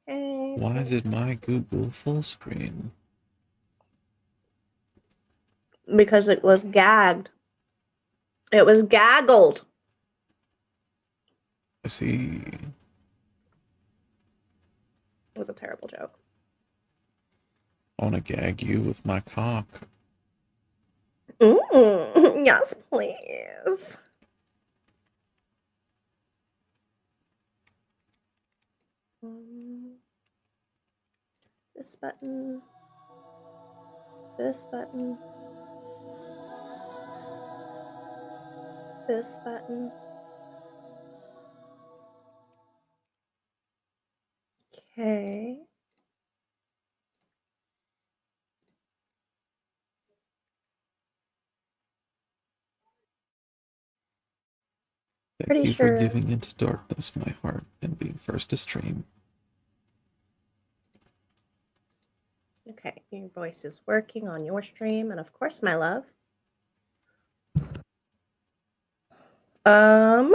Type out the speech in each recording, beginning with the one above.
Okay. Why did my Google full screen? Because it was gagged. It was gaggled. I see. It was a terrible joke. I want to gag you with my cock. Yes, please. This button. This button. This button. Okay. Thank Pretty you sure. for giving into darkness, my heart, and being first to stream. Okay, your voice is working on your stream, and of course, my love. And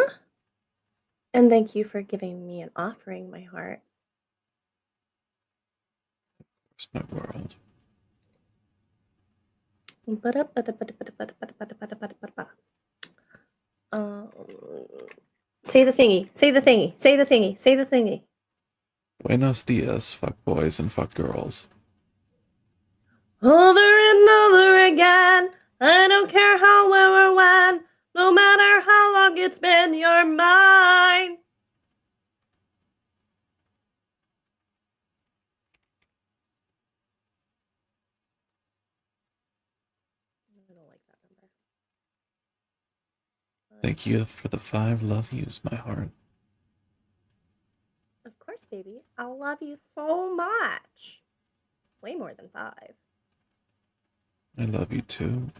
thank you for giving me an offering, my heart. It's my world. Say the thingy. Say the thingy. Say the thingy. Say the thingy. Buenos dias, fuck boys and fuck girls. Over and over again. I don't care how, where, or when. No matter how long it's been, you're mine. I don't like that number. Thank you for the 5 love yous, my heart. Of course, baby. I love you so much. Way more than 5. I love you too.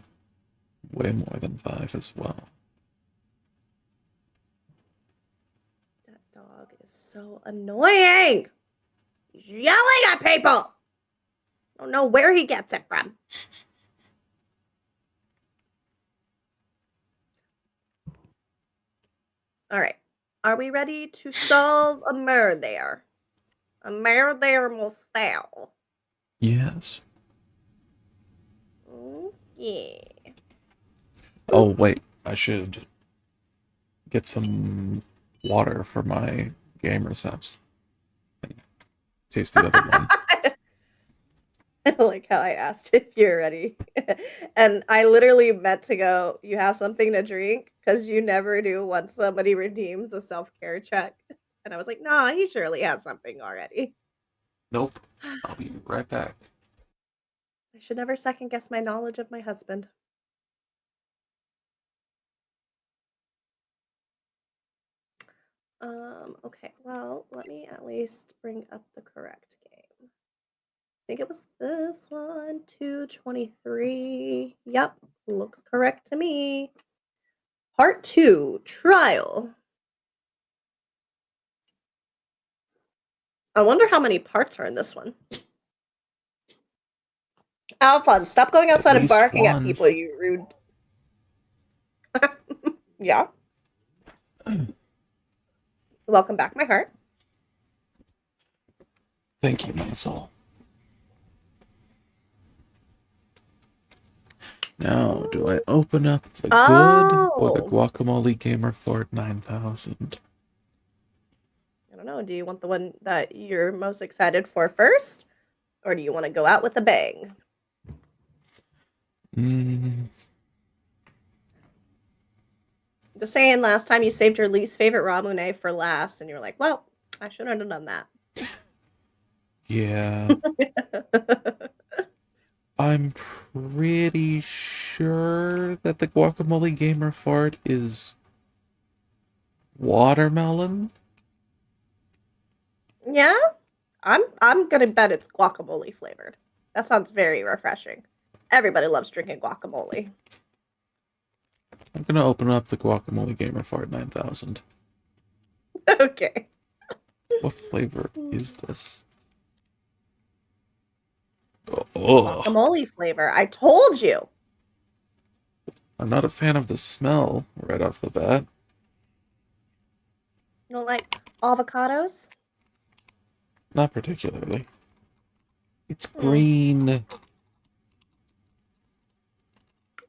Way more than 5 as well. That dog is so annoying. He's yelling at people. I don't know where he gets it from. All right. Are we ready to solve a murder? A murder must fail. Yes. Yeah. Oh, wait. I should get some water for my gamer subs. Taste the other one. I like how I asked if you're ready. And I literally meant to go, you have something to drink? Because you never do once somebody redeems a self-care check. And I was like, nah, he surely has something already. Nope. I'll be right back. I should never second guess my knowledge of my husband. Okay, well, let me at least bring up the correct game. I think it was this one, 223. Yep, looks correct to me. Part 2, Trial. I wonder how many parts are in this one. Alphonse, stop going outside and barking at people, you rude. Yeah. Welcome back, my heart. Thank you, my soul. Now, do I open up the good or the Guacamole Gamer Ford 9000? I don't know. Do you want the one that you're most excited for first? Or do you want to go out with a bang? Just saying, last time you saved your least favorite Ramune for last, and you're like, well, I shouldn't have done that. Yeah. I'm pretty sure that the Guacamole Gamer Fart is watermelon. Yeah? I'm gonna bet it's guacamole flavored. That sounds very refreshing. Everybody loves drinking guacamole. I'm gonna open up the Guacamole Gamer Fart 9000. Okay. What flavor is this? Oh. Guacamole flavor. I told you. I'm not a fan of the smell right off the bat. You don't like Avocados? Not particularly. It's Hmm. green.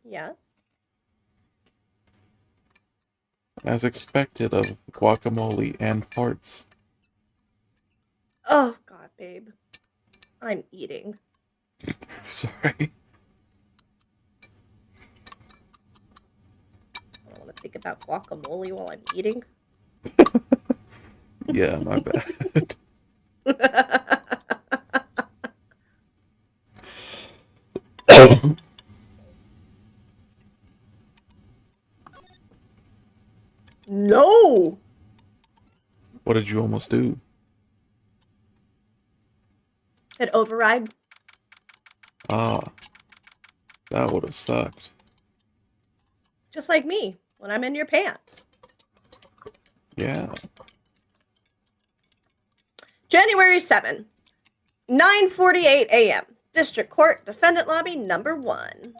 Yes. As expected of guacamole and farts. Oh, God, babe. I'm eating. Sorry. I don't want to think about guacamole while I'm eating. Yeah, my bad. No! What did you almost do? An override? Ah, that would have sucked. Just like me when I'm in your pants. Yeah. January 7, 9:48 a.m. District Court, Defendant Lobby number 1.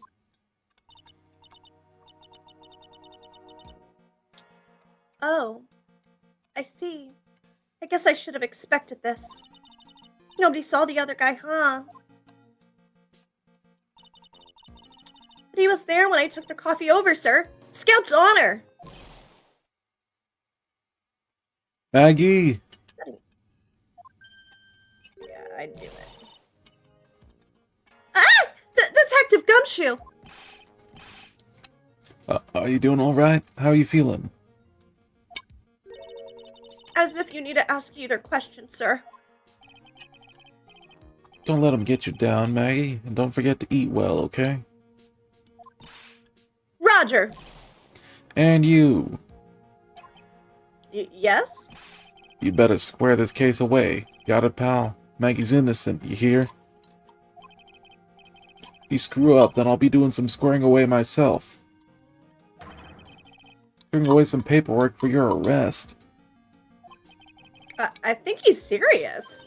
Oh, I see. I guess I should have expected this. Nobody saw the other guy, huh? But he was there when I took the coffee over, sir. Scout's honor. Maggie! Yeah, I knew it. Ah! Detective Gumshoe! Are you doing alright? How are you feeling? As if you need to ask either question, sir. Don't let him get you down, Maggie. And don't forget to eat well, okay? Roger. And you. Yes? You better square this case away. Got it, pal? Maggie's innocent, you hear? If you screw up, then I'll be doing some squaring away myself. Squaring away some paperwork for your arrest. I think he's serious.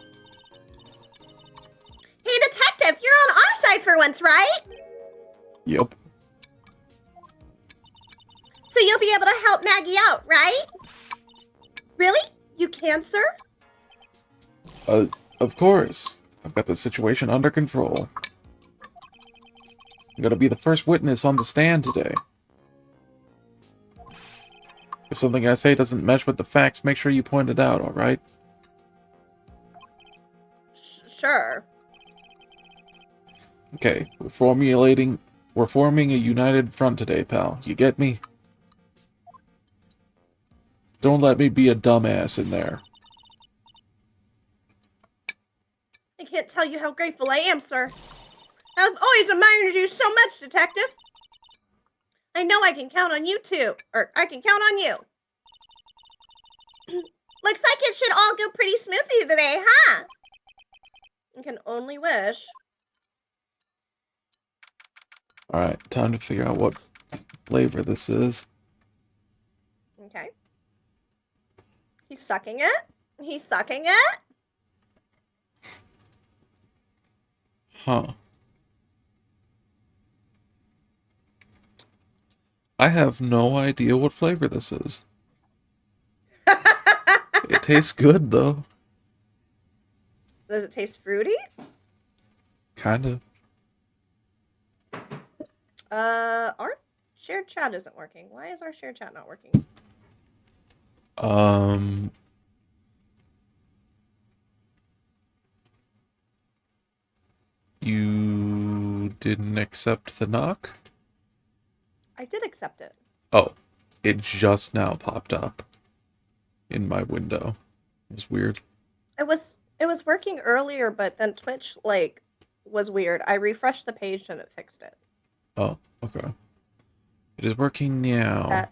Hey, detective, you're on our side for once, right? Yep. So you'll be able to help Maggie out, right? Really? You can, sir? Of course. I've got the situation under control. I'm gonna be the first witness on the stand today. If something I say doesn't mesh with the facts, make sure you point it out, alright? Sure. Okay, we're forming a united front today, pal. You get me? Don't let me be a dumbass in there. I can't tell you how grateful I am, sir. I've always admired you so much, detective. I know I can count on you too. Or I can count on you. Looks like it should all go pretty smoothly today, huh? I can only wish. Alright, time to figure out what flavor this is. Okay. He's sucking it. He's sucking it. Huh. I have no idea what flavor this is. It tastes good, though. Does it taste fruity? Kind of. Our shared chat isn't working. Why is our shared chat not working? You didn't accept the knock? I did accept it. Oh, it just now popped up in my window. It was weird. It was working earlier, but then Twitch was weird. I refreshed the page and it fixed it. Oh, okay. It is working now.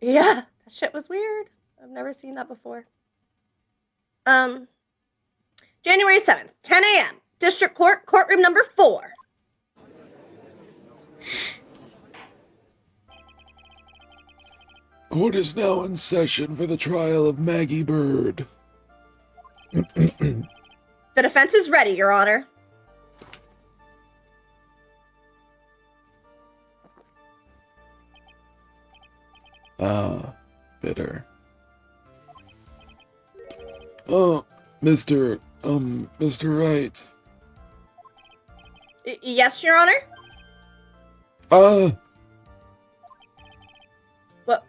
Yeah, that shit was weird. I've never seen that before. January 7th, 10 a.m. District Court, courtroom number 4. Court is now in session for the trial of Maggie Bird. The defense is ready, Your Honor. Ah, bitter. Oh, Mr. Wright. Yes, Your Honor? Ah,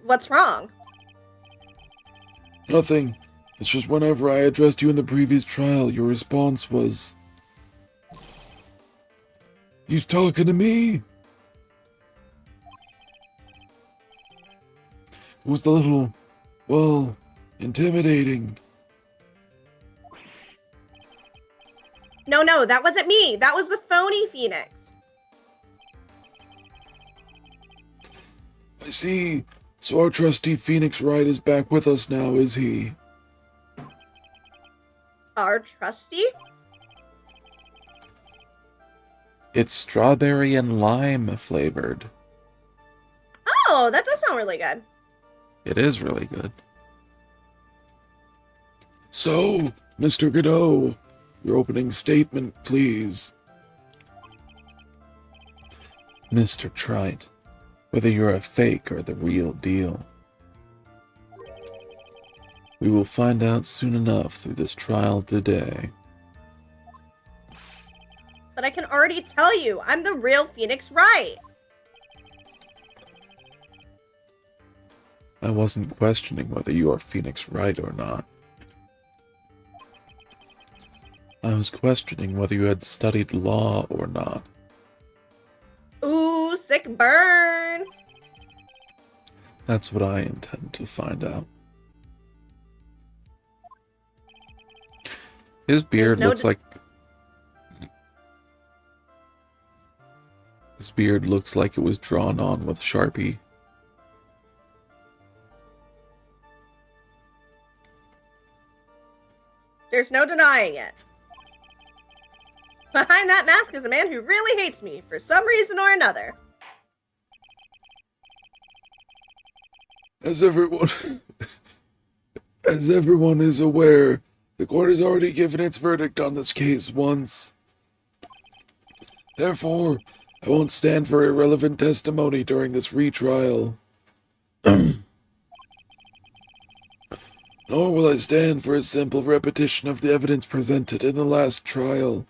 What's wrong? nothing. It's just whenever I addressed you in the previous trial, your response was... He's talking to me? It was a little, well, intimidating. No, that wasn't me. That was the phony Phoenix. I see. So our trustee Phoenix Wright is back with us now, is he? Our trustee? It's strawberry and lime flavored. Oh, that does sound really good. It is really good. So, Mr. Godot, your opening statement, please. Mr. Trite, whether you're a fake or the real deal, we will find out soon enough through this trial today. But I can already tell you, I'm the real Phoenix Wright. I wasn't questioning whether you are Phoenix Wright or not. I was questioning whether you had studied law or not. Ooh, sick burn. That's what I intend to find out. His beard looks like... His beard looks like it was drawn on with Sharpie. There's no denying it. Behind that mask is a man who really hates me for some reason or another. As everyone is aware, the court has already given its verdict on this case once. Therefore, I won't stand for irrelevant testimony during this retrial. Nor will I stand for a simple repetition of the evidence presented in the last trial.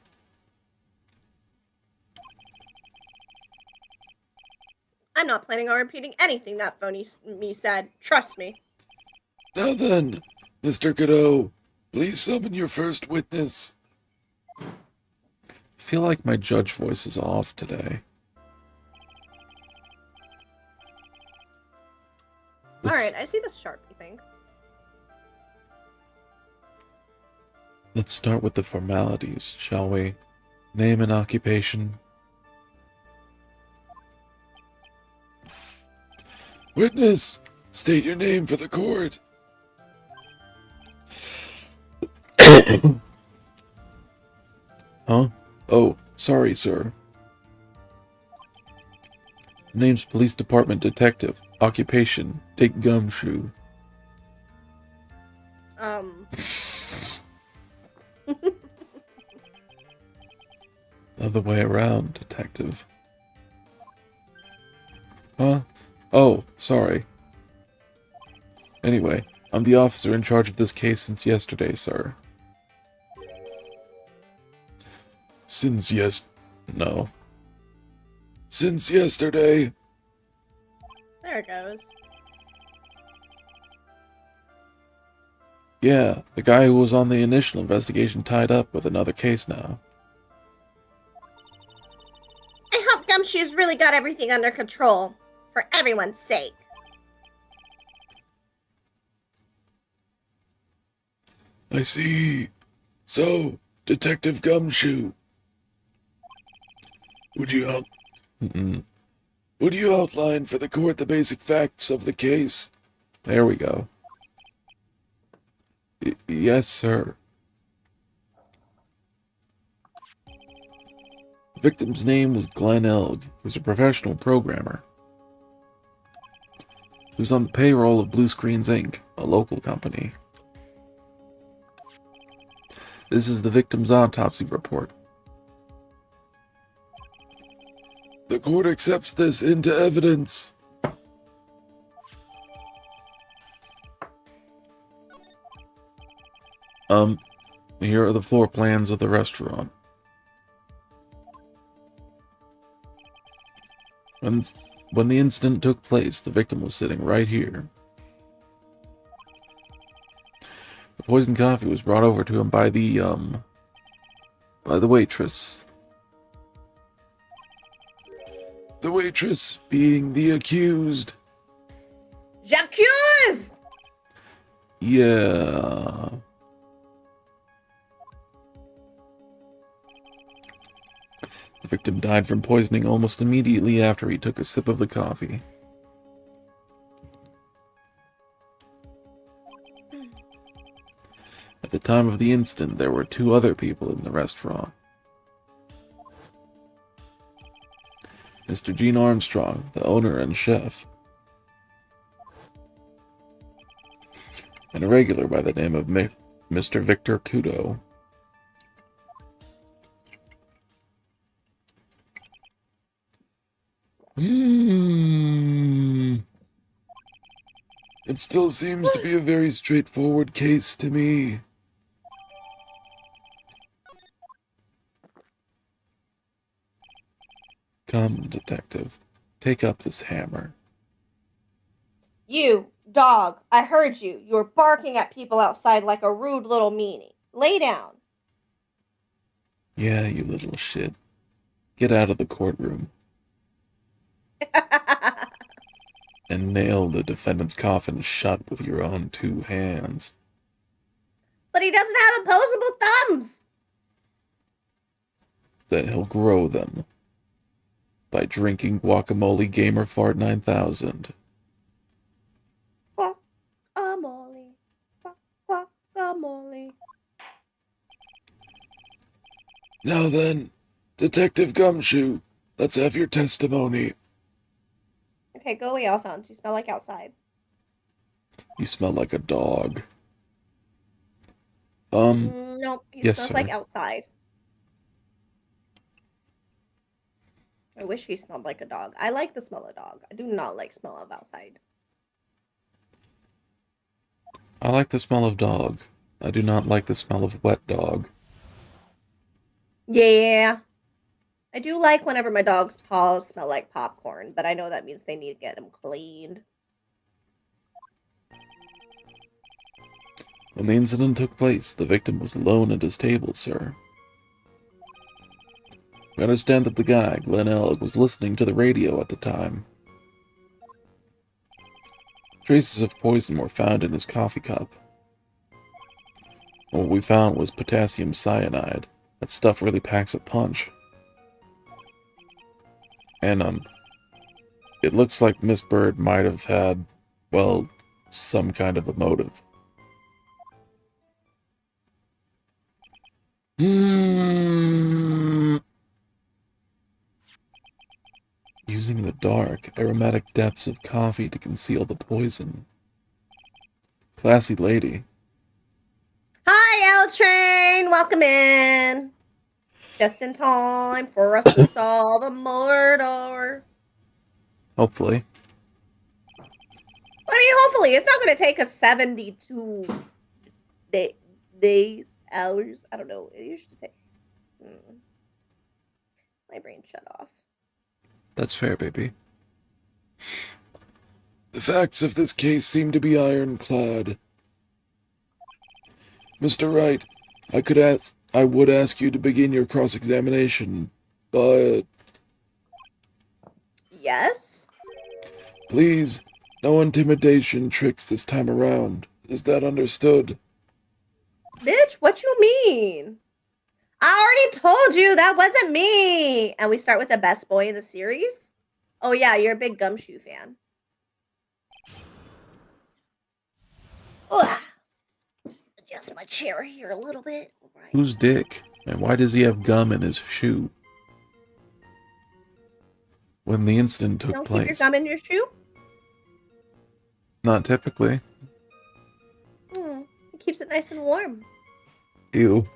I'm not planning on repeating anything that phony me said. Trust me. Now then, Mr. Godot, please summon your first witness. I feel like my judge voice is off today. Alright, I see this Sharpie thing. Let's start with the formalities, shall we? Name and occupation. Witness, state your name for the court. Huh? Oh, sorry, sir. Name's Police Department Detective. Occupation, take gumshoe. Other way around, detective. Huh? Oh, sorry. Anyway, I'm the officer in charge of this case since yesterday, sir. Since yesterday. There it goes. Yeah, the guy who was on the initial investigation tied up with another case now. I hope Gumshoe's really got everything under control. For everyone's sake. I see. So, Detective Gumshoe. Would you outline for the court the basic facts of the case? There we go. Yes, sir. The victim's name was Glenn Elg. He was a professional programmer. He was on the payroll of Blue Screens Inc., a local company. This is the victim's autopsy report. The court accepts this into evidence. Um, here are the floor plans of the restaurant. When, when the incident took place, the victim was sitting right here. The poisoned coffee was brought over to him by the waitress. The waitress being the accused. J'accuse! Yeah. The victim died from poisoning almost immediately after he took a sip of the coffee. At the time of the incident, there were 2 other people in the restaurant. Mr. Gene Armstrong, the owner and chef, and a regular by the name of Mr. Victor Kudo. It still seems to be a very straightforward case to me. Come, detective, take up this hammer. You, dog, I heard you. You were barking at people outside like a rude little meanie. Lay down. Yeah, you little shit. Get out of the courtroom and nail the defendant's coffin shut with your own 2 hands. But he doesn't have opposable thumbs. Then he'll grow them by drinking Guacamole Gamer Fart 9000. Guacamole. Guacamole. Now then, Detective Gumshoe, let's have your testimony. Okay, go away, Alphonse. You smell like outside. You smell like a dog. No, he Yes, smells sir. like outside. I wish he smelled like a dog. I like the smell of dog. I do not like smell of outside. I like the smell of dog. I do not like the smell of wet dog. Yeah. I do like whenever my dog's paws smell like popcorn, but I know that means they need to get them cleaned. When the incident took place, the victim was alone at his table, sir. We understand that the guy, Glenn Elg, was listening to the radio at the time. Traces of poison were found in his coffee cup. What we found was potassium cyanide. That stuff really packs a punch. And, it looks like Miss Bird might have had, well, some kind of a motive. Using the dark, aromatic depths of coffee to conceal the poison. Classy lady. Hi, L Train! Welcome in! Just in time for us to solve a murder. Hopefully. I mean, hopefully. It's not going to take us 72 days, hours. I don't know. It usually takes. My brain shut off. That's fair, baby. The facts of this case seem to be ironclad. Mr. Wright, I would ask you to begin your cross-examination, but Yes? please, no intimidation tricks this time around. Is that understood? Bitch, what you mean? I already told you that wasn't me. And we start with the best boy in the series? Oh, yeah, you're a big Gumshoe fan. Ugh. Adjust my chair here a little bit. Right. Who's Dick? And why does he have gum in his shoe? When the incident took Don't place. keep your gum in your shoe? Not typically. It keeps it nice and warm. Ew.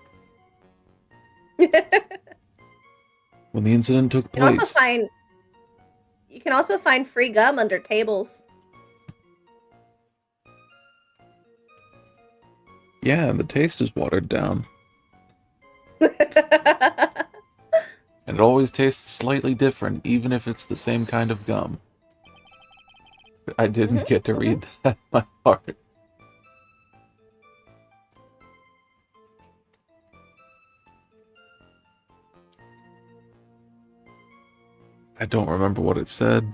When the incident took place. You can also find free gum under tables. Yeah, and the taste is watered down. And it always tastes slightly different, even if it's the same kind of gum. I Mhm, didn't get to mhm. read that my heart. I don't remember what it said.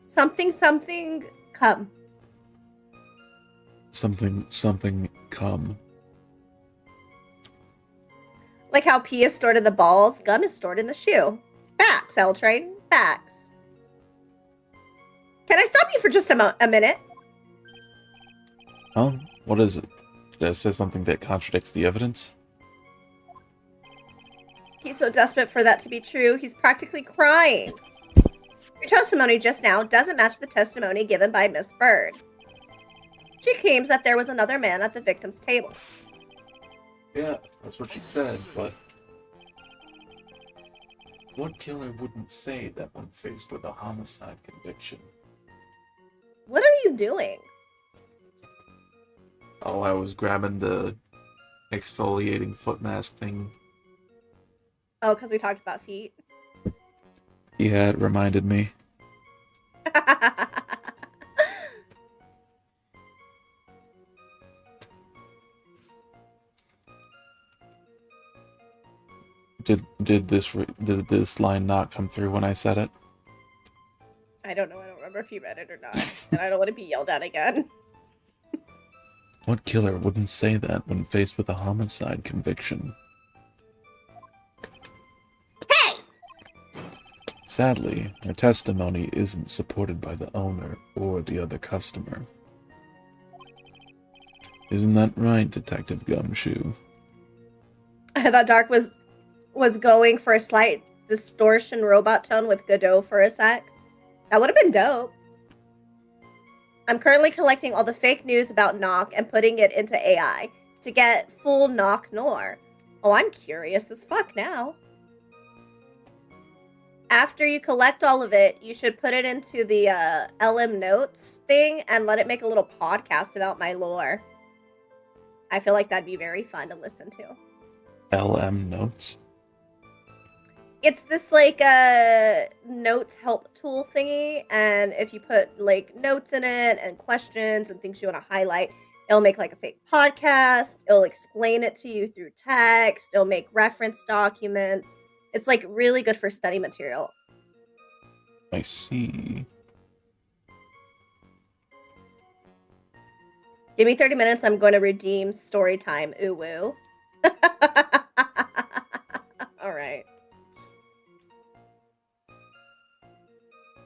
Something, something, come. Something, something, come. Like how pee is stored in the balls, gum is stored in the shoe. Facts, L train. Facts. Can I stop you for just a minute? Huh? What is it? Did I say something that contradicts the evidence? He's so desperate for that to be true, he's practically crying. Your testimony just now doesn't match the testimony given by Miss Bird. She claims that there was another man at the victim's table. Yeah, that's what she said, but what killer wouldn't say that when faced with a homicide conviction? What are you doing? Oh, I was grabbing the exfoliating foot mask thing. Oh, because we talked about feet. Yeah, it reminded me. Did this line not come through when I said it? I don't know. I don't remember if you read it or not. And I don't want to be yelled at again. What killer wouldn't say that when faced with a homicide conviction? Hey! Sadly, her testimony isn't supported by the owner or the other customer. Isn't that right, Detective Gumshoe? I thought Dark was going for a slight distortion robot tone with Godot for a sec. That would have been dope. I'm currently collecting all the fake news about Knock and putting it into AI to get full Knock Nor. Oh, I'm curious as fuck now. After you collect all of it, you should put it into the LM Notes thing and let it make a little podcast about my lore. I feel like that'd be very fun to listen to. LM Notes? It's this like notes help tool thingy, and if you put like notes in it and questions and things you want to highlight, it'll make like a fake podcast. It'll explain it to you through text. It'll make reference documents. It's like really good for study material. I see. Give me 30 minutes. I'm going to redeem story time. Ooh woo. All right.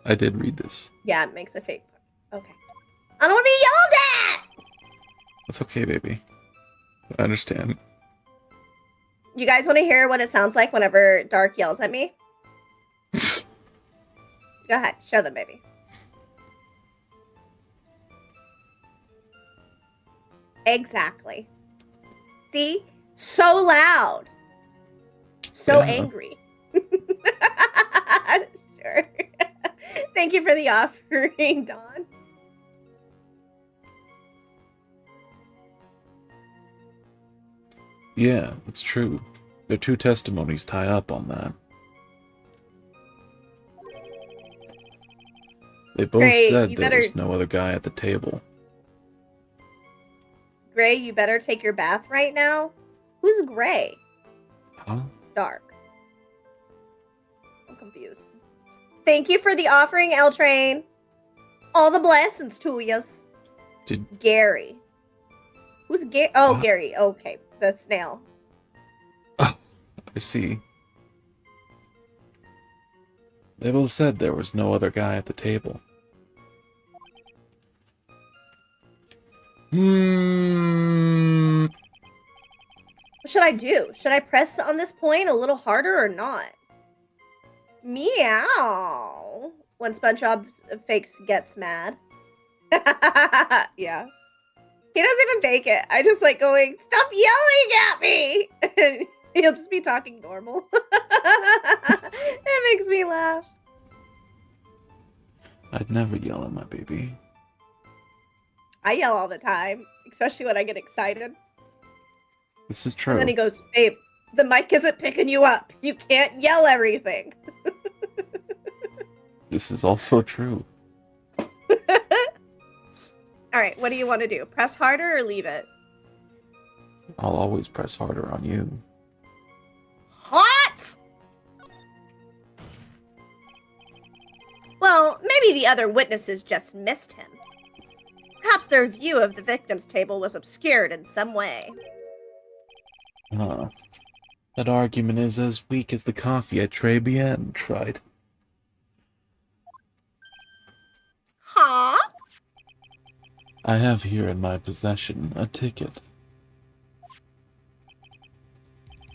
I did read this. Yeah, it makes a fake. Okay. I don't want to be yelled at. That's okay, baby. I understand. You guys want to hear what it sounds like whenever Dark yells at me? Go ahead, show them, baby. Exactly. See? So loud. So Yeah. angry. Sure. Thank you for the offering, Dawn. Yeah, it's true. Their two testimonies tie up on that. They both Gray, said you there better was no other guy at the table. Gray, you better take your bath right now. Who's Gray? Huh? Dark. I'm confused. Thank you for the offering, L Train. All the blessings to yous. Did Gary. Who's Gary? Oh, what? Gary. Okay, the snail. Oh, I see. They both said there was no other guy at the table. Hmm. What should I do? Should I press on this point a little harder or not? Meow. When SpongeBob fakes gets mad. Yeah. He doesn't even fake it. I just like going, stop yelling at me. And he'll just be talking normal. It makes me laugh. I'd never yell at my baby. I yell all the time. especially when I get excited. This is And then true. he goes, babe, the mic isn't picking you up. You can't yell everything. This is also true. All right, what do you want to do? Press harder or leave it? I'll always press harder on you. Hot! Well, maybe the other witnesses just missed him. Perhaps their view of the victim's table was obscured in some way. Huh. That argument is as weak as the coffee at Très Bien tried. Huh? I have here in my possession a ticket.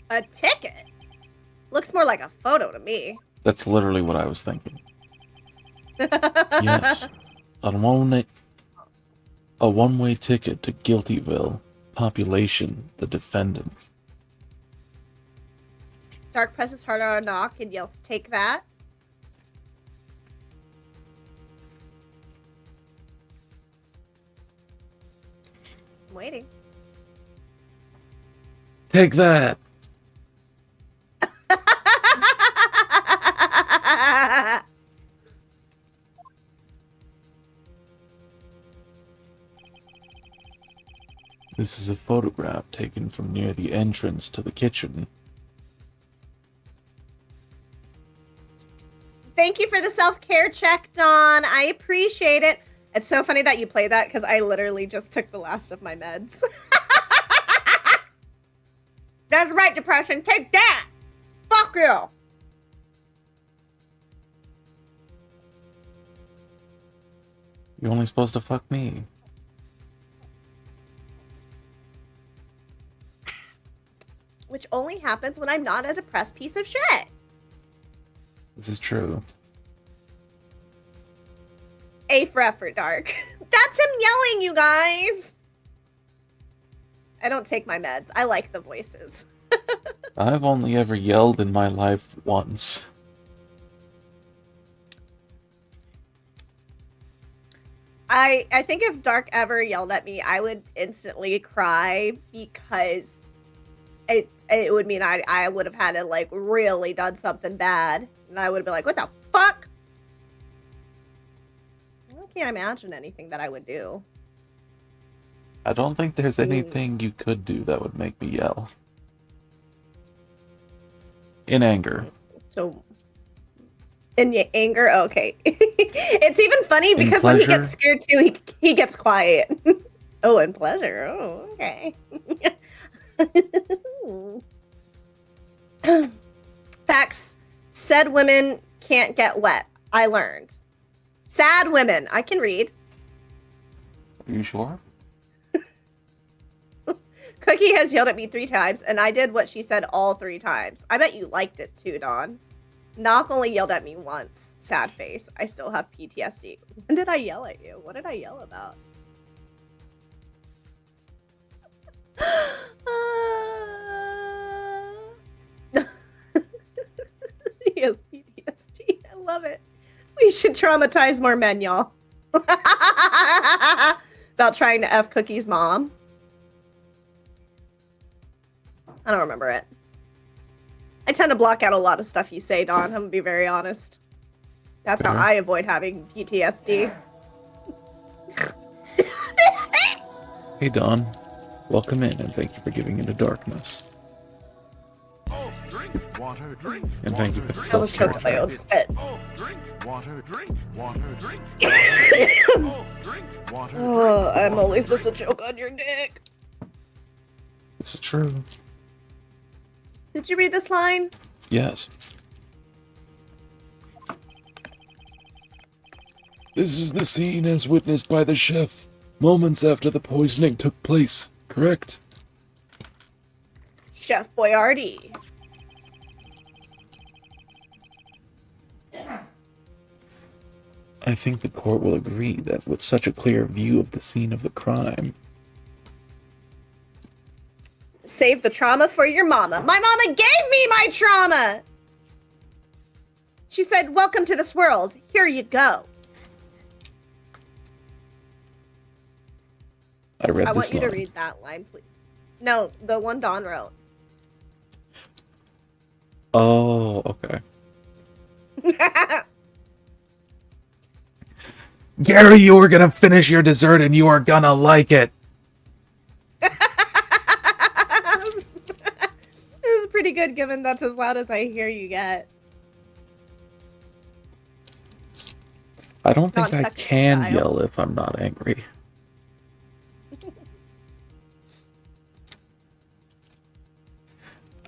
A ticket? Looks more like a photo to me. That's literally what I was thinking. Yes. A one-way ticket to Guiltyville. Population, the defendant. Dark presses harder on a knock and yells, take that. I'm waiting. Take that! This is a photograph taken from near the entrance to the kitchen. Thank you for the self-care check, Dawn. I appreciate it. It's so funny that you play that because I literally just took the last of my meds. That's right, depression. Take that. Fuck you. You're only supposed to fuck me. Which only happens when I'm not a depressed piece of shit. This is true. A for effort, Dark. That's him yelling, you guys. I don't take my meds. I like the voices. I've only ever yelled in my life once. I think if Dark ever yelled at me, I would instantly cry because it would mean I would have had to like really done something bad. And I would have been like, what the fuck? I can't imagine anything that I would do. I don't think there's anything you could do that would make me yell. In anger. So, in your anger, okay. It's even funny because when he gets scared too, he gets quiet. Oh, and pleasure. Oh, okay. Facts. Said women can't get wet. I learned. Sad women. I can read. Are you sure? Cookie has yelled at me 3 times, and I did what she said all 3 times. I bet you liked it too, Dawn. Knock only yelled at me once. Sad face. I still have PTSD. When did I yell at you? What did I yell about? He has PTSD. I love it. We should traumatize more men, y'all. About trying to F Cookie's mom. I don't remember it. I tend to block out a lot of stuff you say, Dawn. I'm gonna be very honest. That's how I avoid having PTSD. Hey, Dawn. Welcome in, and thank you for giving into darkness. Oh, drink water, drink. And thank you for the I was self-care choked my own check. spit. Oh, drink water, drink water, drink. Oh, drink water, Oh, drink. I'm only supposed to choke on your dick. This is true. Did you read this line? Yes. This is the scene as witnessed by the chef, moments after the poisoning took place, correct? Chef Boyardee. I think the court will agree that with such a clear view of the scene of the crime, Save the trauma for your mama. My mama gave me my trauma! She said, welcome to this world. Here you go. I read I this want you to line. read that line, please. No, the one Dawn wrote. Oh, okay. Gary, you were gonna finish your dessert and you are gonna like it. This is pretty good given that's as loud as I hear you get. I don't think I Non-sexual can style. yell if I'm not angry.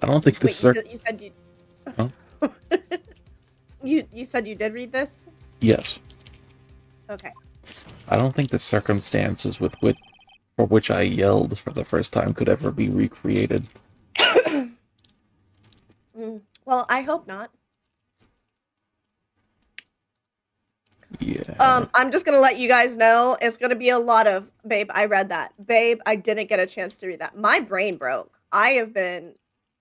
I don't think Wait, this you said you Huh? you said you did read this? Yes. Okay. I don't think the circumstances for which I yelled for the first time could ever be recreated. Well, I hope not. Yeah. I'm just gonna let you guys know it's gonna be a lot of babe, I read that. Babe, I didn't get a chance to read that. My brain broke. I have been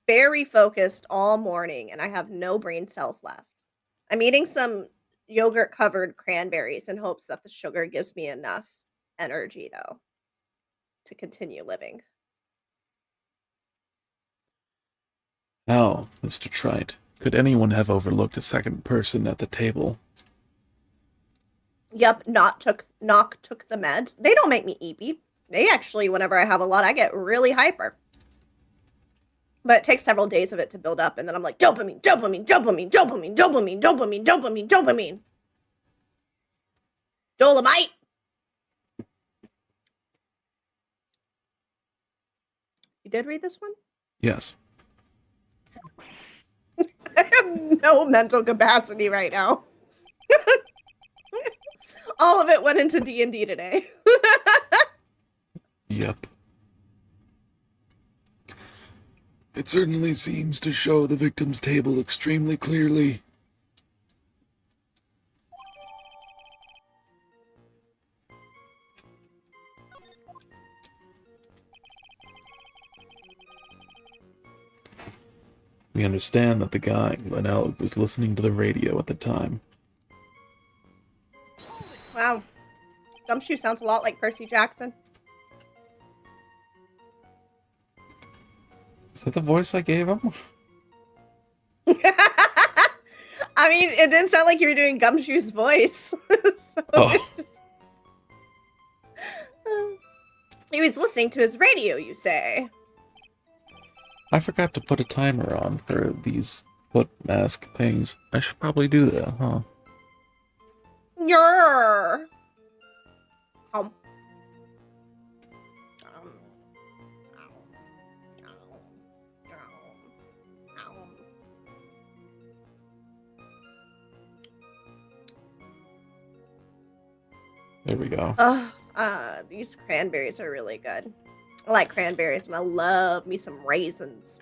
very focused all morning and I have no brain cells left. I'm eating some yogurt covered cranberries in hopes that the sugar gives me enough energy though to continue living. How, Mr. Trite, could anyone have overlooked a second person at the table? Yep, knock took the meds. They don't make me eepy. They actually, whenever I have a lot, I get really hyper. But it takes several days of it to build up, and then I'm like, dopamine, dopamine, dopamine, dopamine, dopamine, dopamine, dopamine, dopamine. Dolomite. You did read this one? Yes. I have no mental capacity right now. All of it went into D&D today. Yep. It certainly seems to show the victim's table extremely clearly. We understand that the guy, Linnell, was listening to the radio at the time. Wow. Gumshoe sounds a lot like Percy Jackson. Is that the voice I gave him? I mean, it didn't sound like you were doing Gumshoe's voice. So Oh. He was listening to his radio, you say? I forgot to put a timer on for these foot mask things. I should probably do that, huh? Yer. Um. There we go. These cranberries are really good. I like cranberries, and I love me some raisins.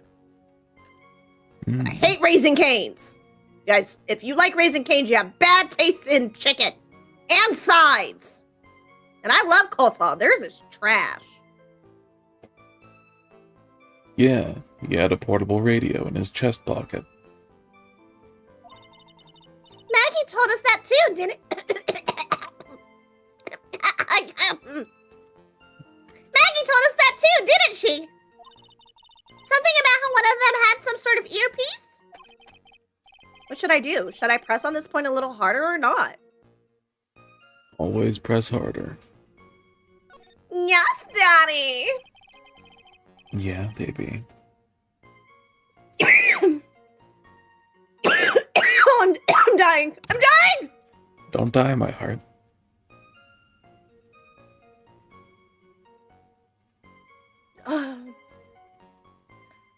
Mm. I hate Raisin Canes. Guys, if you like Raisin Canes, you have bad taste in chicken and sides. And I love coleslaw. Theirs is trash. Yeah, he had a portable radio in his chest pocket. Maggie told us that too, didn't Maggie told us that too, didn't she? Something about how one of them had some sort of earpiece? What should I do? Should I press on this point a little harder or not? Always press harder. Yes, Daddy. Yeah, baby. I'm dying. I'm dying! Don't die, my heart.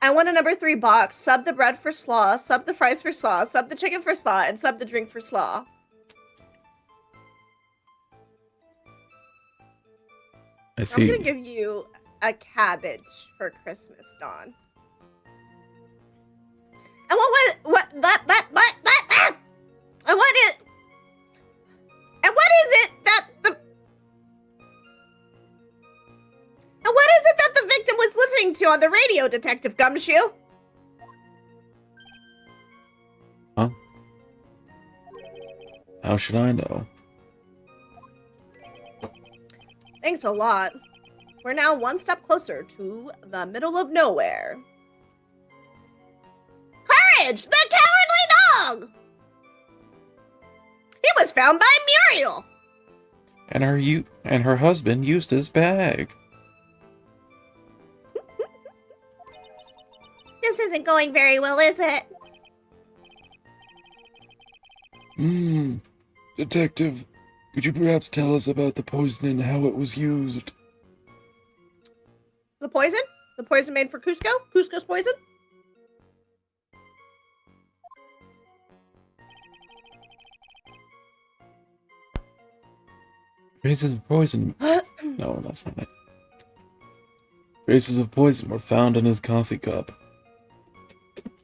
I want a number 3 box. Sub the bread for slaw, sub the fries for slaw, sub the chicken for slaw, and sub the drink for slaw. I see. I'm gonna give you a cabbage for Christmas, Dawn. And and what is it that the victim was listening to on the radio, Detective Gumshoe? Huh? How should I know? Thanks a lot. We're now one step closer to the middle of nowhere. Courage, the cowardly dog! He was found by Muriel! And her husband used his bag. This isn't going very well, is it? Detective, could you perhaps tell us about the poison and how it was used? The poison? The poison made for Cusco? Cusco's poison? Traces of poison. No, that's not it. Traces of poison were found in his coffee cup.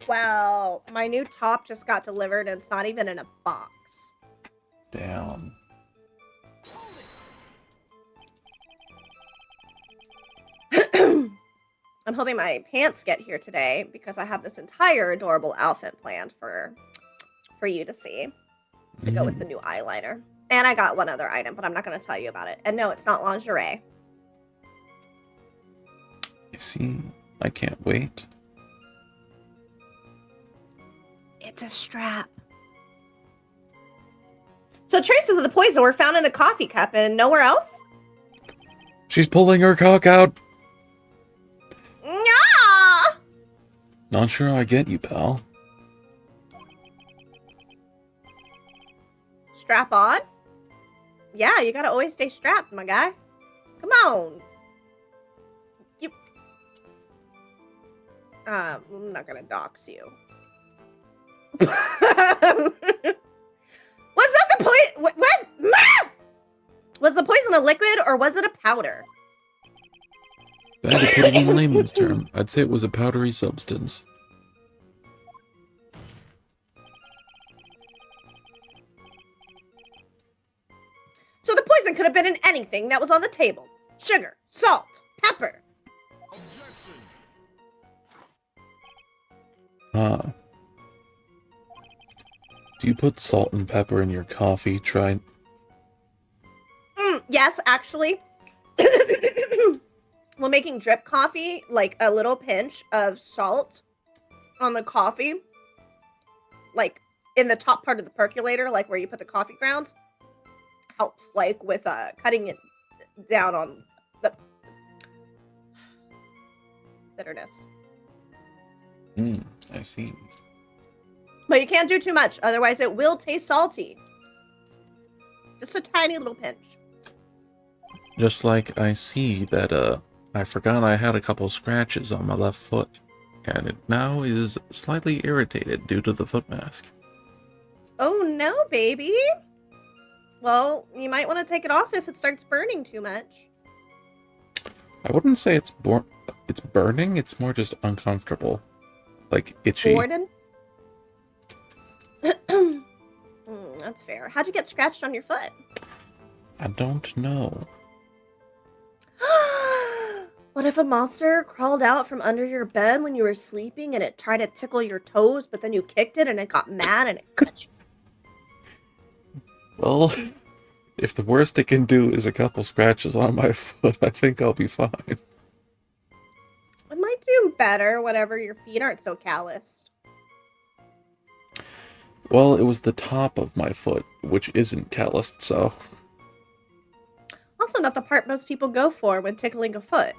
Well, my new top just got delivered and it's not even in a box. Damn. I'm hoping my pants get here today because I have this entire adorable outfit planned for you to see to go with the new eyeliner. And I got one other item, but I'm not going to tell you about it. And no, it's not lingerie. You see, I can't wait. It's a strap. So traces of the poison were found in the coffee cup and nowhere else? She's pulling her cock out. Nyah! Not sure I get you, pal. Strap on? Yeah, you gotta always stay strapped, my guy. Come on. I'm not gonna dox you. Was that the poison? What? Ah! Was the poison a liquid or was it a powder? If I had to put it in layman's term, I'd say it was a powdery substance. So the poison could have been in anything that was on the table. Sugar, salt, pepper. Objection! Do you put salt and pepper in your coffee? Yes, actually. When making drip coffee, like a little pinch of salt on the coffee, like in the top part of the percolator, like where you put the coffee grounds, helps like with cutting it down on the bitterness. I see. But you can't do too much, otherwise it will taste salty. Just a tiny little pinch. Just like I see that, I forgot I had a couple scratches on my left foot, and it now is slightly irritated due to the foot mask. Oh no, baby. Well, you might want to take it off if it starts burning too much. I wouldn't say it's burning, it's more just uncomfortable. Like, itchy. Gordon? That's fair. How'd you get scratched on your foot? I don't know. What if a monster crawled out from under your bed when you were sleeping and it tried to tickle your toes, but then you kicked it and it got mad and it cut you? Well, if the worst it can do is a couple scratches on my foot, I think I'll be fine. It might do better whenever your feet aren't so calloused. Well, it was the top of my foot, which isn't calloused, so... Also not the part most people go for when tickling a foot.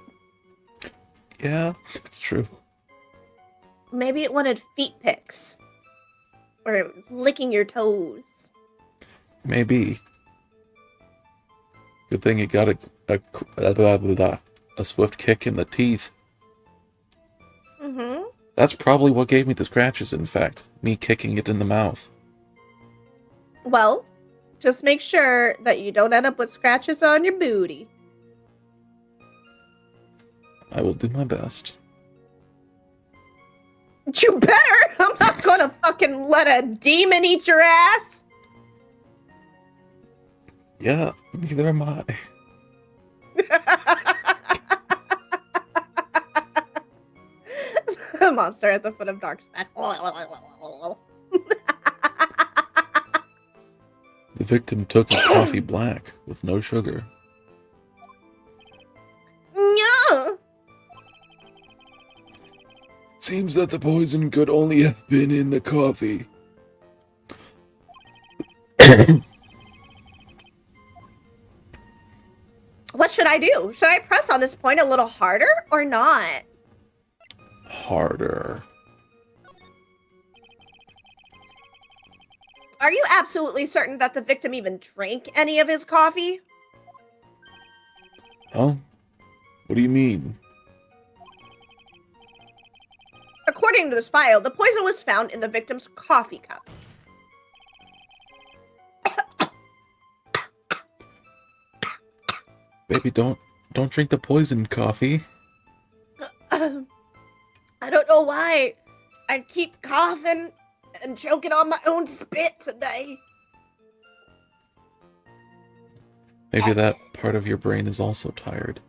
Yeah, it's true. Maybe it wanted feet pics. Or licking your toes. Maybe. Good thing it got a swift kick in the teeth. Mm-hmm. That's probably what gave me the scratches, in fact. Me kicking it in the mouth. Well, just make sure that you don't end up with scratches on your booty. I will do my best. You better! I'm not gonna fucking let a demon eat your ass! Yeah, neither am I. The monster at the foot of Darkspan. The victim took his coffee black, with no sugar. Nyah! seems that the poison could only have been in the coffee. What should I do? Should I press on this point a little harder or not? Harder. Are you absolutely certain that the victim even drank any of his coffee? Huh? What do you mean? According to this file, the poison was found in the victim's coffee cup. Baby, don't drink the poisoned coffee. I don't know why. I keep coughing and choking on my own spit today. Maybe that part of your brain is also tired.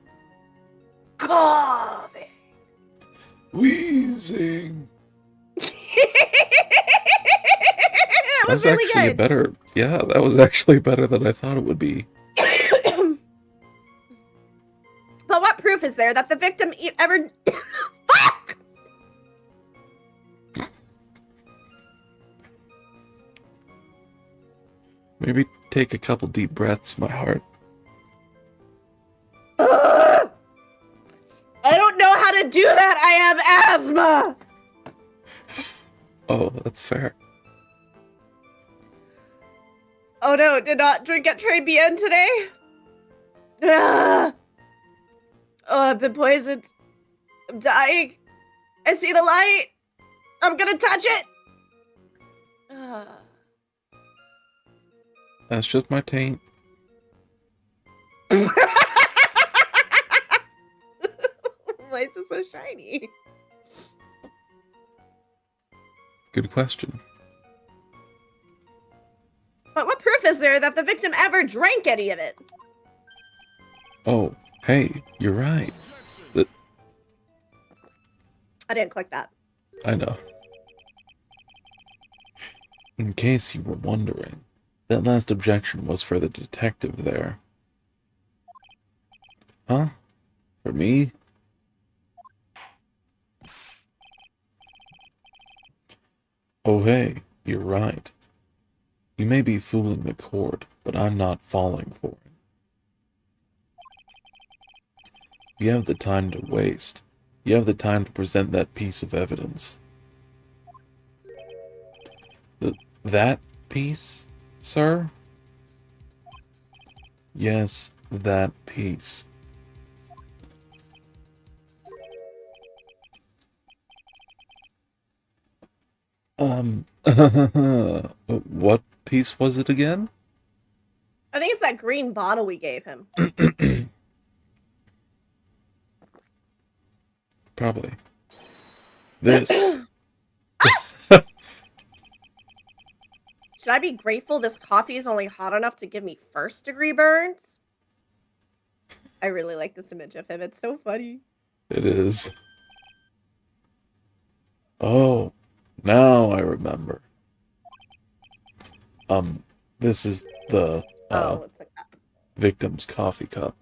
Coffee. Wheezing. That That was was really actually good. better. Yeah, that was actually better than I thought it would be. But what proof is there that the victim ever... Fuck! Maybe take a couple deep breaths, my heart. Ugh! I don't know how to do that. I have asthma. Oh, that's fair. Oh no, did not drink at Trey Bien today. Ugh. Oh, I've been poisoned. I'm dying. I see the light. I'm gonna touch it. Ugh. That's just my taint. Why is it so shiny? Good question. But what proof is there that the victim ever drank any of it? Oh, hey, you're right. I didn't click that. I know. In case you were wondering, that last objection was for the detective there. Huh? For me? Oh hey, you're right. You may be fooling the court, but I'm not falling for it. You have the time to waste. You have the time to present that piece of evidence. That piece, sir? Yes, that piece. What piece was it again? I think it's that green bottle we gave him. Probably. This. Should I be grateful this coffee is only hot enough to give me first-degree burns? I really like this image of him. It's so funny. It is. Oh, now I remember. This is the It's like that. victim's coffee cup.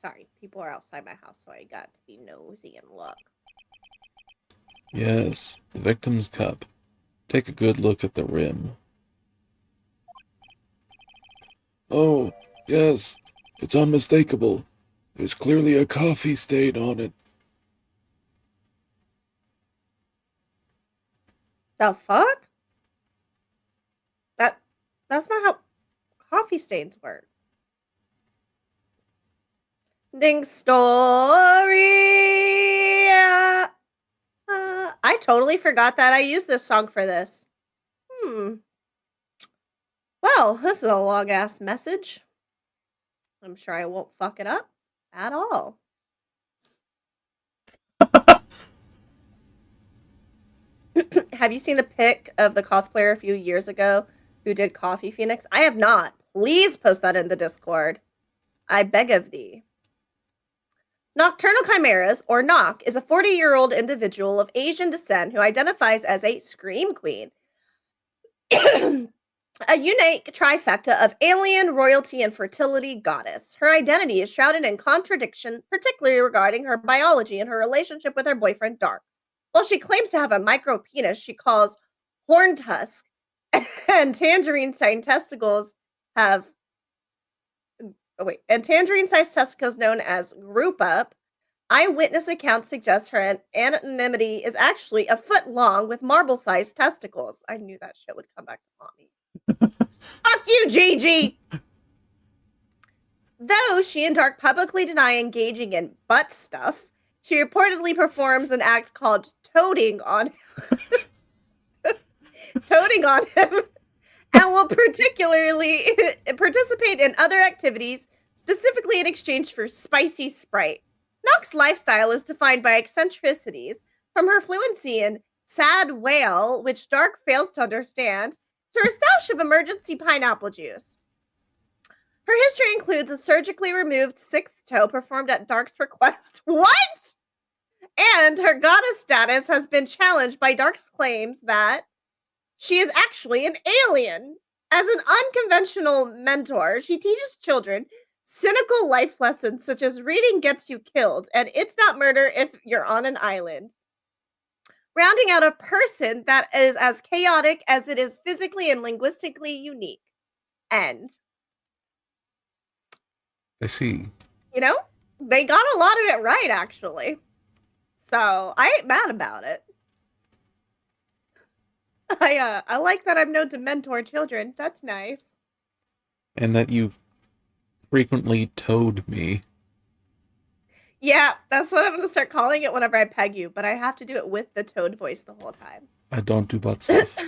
Sorry, people are outside my house, so I got to be nosy and look. Yes, the victim's cup. Take a good look at the rim. Oh, yes, it's unmistakable. There's clearly a coffee stain on it. The fuck? That's not how coffee stains work. Ding story. I totally forgot that I used this song for this. Well, this is a long ass message. I'm sure I won't fuck it up at all. Have you seen the pic of the cosplayer a few years ago who did Coffee Phoenix? I have not. Please post that in the Discord. I beg of thee. Nocturnal Chimeras, or Nock, is a 40-year-old individual of Asian descent who identifies as a scream queen. A unique trifecta of alien, royalty, and fertility goddess. Her identity is shrouded in contradiction, particularly regarding her biology and her relationship with her boyfriend, Dark. While she claims to have a micro penis she calls horn tusk, and tangerine-sized testicles have and tangerine-sized testicles known as group up. Eyewitness accounts suggest her anonymity is actually a foot long with marble-sized testicles. I knew that shit would come back to haunt me. Fuck you, Gigi! Though she and Dark publicly deny engaging in butt stuff, she reportedly performs an act called toting on him and will particularly participate in other activities, specifically in exchange for spicy Sprite. Nock's lifestyle is defined by eccentricities, from her fluency in sad whale, which Dark fails to understand, to her stash of emergency pineapple juice. Her history includes a surgically removed sixth toe performed at Dark's request. What? And her goddess status has been challenged by Dark's claims that she is actually an alien. As an unconventional mentor, she teaches children cynical life lessons such as reading gets you killed and it's not murder if you're on an island. Rounding out a person that is as chaotic as it is physically and linguistically unique. End. I see. You know, they got a lot of it right, actually. So I ain't mad about it. I like that I'm known to mentor children. That's nice. And that you frequently toed me. Yeah, that's what I'm gonna start calling it whenever I peg you, but I have to do it with the toad voice the whole time. I don't do butt stuff.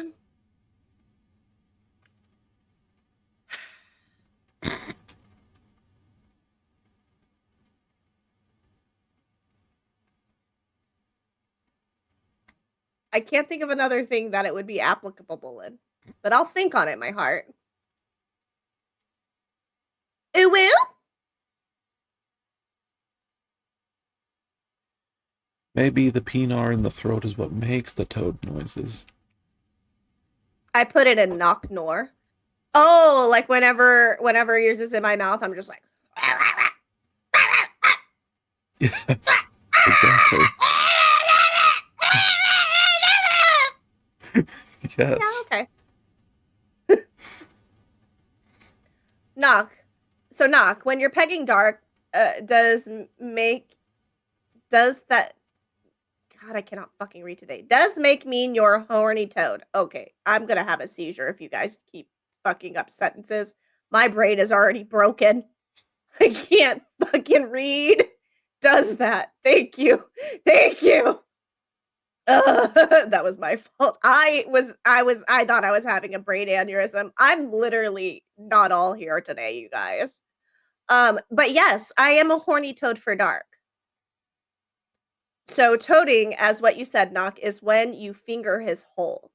I can't think of another thing that it would be applicable in, but I'll think on it, my heart. It will? Maybe the penar in the throat is what makes the toad noises. I put it in knock nor. Oh, like whenever yours is in my mouth, I'm just like Yes, exactly. Yes. Yeah, okay. Knock. So knock, when you're pegging Dark, does that God, I cannot fucking read today. Does make mean you're a horny toad. Okay, I'm gonna have a seizure if you guys keep fucking up sentences. My brain is already broken. I can't fucking read. Does that. Thank you. Thank you. That was my fault. I thought I was having a brain aneurysm. I'm literally not all here today, you guys. But yes, I am a horny toad for Dark. So toading, as what you said, Knock, is when you finger his hole.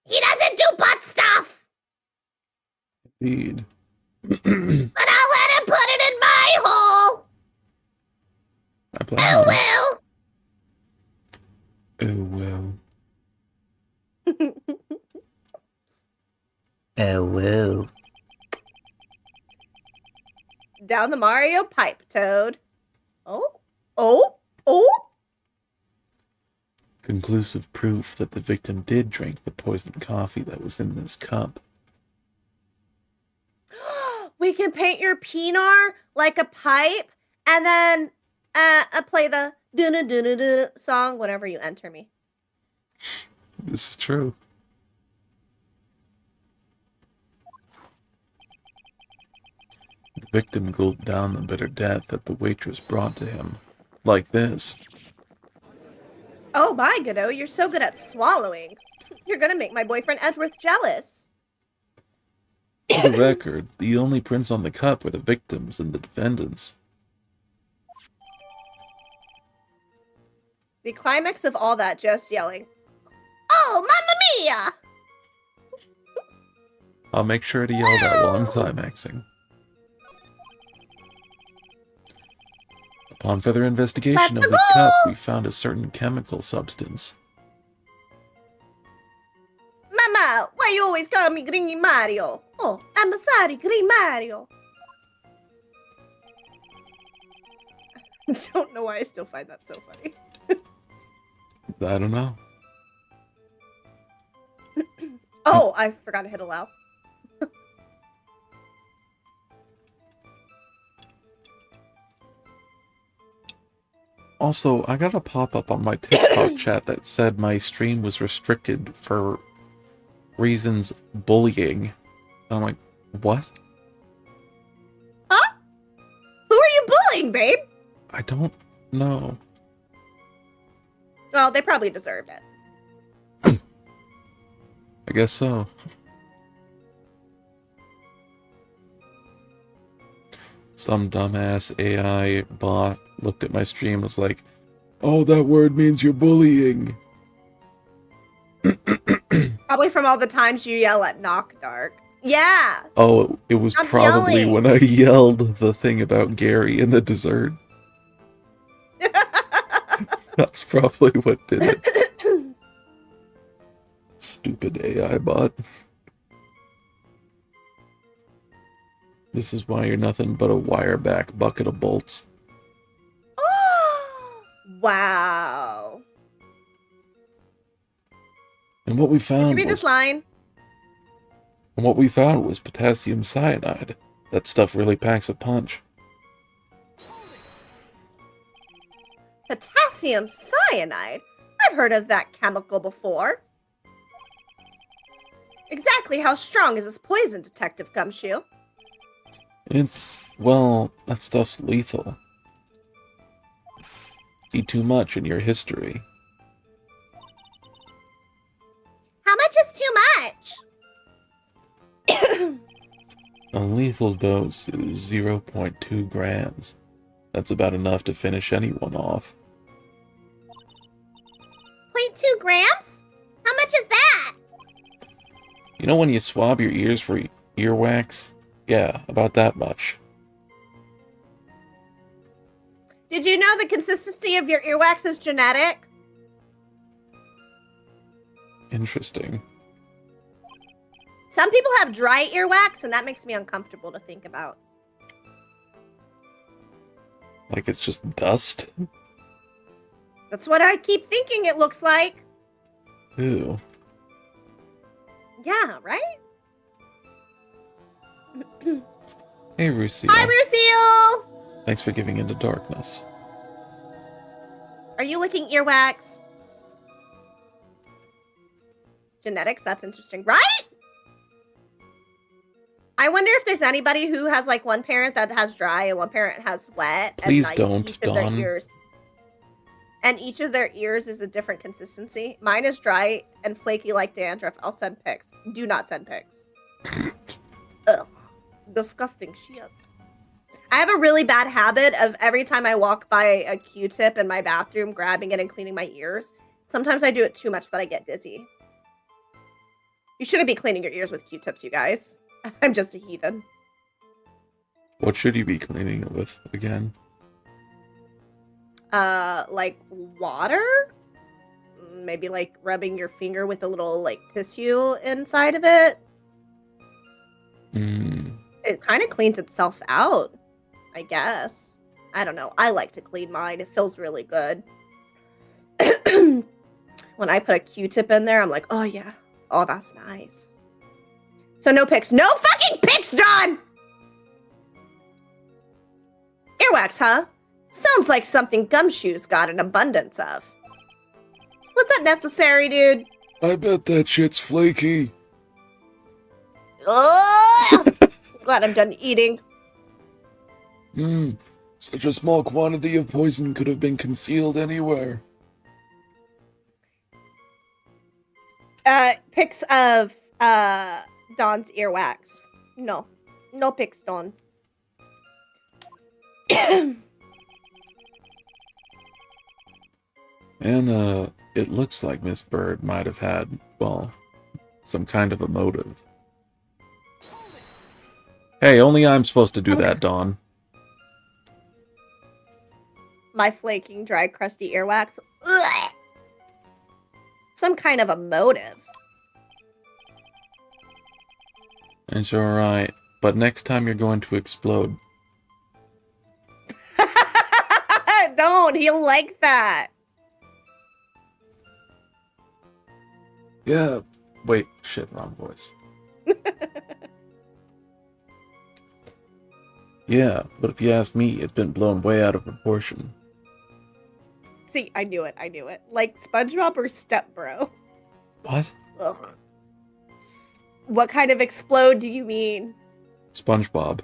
He doesn't do butt stuff. Indeed. But I'll let him put it in my hole. I plan. Oh Oh well. Oh, whoa. Down the Mario pipe, Toad. Oh. Conclusive proof that the victim did drink the poisoned coffee that was in this cup. We can paint your penar like a pipe and then play the doo-doo-doo-doo song whenever you enter me. This is true. The victim gulped down the bitter death that the waitress brought to him. Like this. Oh my, Godot, you're so good at swallowing. You're gonna make my boyfriend Edgeworth jealous. For the record, the only prints on the cup were the victims and the defendants. The climax of all that, just yelling, "Oh, Mamma Mia!" I'll make sure to yell that while I'm climaxing. Upon further investigation of this cup, we found a certain chemical substance. Mamma Mama, why you always call me Green Mario? Oh, I'm sorry, Green Mario. I don't know why I still find that so funny. I don't know. Oh, I forgot to hit allow. Also, I got a pop-up on my TikTok chat that said my stream was restricted for reasons bullying. I'm like, what? Huh? Who are you bullying, babe? I don't know. Well, they probably deserved it. I guess so. Some dumbass AI bot looked at my stream and was like, oh, that word means you're bullying. Probably from all the times you yell at Knock Dark. Yeah. Oh, it was I'm probably yelling. when I yelled the thing about Gary in the dessert. That's probably what did it. Stupid AI bot. This is why you're nothing but a wire-back bucket of bolts. Wow. And what we Did found you read this line? was potassium cyanide. That stuff really packs a punch. Potassium cyanide? I've heard of that chemical before. Exactly how strong is this poison, Detective Gumshoe? It's, well, that stuff's lethal. Eat too much in your history. How much is too much? A lethal dose is 0.2 grams. That's about enough to finish anyone off. 0.2 grams? How much is that? You know when you swab your ears for earwax? Yeah, about that much. Did you know the consistency of your earwax is genetic? Interesting. Some people have dry earwax, and that makes me uncomfortable to think about. Like it's just dust? That's what I keep thinking it looks like. Ew. Yeah, right? Hey, Rusio. Hi, Rusil! Thanks for giving into darkness. Are you licking earwax? Genetics, that's interesting, right? I wonder if there's anybody who has like one parent that has dry and one parent has wet. Please and, like, don't, each of their Dawn. ears. And each of their ears is a different consistency. Mine is dry and flaky like dandruff. I'll send pics. Do not send pics. Ugh. Disgusting shit. I have a really bad habit of every time I walk by a Q-tip in my bathroom, grabbing it and cleaning my ears. Sometimes I do it too much that I get dizzy. You shouldn't be cleaning your ears with Q-tips, you guys. I'm just a heathen. What should you be cleaning it with again? Like water? Maybe like rubbing your finger with a little like tissue inside of it. It kind of cleans itself out, I guess. I don't know. I like to clean mine. It feels really good. When I put a Q-tip in there, I'm like, oh yeah. Oh, that's nice. So no pics. No fucking pics, John! Earwax, huh? Sounds like something Gumshoe's got an abundance of. Was that necessary, dude? I bet that shit's flaky. Oh! Glad I'm done eating. Such a small quantity of poison could have been concealed anywhere. Pics of Dawn's earwax. No. No pics, Dawn. And, it looks like Miss Bird might have had, well, some kind of a motive. Hey, only I'm supposed to do that, Dawn. My flaking, dry, crusty earwax. Ugh. Some kind of a motive. It's alright, but next time you're going to explode. Don't. He'll like that. Yeah. Wait, shit, wrong voice. Yeah, but if you ask me, it's been blown way out of proportion. See, I knew it. I knew it. Like SpongeBob or Step Bro? What? Ugh. What kind of explode do you mean? SpongeBob.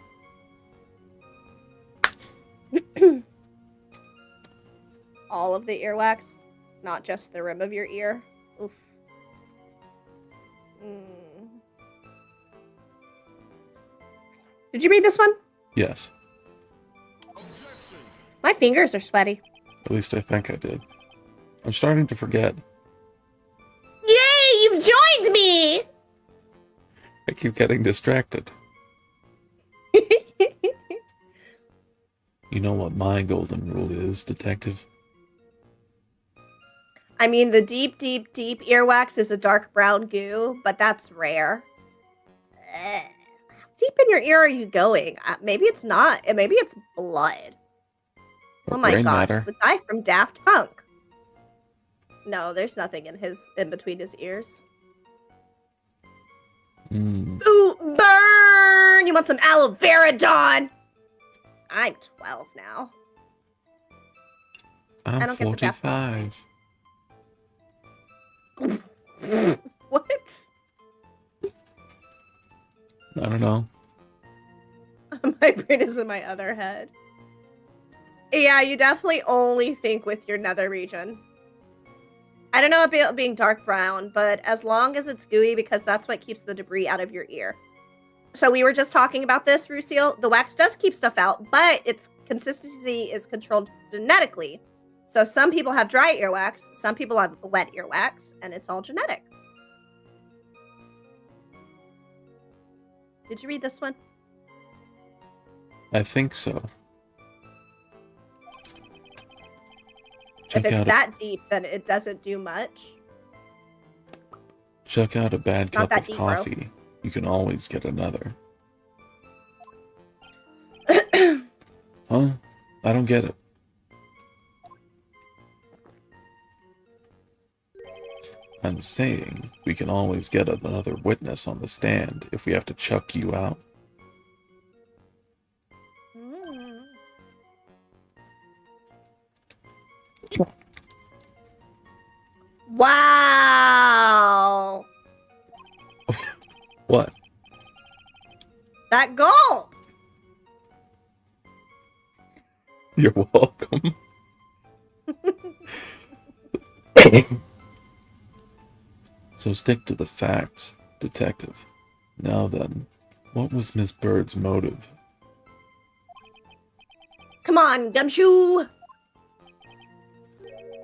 All of the earwax, not just the rim of your ear. Oof. Mm. Did you read this one? Yes. Objection. My fingers are sweaty. At least I think I did. I'm starting to forget. Yay! You've joined me! I keep getting distracted. You know what my golden rule is, detective? I mean, the deep, deep, deep earwax is a dark brown goo, but that's rare. How deep in your ear are you going? Maybe it's not. Maybe it's blood. Or Oh my brain god, matter? it's the guy from Daft Punk. No, there's nothing in between his ears. Ooh, burn! You want some aloe vera, Dawn? I'm 12 now. I I'm don't get the Daft Punk 45. What? I don't know. My brain is in my other head. Yeah, you definitely only think with your nether region. I don't know about being dark brown, but as long as it's gooey, because that's what keeps the debris out of your ear. So we were just talking about this, Rusil. The wax does keep stuff out, but its consistency is controlled genetically. So some people have dry earwax, some people have wet earwax, and it's all genetic. Did you read this one? I think so. If it's that deep, then it doesn't do much. Check out a bad Not cup that of deep, bro. coffee. You can always get another. Huh? I don't get it. I'm saying we can always get another witness on the stand if we have to chuck you out. Wow! What? That goal! You're welcome. So stick to the facts, detective. Now then, what was Miss Bird's motive? Come on, Gumshoe!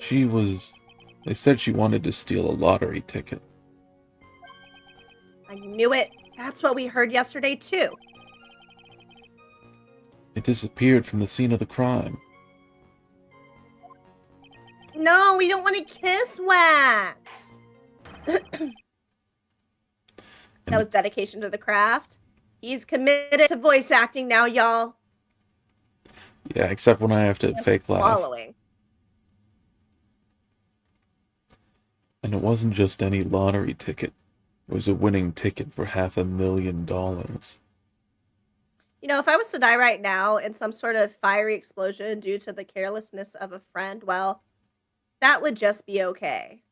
They said she wanted to steal a lottery ticket. I knew it. That's what we heard yesterday, too. It disappeared from the scene of the crime. No, we don't want to kiss Wax. That was dedication to the craft. He's committed to voice acting now, y'all. Yeah, except when I have to Just fake laugh. following. And it wasn't just any lottery ticket. It was a winning ticket for $500,000. You know, if I was to die right now in some sort of fiery explosion due to the carelessness of a friend, well, that would just be okay.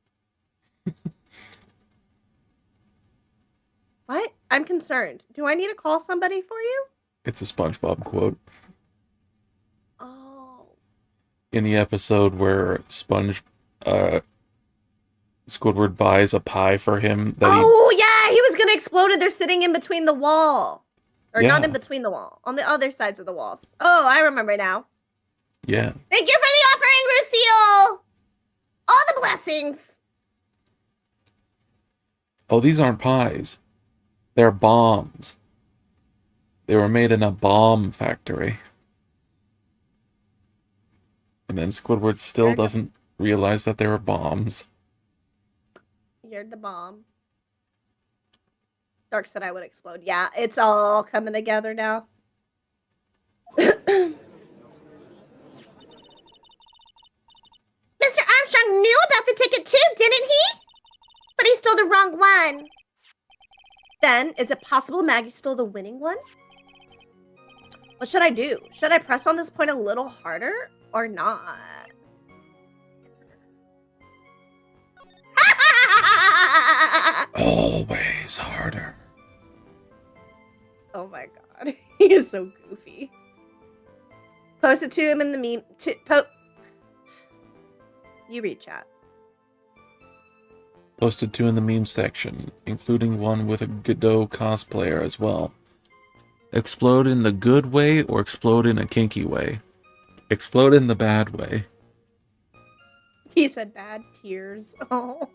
What? I'm concerned. Do I need to call somebody for you? It's a SpongeBob quote. Oh. In the episode where Squidward buys a pie for him that Yeah, he was gonna explode and they're sitting in between the wall. Or not Yeah. in between the wall, on the other sides of the walls. Oh, I remember now. Yeah. Thank you for the offering, Lucille! All the blessings! Oh, these aren't pies. They're bombs. They were made in a bomb factory. And then Squidward still doesn't realize that they were bombs. You're the bomb. Dark said I would explode. Yeah, it's all coming together now. Mr. Armstrong knew about the ticket too, didn't he? But he stole the wrong one. Then, is it possible Maggie stole the winning one? What should I do? Should I press on this point a little harder or not? Always harder. Oh my god. He is so goofy. Post it to him in the meme. You read chat. Posted 2 in the meme section, including one with a Godot cosplayer as well. Explode in the good way or explode in a kinky way? Explode in the bad way. He said bad tears. Oh.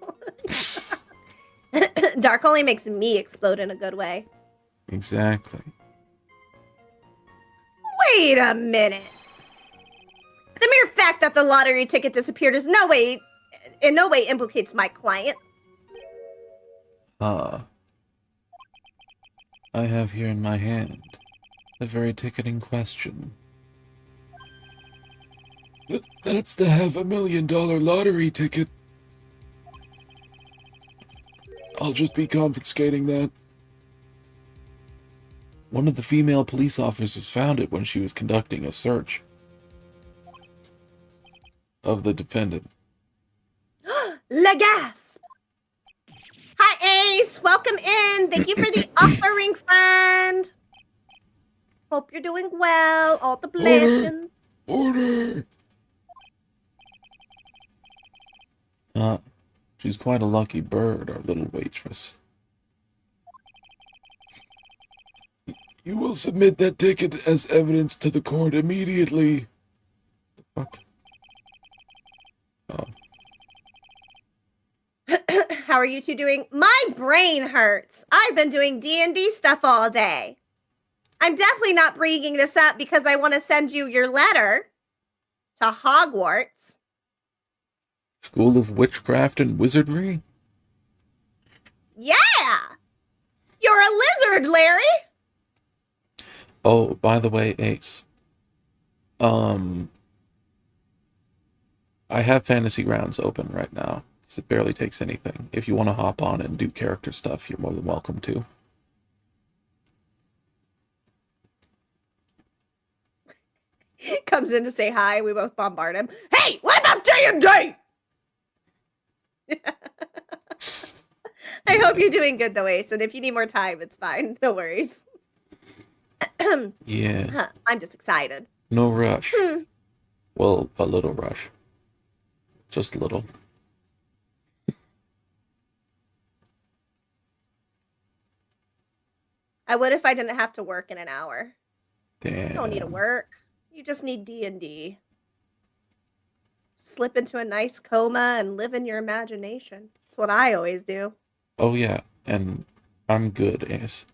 Dark only makes me explode in a good way. Exactly. Wait a minute. The mere fact that the lottery ticket disappeared in no way implicates my client. I have here in my hand the very ticket in question. That's the $500,000 lottery ticket. I'll just be confiscating that. One of the female police officers found it when she was conducting a search of the defendant. Le gasp. Hi, Ace. Welcome in. Thank you for the offering, friend. Hope you're doing well. All the blessings. Order! She's quite a lucky bird, our little waitress. You will submit that ticket as evidence to the court immediately. The fuck? Oh. How are you two doing? My brain hurts. I've been doing D&D stuff all day. I'm definitely not bringing this up because I want to send you your letter to Hogwarts. School of Witchcraft and Wizardry? Yeah! You're a lizard, Larry! Oh, by the way, Ace. I have fantasy rounds open right now, because it barely takes anything. If you want to hop on and do character stuff, you're more than welcome to. Comes in to say hi. We both bombard him. Hey, what about D&D? I hope you're doing good, though, Ace. And if you need more time, it's fine. No worries. Yeah. I'm just excited. No rush. Well, a little rush. Just a little. I would if I didn't have to work in an hour. Damn. You don't need to work. You just need D&D. Slip into a nice coma and live in your imagination. That's what I always do. Oh yeah, and I'm good, Ace.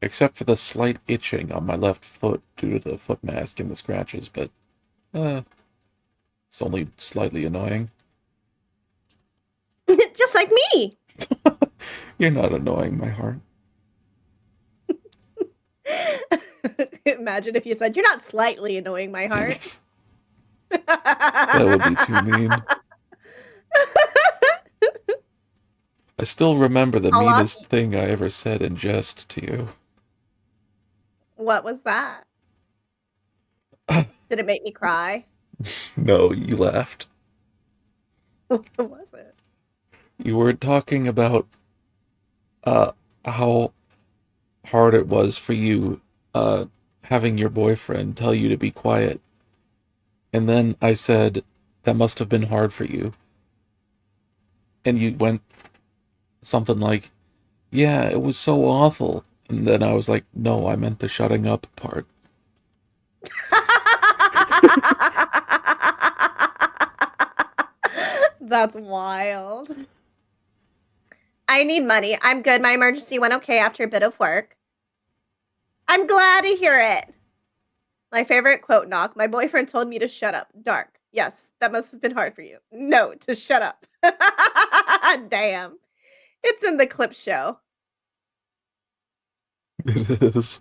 Except for the slight itching on my left foot due to the foot mask and the scratches, but it's only slightly annoying. Just like me. You're not annoying, my heart. Imagine if you said, you're not slightly annoying my heart. That would be too mean. I still remember the meanest thing I ever said in jest to you. What was that? Did it make me cry? No, you laughed. What was it? You were talking about how hard it was for you having your boyfriend tell you to be quiet. And then I said, that must have been hard for you. And you went something like, yeah, it was so awful. And then I was like, no, I meant the shutting up part. That's wild. I need money. I'm good. My emergency went okay after a bit of work. I'm glad to hear it. My favorite quote knock. My boyfriend told me to shut up. Dark. Yes, that must have been hard for you. No, to shut up. Damn. It's in the clip show. It is.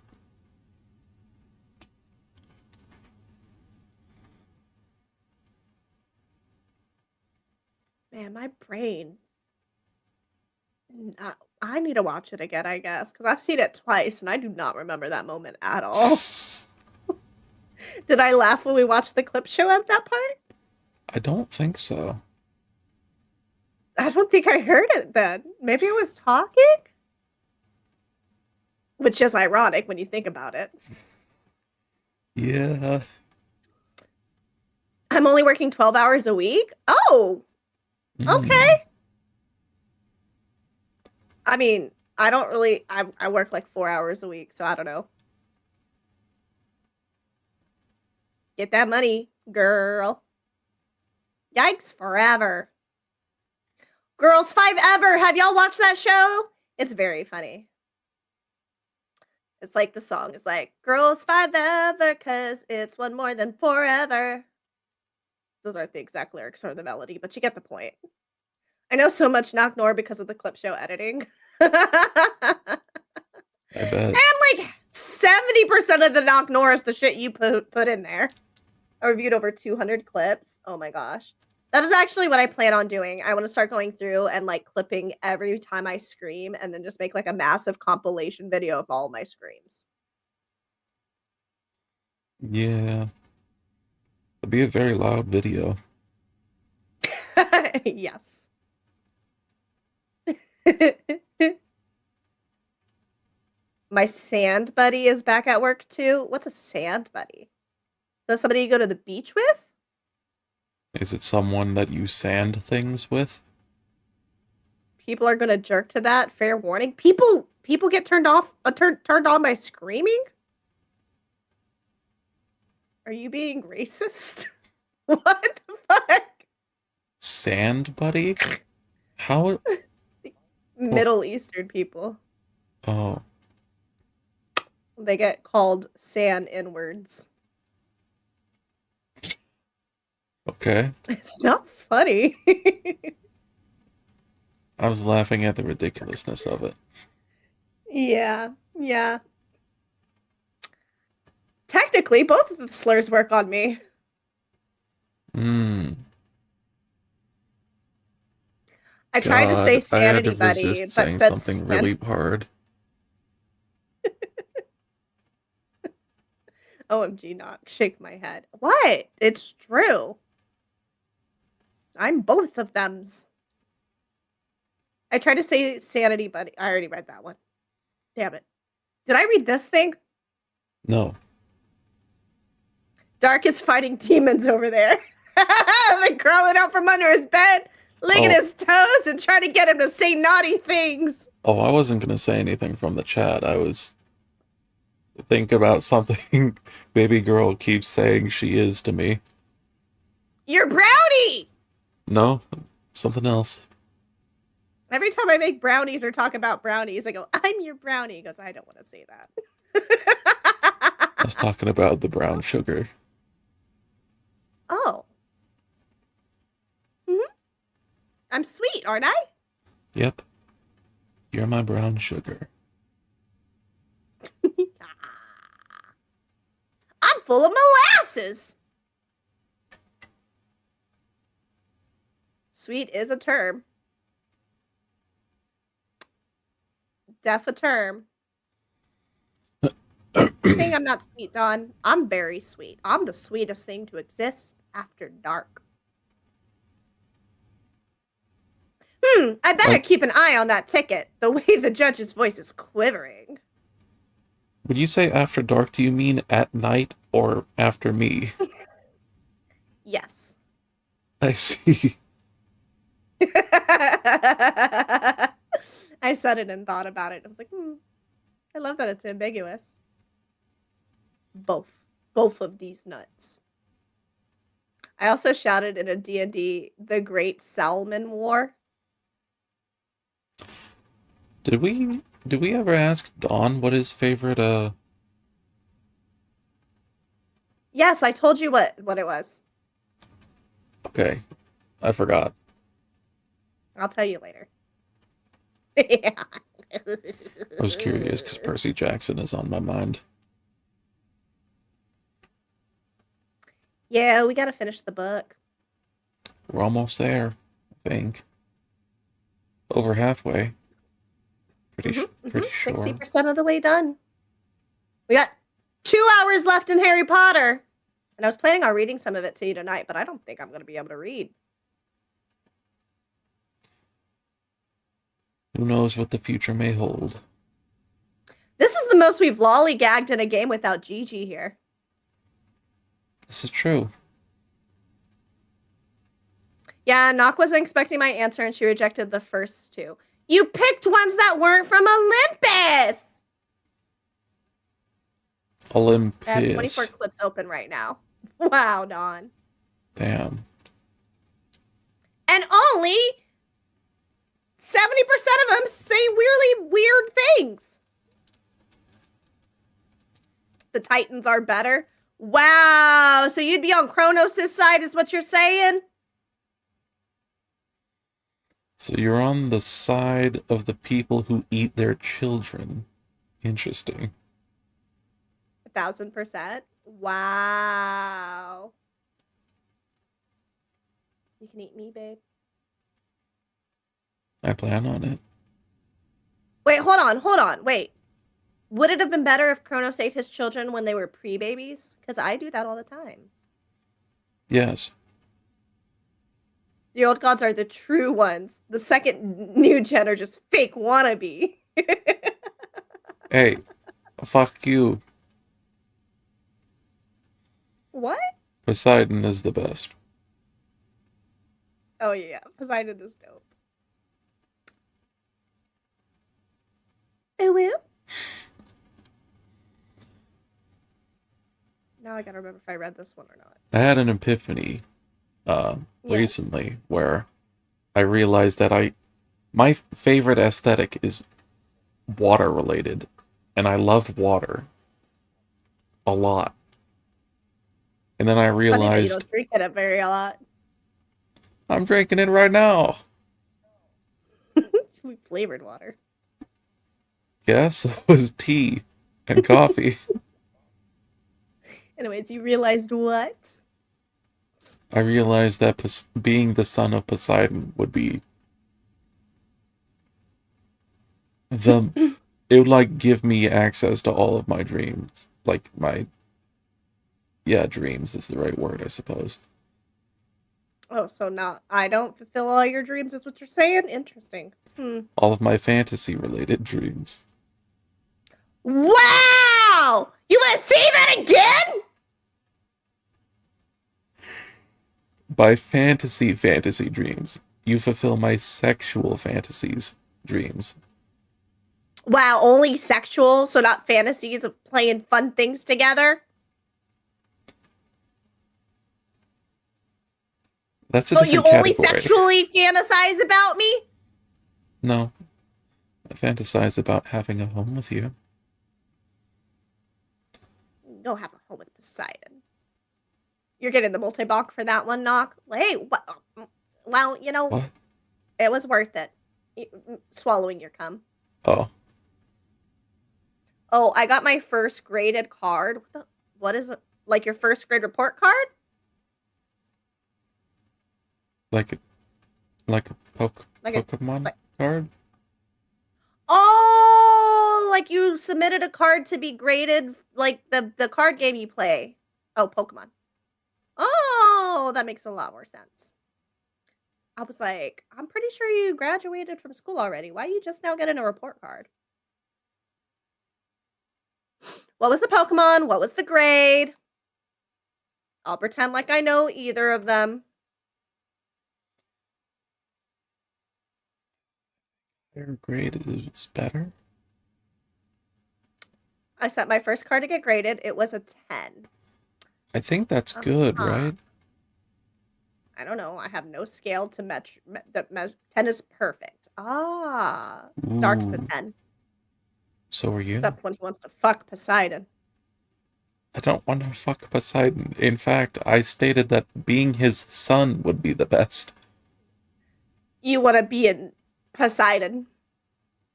Man, my brain. I need to watch it again, I guess, because I've seen it twice and I do not remember that moment at all. Did I laugh when we watched the clip show at that part? I don't think so. I don't think I heard it then. Maybe I was talking? Which is ironic when you think about it. Yeah. I'm only working 12 hours a week? Oh, okay. Mm. I mean, I don't really, I work like 4 hours a week, so I don't know. Get that money, girl. Yikes forever. Girls Five Ever. Have y'all watched that show? It's very funny. It's like the song is like, Girls Five Ever, cause it's one more than forever. Those aren't the exact lyrics or the melody, but you get the point. I know so much Knock Nor because of the clip show editing. And I bet. like 70% of the Knock Nor is the shit you put in there. I reviewed over 200 clips. Oh my gosh. That is actually what I plan on doing. I want to start going through and like clipping every time I scream and then just make like a massive compilation video of all my screams. Yeah. It'd be a very loud video. Yes. My sand buddy is back at work too. What's a sand buddy? Is that somebody you go to the beach with? Is it someone that you sand things with? People are gonna jerk to that. Fair warning. People get turned off, turned on by screaming. Are you being racist? What the fuck? Sand buddy? How? Middle Eastern people. Oh, They get called sand N-words. okay. It's not funny. I was laughing at the ridiculousness of it. Yeah, yeah. Technically, both of the slurs work on me. Mmm. I tried to say God, I had to sanity buddy, resist but saying said something really hard. OMG, knock, shake my head. What? It's true. I'm both of them's. I tried to say sanity buddy. I already read that one. Damn it. Did I read this thing? No. Dark is fighting demons over there. Like crawling out from under his bed, licking Oh. his toes and trying to get him to say naughty things. Oh, I wasn't gonna say anything from the chat. I was thinking about something baby girl keeps saying she is to me. You're brownie! No, something else. Every time I make brownies or talk about brownies, I go, I'm your brownie. He goes, I don't want to say that. I was talking about the brown sugar. Oh. Mm-hmm. I'm sweet, aren't I? Yep. You're my brown sugar. I'm full of molasses. Sweet is a term. Def a term. Saying I'm not sweet, Dawn. I'm very sweet. I'm the sweetest thing to exist after dark. I better keep an eye on that ticket. The way the judge's voice is quivering. When you say after dark, do you mean at night or after me? Yes. I see. I said it and thought about it. I was like, I love that it's ambiguous. Both of these nuts. I also shouted in a D&D, the Great Salmon War. Did we ever ask Don what his favorite Yes, I told you what it was. Okay. I forgot. I'll tell you later. Yeah. I was curious because Percy Jackson is on my mind. Yeah, we gotta finish the book. We're almost there, I think. Over halfway. Pretty sure. 60% of the way done. We got 2 hours left in Harry Potter. And I was planning on reading some of it to you tonight, but I don't think I'm going to be able to read. Who knows what the future may hold? This is the most we've lollygagged in a game without Gigi here. This is true. Yeah, Nock wasn't expecting my answer and she rejected the first two. You picked ones that weren't from Olympus! Olympus. I have 24 clips open right now. Wow, Dawn. Damn. And only 70% of them say weirdly weird things. The Titans are better. Wow, so you'd be on Kronos' side is what you're saying? So you're on the side of the people who eat their children. Interesting. 1,000%. Wow. You can eat me, babe. I plan on it. Wait, hold on. Wait. Would it have been better if Kronos ate his children when they were pre-babies? Because I do that all the time. Yes. The old gods are the true ones. The second new gen are just fake wannabe. Hey, fuck you. What? Poseidon is the best. Oh, yeah. Poseidon is dope. Oh, well. Now I gotta remember if I read this one or not. I had an epiphany recently where I realized that my favorite aesthetic is water related, and I love water a lot. And then I Funny that you realized don't drink it very a lot. I'm drinking it right now. We flavored water. Yes, it was tea and coffee. Anyways, you realized what? I realized that being the son of Poseidon would be it would like give me access to all of my dreams. Like dreams is the right word, I suppose. Oh, so now I don't fulfill all your dreams is what you're saying? Interesting. All of my fantasy related dreams. Wow! You want to say that again? By fantasy dreams, you fulfill my sexual fantasies dreams. Wow, only sexual, so not fantasies of playing fun things together? That's a Oh, different you only category. sexually fantasize about me? No. I fantasize about having a home with you. Go have a home with Poseidon. You're getting the multi-balk for that one, Nock. Hey, what? Well, you know, What? it was worth it. Swallowing your cum. Oh. Oh, I got my first graded card. What is it? Like your first grade report card? Like a Pokemon card? Oh, like you submitted a card to be graded, like the card game you play. Oh, Pokemon. Oh, that makes a lot more sense. I was like, I'm pretty sure you graduated from school already. Why are you just now getting a report card? What was the Pokemon? What was the grade? I'll pretend like I know either of them. Their grade is better? I sent my first card to get graded. It was a 10. I think that's good, right? I don't know. I have no scale to measure. 10 is perfect. Ah. Dark's a Ooh. 10. So are you? Except when he wants to fuck Poseidon. I don't want to fuck Poseidon. In fact, I stated that being his son would be the best. You want to be in Poseidon.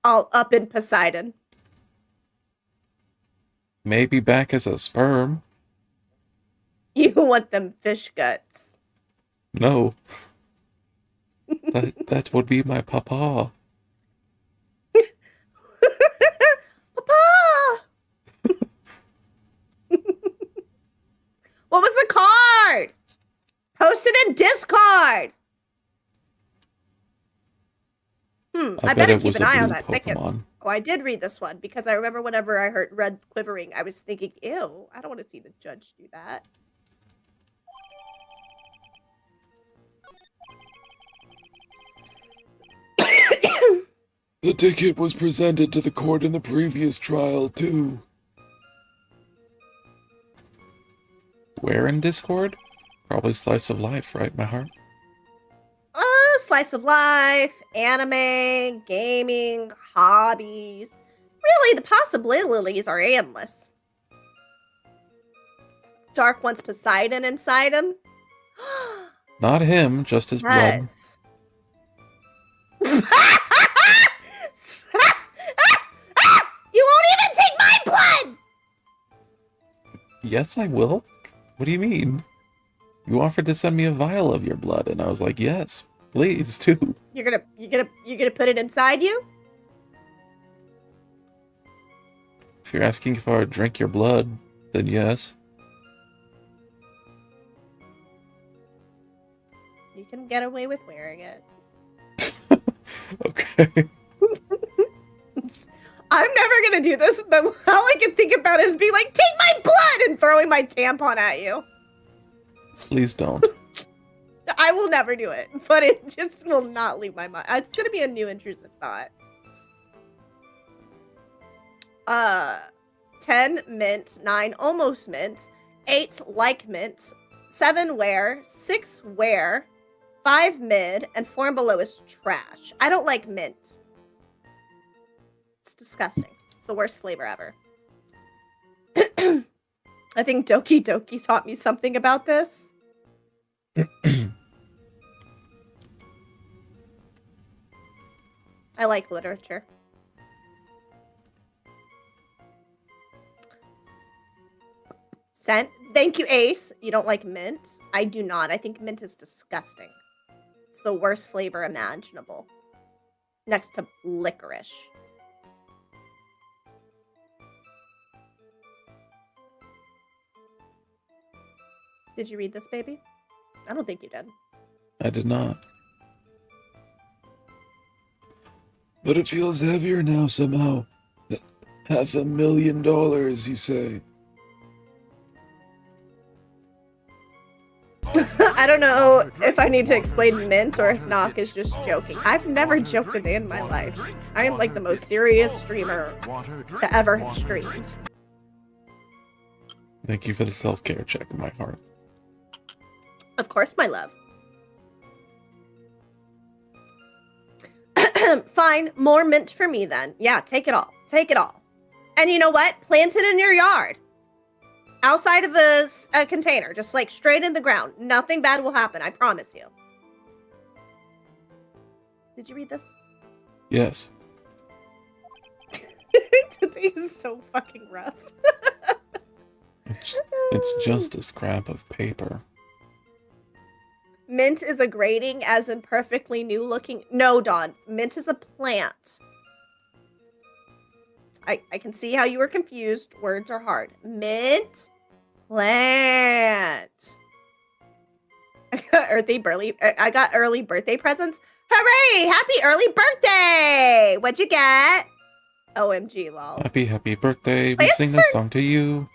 All up in Poseidon. Maybe back as a sperm. You want them fish guts. No, that would be my papa. Papa! What was the card? Post it in Discord. I I bet better it keep was an a eye on blue that ticket. Pokemon. Oh, I did read this one because I remember whenever I heard red quivering, I was thinking, ew, I don't want to see the judge do that. The ticket was presented to the court in the previous trial, too. Where in Discord? Probably Slice of Life, right, my heart? Slice of life, anime, gaming, hobbies. Really, the possibilities are endless. Dark wants Poseidon inside him. Not him, just his blood. Yes. You won't even take my blood! Yes, I will. What do you mean? You offered to send me a vial of your blood, and I was like, yes, please, do. You're gonna put it inside you? If you're asking if I would drink your blood, then yes. You can get away with wearing it. Okay. I'm never gonna do this, but all I can think about is being like, take my blood and throwing my tampon at you. Please don't. I will never do it, but it just will not leave my mind. It's gonna be a new intrusive thought. 10 mint, 9 almost mint, 8 like mint, 7 wear, 6 wear, 5 mid, and 4 below is trash. I don't like mint. It's disgusting. It's the worst flavor ever. I think Doki Doki taught me something about this. I like literature. Scent. Thank you, Ace. You don't like mint? I do not. I think mint is disgusting. It's the worst flavor imaginable. Next to licorice. Did you read this, baby? I don't think you did. I did not. But it feels heavier now somehow. $500,000, you say? I don't know if I need to explain mint or if Nock is just joking. I've never joked a day in my life. I am like the most serious streamer to ever have streamed. Thank you for the self-care check in my heart. Of course, my love. Fine, more mint for me then. Yeah, take it all. Take it all. And you know what? Plant it in your yard. Outside of a container. Just like straight in the ground. Nothing bad will happen, I promise you. Did you read this? Yes. Today is so fucking rough. It's just a scrap of paper. Mint is a grating, as in perfectly new looking. No, Dawn. Mint is a plant. I can see how you were confused. Words are hard. Mint. Plant. I got early birthday presents. Hooray! Happy early birthday! What'd you get? OMG, lol. Happy birthday. We Plants sing a song to you.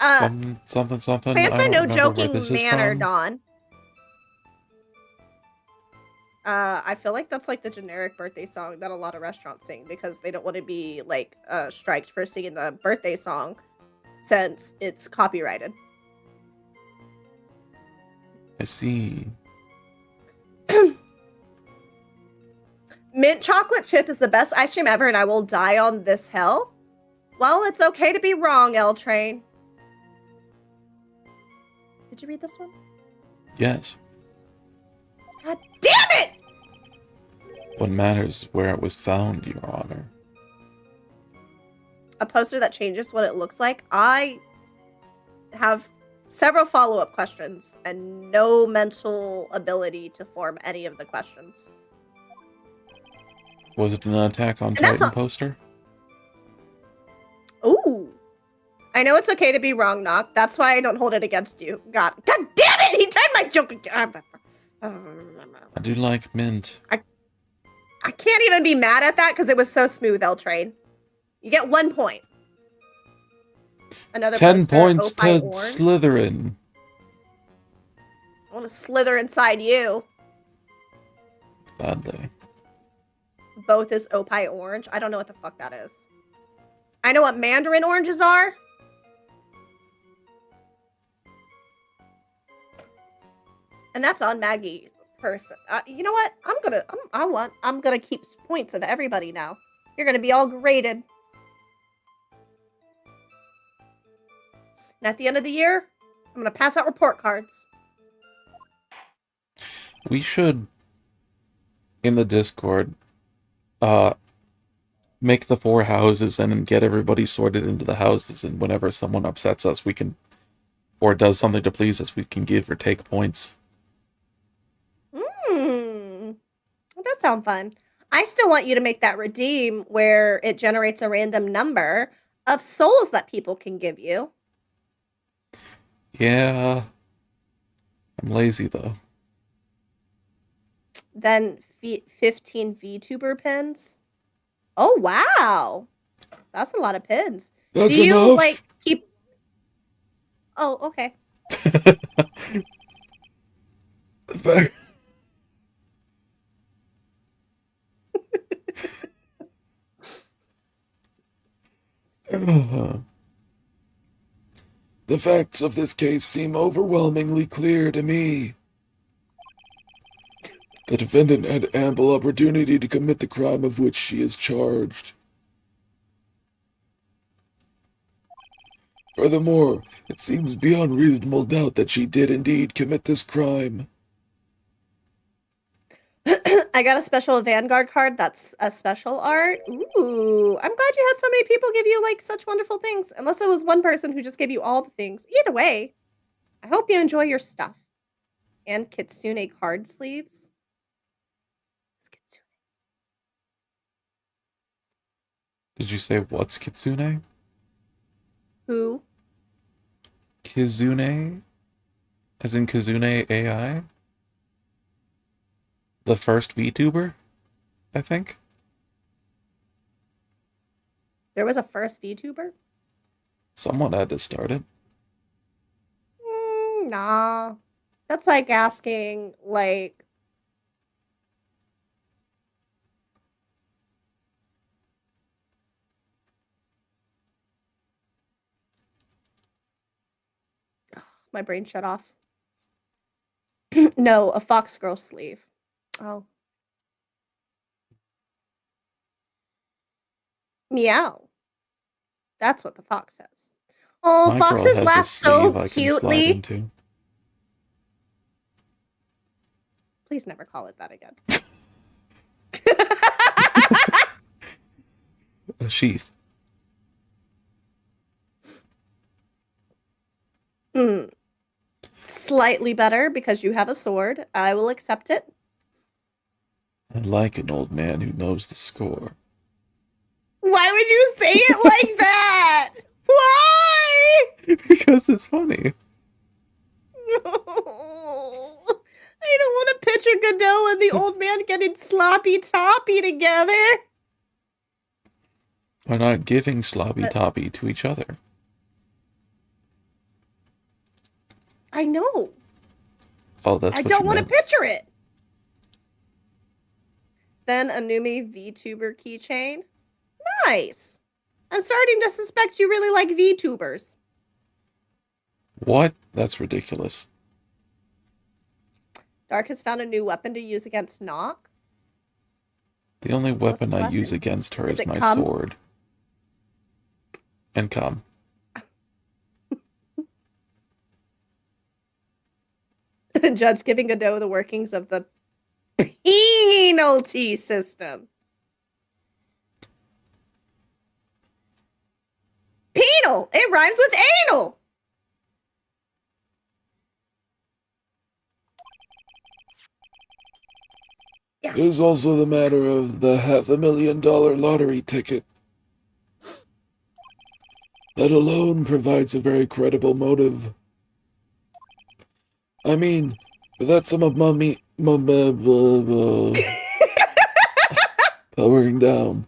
Something. Plants I are don't no remember where joking this is manner, from. Dawn. I feel like that's like the generic birthday song that a lot of restaurants sing because they don't want to be like striked for singing the birthday song since it's copyrighted. I see. Mint chocolate chip is the best ice cream ever and I will die on this hill? Well, it's okay to be wrong, L Train. Did you read this one? Yes. God damn it! What matters is where it was found, Your Honor. A poster that changes what it looks like. I have several follow-up questions and no mental ability to form any of the questions. Was it an Attack on And that's Titan poster? Ooh. I know it's okay to be wrong, Knock. That's why I don't hold it against you. God damn it! He tied my joke again. I do like mint. I can't even be mad at that because it was so smooth, L-Train. You get 1 point. Another 10 poster, points to Opie Orange. Slytherin. I want to slither inside you. Badly. Both is Opie Orange. I don't know what the fuck that is. I know what Mandarin oranges are. And that's on Maggie person. You know what? I'm gonna keep points of everybody now. You're gonna be all graded. And at the end of the year, I'm gonna pass out report cards. We should, in the Discord, make the 4 houses and then get everybody sorted into the houses, and whenever someone upsets us, we can, or does something to please us, we can give or take points. That does sound fun. I still want you to make that redeem where it generates a random number of souls that people can give you. Yeah. I'm lazy, though. Then 15 VTuber pins. Oh, wow. That's a lot of pins. That's Do you, enough! like, keep... Oh, okay. The facts of this case seem overwhelmingly clear to me. The defendant had ample opportunity to commit the crime of which she is charged. Furthermore, it seems beyond reasonable doubt that she did indeed commit this crime. I got a special Vanguard card that's a special art. Ooh, I'm glad you had so many people give you, like, such wonderful things. Unless it was one person who just gave you all the things. Either way, I hope you enjoy your stuff. And Kitsune card sleeves. What's Kitsune? Did you say what's Kitsune? Who? Kizune? As in Kizune AI? The first VTuber? I think? There was a first VTuber? Someone had to start it. Nah. That's like asking, like... My brain shut off. No, a fox girl sleeve. Oh. Meow. That's what the fox says. Oh, My girl foxes has a laugh so sleeve I can slide cutely. into. Please never call it that again. A sheath. Slightly better because you have a sword. I will accept it. I like an old man who knows the score. Why would you say it like that? Why? Because it's funny. I don't want to picture Godot and the old man getting sloppy toppy together. We're not giving sloppy toppy to each other. I know. Oh, that's I what don't you want to meant. picture it. Then a Numi VTuber keychain. Nice. I'm starting to suspect you really like VTubers. What? That's ridiculous. Dark has found a new weapon to use against Nock. The only weapon the I use weapon? against her Is is it my cum? sword. And cum. Judge giving Godot the workings of the Penalty system. Penal. It rhymes with anal. Yeah. There's also the matter of the $500,000 lottery ticket. That alone provides a very credible motive. I mean, for that sum of money, powering down.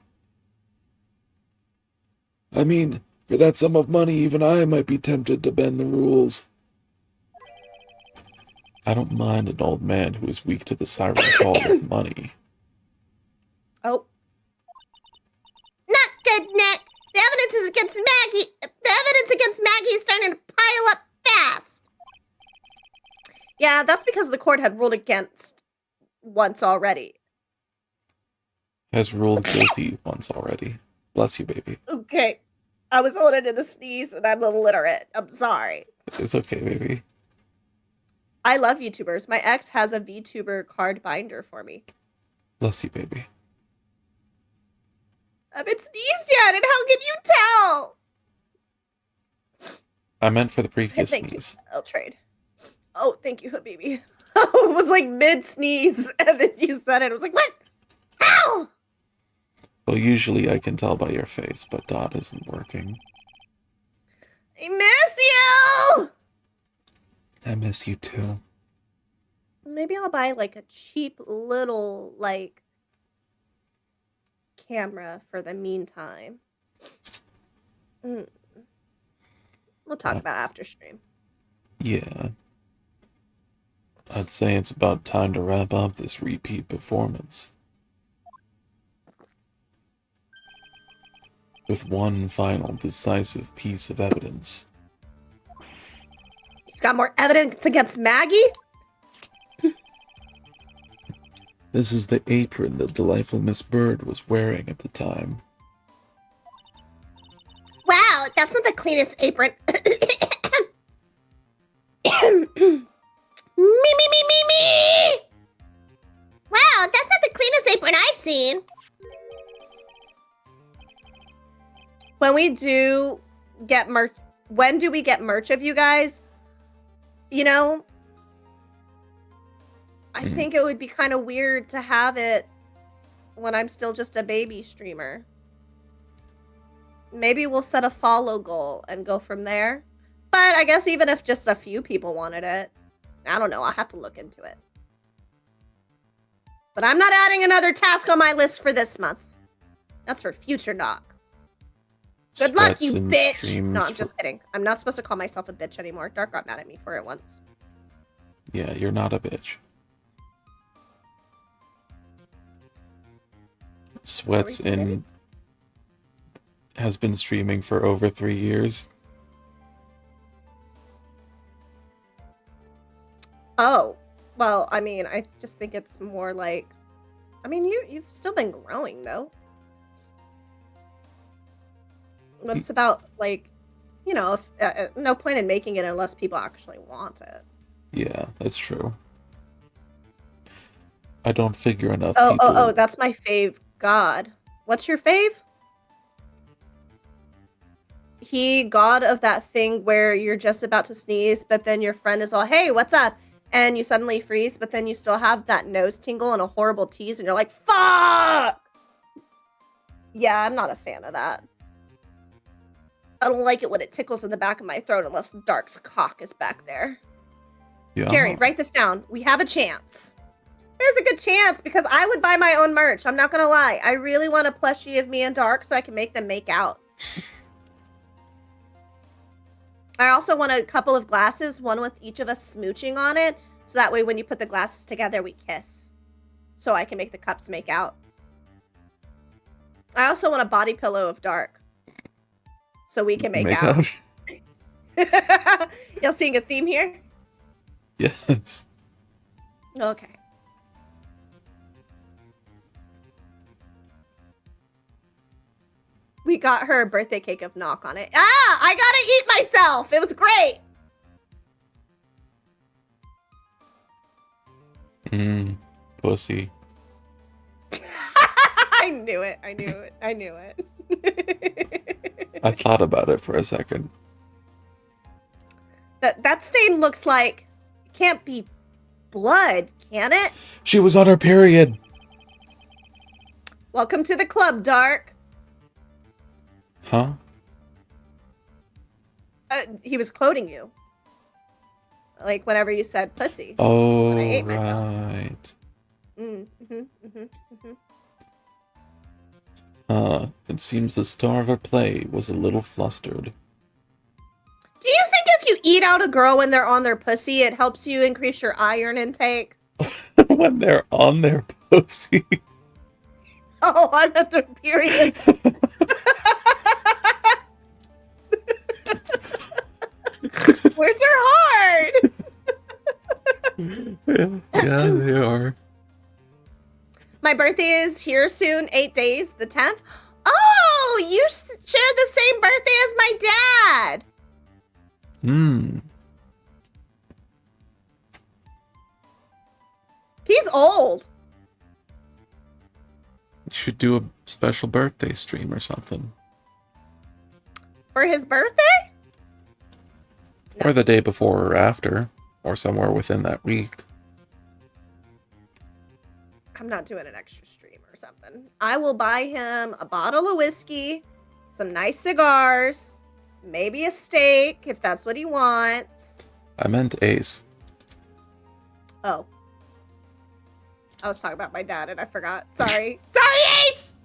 I mean, for that sum of money, even I might be tempted to bend the rules. I don't mind an old man who is weak to the siren call of money. Oh. Not good, Nick. The evidence is against Maggie. The evidence against Maggie is starting to pile up fast. Yeah, that's because the court had ruled against once already. Has ruled guilty once already. Bless you, baby. Okay. I was holding in a sneeze and I'm illiterate. I'm sorry. It's okay, baby. I love VTubers. My ex has a VTuber card binder for me. Bless you, baby. I haven't sneezed yet, and how can you tell? I meant for the previous Thank sneeze. you. I'll trade. Oh, thank you, Habibi. It was like mid-sneeze, and then you said it. I was like, what? Ow! Well, usually I can tell by your face, but Dot isn't working. I miss you! I miss you too. Maybe I'll buy like a cheap little like camera for the meantime. We'll talk about after stream. Yeah. I'd say it's about time to wrap up this repeat performance. With one final decisive piece of evidence. He's got more evidence against Maggie? This is the apron that delightful Miss Bird was wearing at the time. Wow, that's not the cleanest apron. Me. Wow, that's not the cleanest apron I've seen. When we do get merch, when do we get merch of you guys? You know, I think it would be kind of weird to have it when I'm still just a baby streamer. Maybe we'll set a follow goal and go from there. But I guess even if just a few people wanted it, I don't know. I'll have to look into it. But I'm not adding another task on my list for this month. That's for future knock. Good luck, you bitch! No, I'm just kidding. I'm not supposed to call myself a bitch anymore. Dark got mad at me for it once. Yeah, you're not a bitch. Sweats in has been streaming for over 3 years. Oh, well, I mean, I just think it's more like, I mean, you've still been growing though. But it's about like, you know, if, no point in making it unless people actually want it. Yeah, that's true. I don't figure enough people... people... Oh, that's my fave god. What's your fave? He god of that thing where you're just about to sneeze, but then your friend is all, hey, what's up? And you suddenly freeze, but then you still have that nose tingle and a horrible tease, and you're like, fuck! Yeah, I'm not a fan of that. I don't like it when it tickles in the back of my throat unless Dark's cock is back there. Yeah. Jerry, write this down. We have a chance. There's a good chance because I would buy my own merch. I'm not going to lie. I really want a plushie of me and Dark so I can make them make out. I also want a couple of glasses, one with each of us smooching on it. So that way when you put the glasses together, we kiss. So I can make the cups make out. I also want a body pillow of Dark. So we can make out. Y'all seeing a theme here? Yes. Okay. We got her a birthday cake of knock on it. Ah! I gotta eat myself! It was great! pussy. I knew it. I knew it. I knew it. I thought about it for a second. That stain looks like it can't be blood, can it? She was on her period. Welcome to the club, Dark. Huh? He was quoting you. Like whenever you said pussy. Oh, I ate myself. right. Mm-hmm. It seems the star of her play was a little flustered. Do you think if you eat out a girl when they're on their pussy, it helps you increase your iron intake? When they're on their pussy. Oh, I'm at the period. Words are hard. Yeah, they are. My birthday is here soon, 8 days, the 10th. Oh, you share the same birthday as my dad. He's old. You should do a special birthday stream or something. For his birthday? Or the day before or after. Or somewhere within that week. I'm not doing an extra stream or something. I will buy him a bottle of whiskey, some nice cigars, maybe a steak if that's what he wants. I meant Ace. Oh. I was talking about my dad and I forgot. Sorry. Sorry, Ace!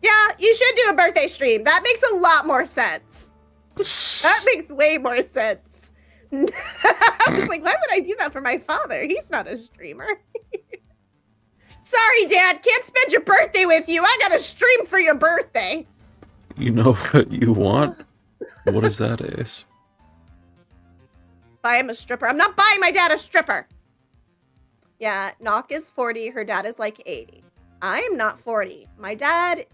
Yeah, you should do a birthday stream. That makes a lot more sense. That makes way more sense. I was like, why would I do that for my father? He's not a streamer. Sorry, Dad. Can't spend your birthday with you. I got to stream for your birthday. You know what you want? What is that, Ace? Buy him a stripper. I'm not buying my dad a stripper. Yeah, Knock is 40. Her dad is like 80. I am not 40. My dad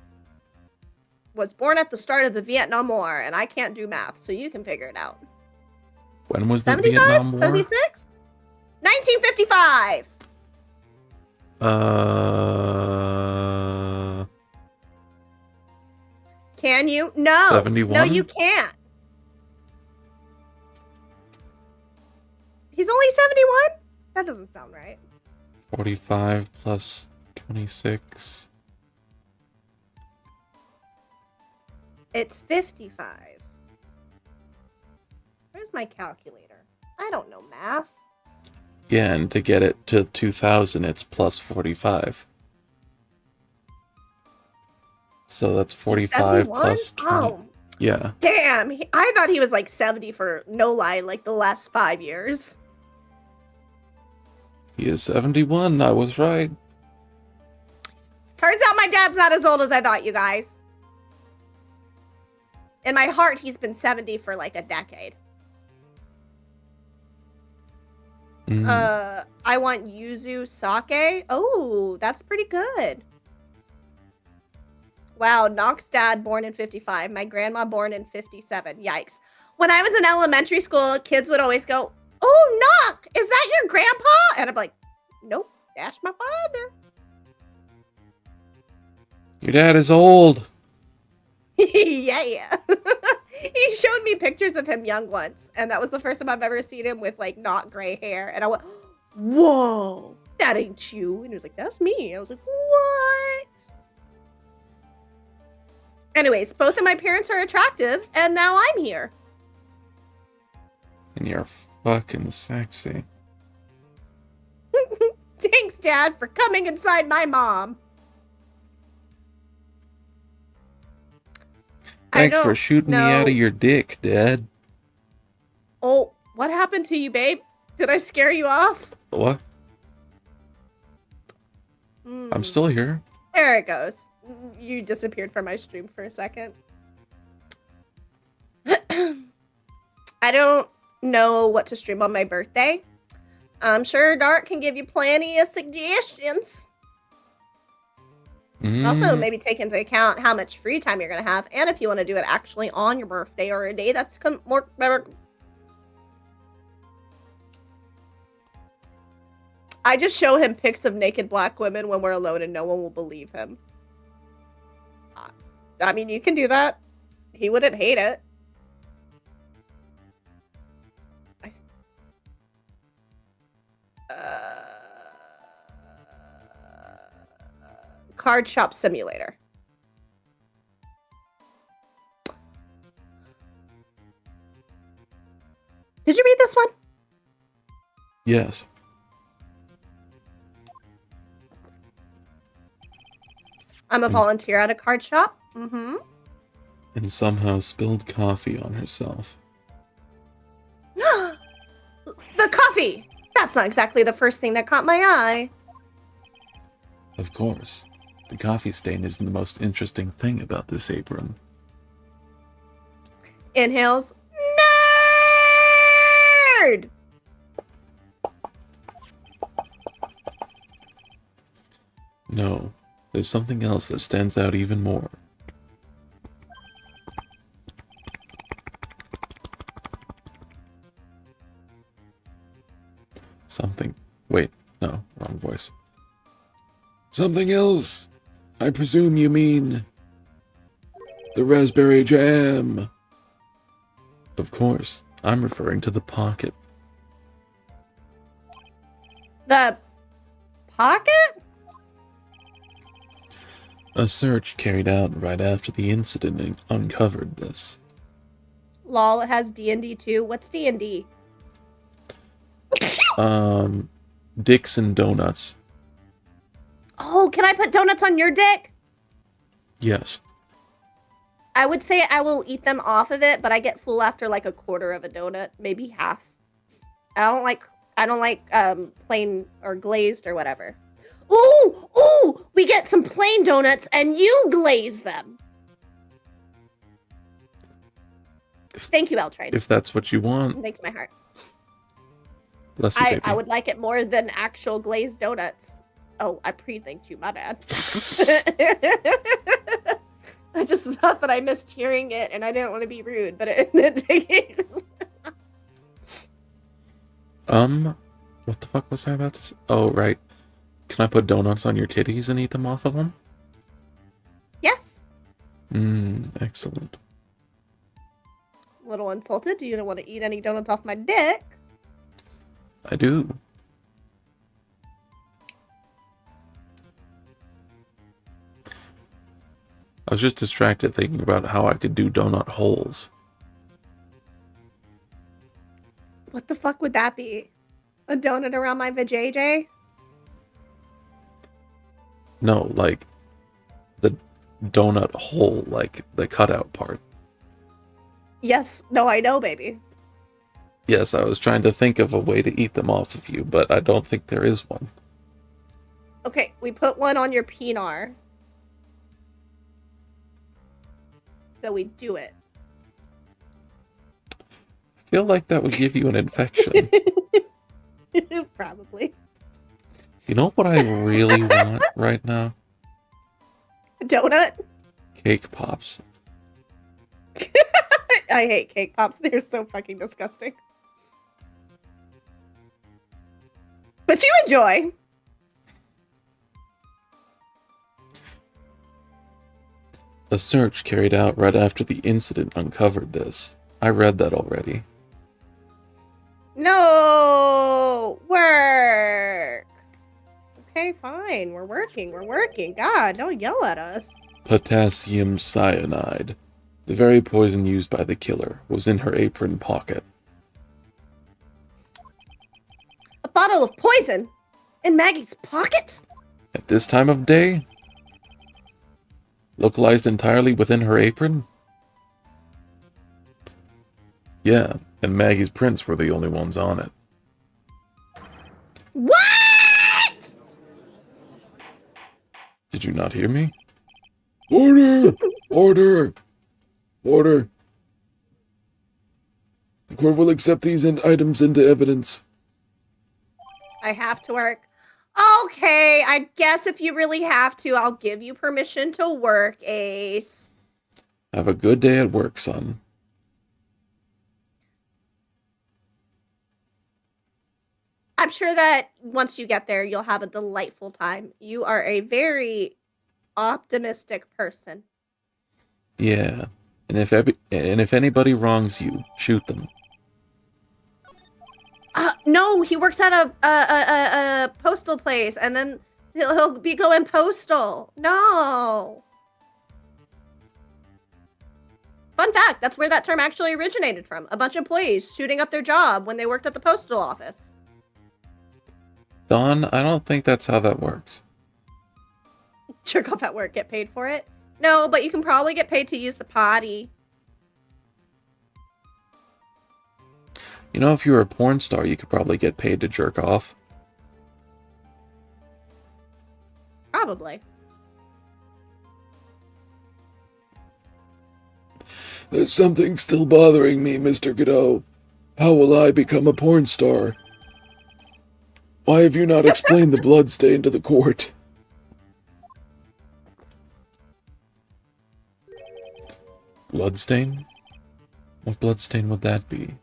was born at the start of the Vietnam War, and I can't do math, so you can figure it out. When was the 75? Vietnam War? 76? 1955. Can you? No. 71? No, you can't. He's only 71? That doesn't sound right. 45 plus 26. It's 55. Where's my calculator? I don't know math. Yeah, and to get it to 2000, it's plus 45. So that's 45 71? plus 20. Oh, Yeah. damn. I thought he was like 70 for no lie, like the last 5 years. He is 71. I was right. Turns out my dad's not as old as I thought, you guys. In my heart, he's been 70 for like a decade. I want yuzu sake. Oh, that's pretty good. Wow, Knock's dad born in 55. My grandma born in 57. Yikes. When I was in elementary school, kids would always go, "Oh, Knock, is that your grandpa?" And I'm like, "Nope, that's my father." Your dad is old. Yeah. He showed me pictures of him young once, and that was the first time I've ever seen him with like not gray hair. And I went, "Whoa, that ain't you." And he was like, "That's me." I was like, "What?" Anyways, both of my parents are attractive, and now I'm here. And you're fucking sexy. Thanks, Dad, for coming inside my mom. Thanks for shooting me out of your dick, Dad. Oh, what happened to you, babe? Did I scare you off? What? I'm still here. There it goes. You disappeared from my stream for a second. I don't know what to stream on my birthday. I'm sure Dark can give you plenty of suggestions. Also, maybe take into account how much free time you're going to have, and if you want to do it actually on your birthday or a day that's more better. I just show him pics of naked black women when we're alone and no one will believe him. I mean, you can do that. He wouldn't hate it. Card Shop Simulator. Did you read this one? Yes. I'm a volunteer at a card shop. Mm-hmm. And somehow spilled coffee on herself. The coffee! That's not exactly the first thing that caught my eye. Of course. The coffee stain isn't the most interesting thing about this apron. Inhales. Nerd! No, there's something else that stands out even more. Something. Wait, no, wrong voice. Something else! I presume you mean the raspberry jam. Of course, I'm referring to the pocket. The pocket? A search carried out right after the incident uncovered this. Lol, it has D&D too. What's D&D? Dicks and donuts. Oh, can I put donuts on your dick? Yes. I would say I will eat them off of it, but I get full after like a quarter of a donut, maybe half. I don't like plain or glazed or whatever. Ooh, we get some plain donuts and you glaze them. Thank you, L-Train. If that's what you want. Thank you, my heart. Bless you, baby. I would like it more than actual glazed donuts. Oh, I pre-thanked you, my bad. I just thought that I missed hearing it and I didn't want to be rude, but what the fuck was I about to say? Oh, right. Can I put donuts on your titties and eat them off of them? Yes. Excellent. A little insulted. Do you want to eat any donuts off my dick? I do. I was just distracted thinking about how I could do donut holes. What the fuck would that be? A donut around my vajayjay? No, like the donut hole, like the cutout part. Yes. No, I know, baby. Yes, I was trying to think of a way to eat them off of you, but I don't think there is one. Okay, we put one on your penar. So we do it. I feel like that would give you an infection. Probably. You know what I really want right now? Donut? Cake pops. I hate cake pops. They're so fucking disgusting. But you enjoy. A search carried out right after the incident uncovered this. I read that already. No! Work! Okay, fine. We're working. God, don't yell at us. Potassium cyanide, the very poison used by the killer, was in her apron pocket. A bottle of poison? In Maggie's pocket? At this time of day? Localized entirely within her apron? Yeah, and Maggie's prints were the only ones on it. What? Did you not hear me? Order! Order! Order! The court will accept these items into evidence. I have to work. Okay, I guess if you really have to, I'll give you permission to work, Ace. Have a good day at work, son. I'm sure that once you get there, you'll have a delightful time. You are a very optimistic person. Yeah. And if anybody wrongs you, shoot them. No, he works at a postal place, and then he'll be going postal. No. Fun fact, that's where that term actually originated from. A bunch of employees shooting up their job when they worked at the postal office. Dawn, I don't think that's how that works. Jerk off at work, get paid for it? No, but you can probably get paid to use the potty. You know, if you were a porn star, you could probably get paid to jerk off. Probably. There's something still bothering me, Mr. Godot. How will I become a porn star? Why have you not explained the bloodstain to the court? Bloodstain? What bloodstain would that be?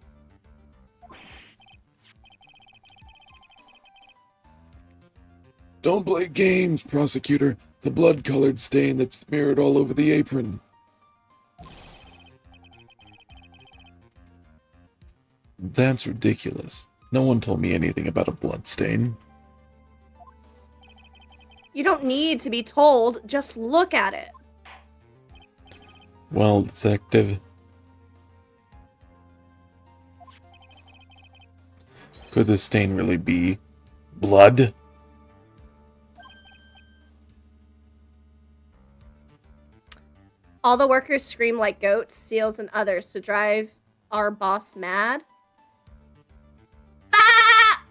Don't play games, prosecutor. The blood-colored stain that's smeared all over the apron. That's ridiculous. No one told me anything about a bloodstain. You don't need to be told, just look at it. Well, detective. Could this stain really be blood? All the workers scream like goats, seals, and others to drive our boss mad. Ah!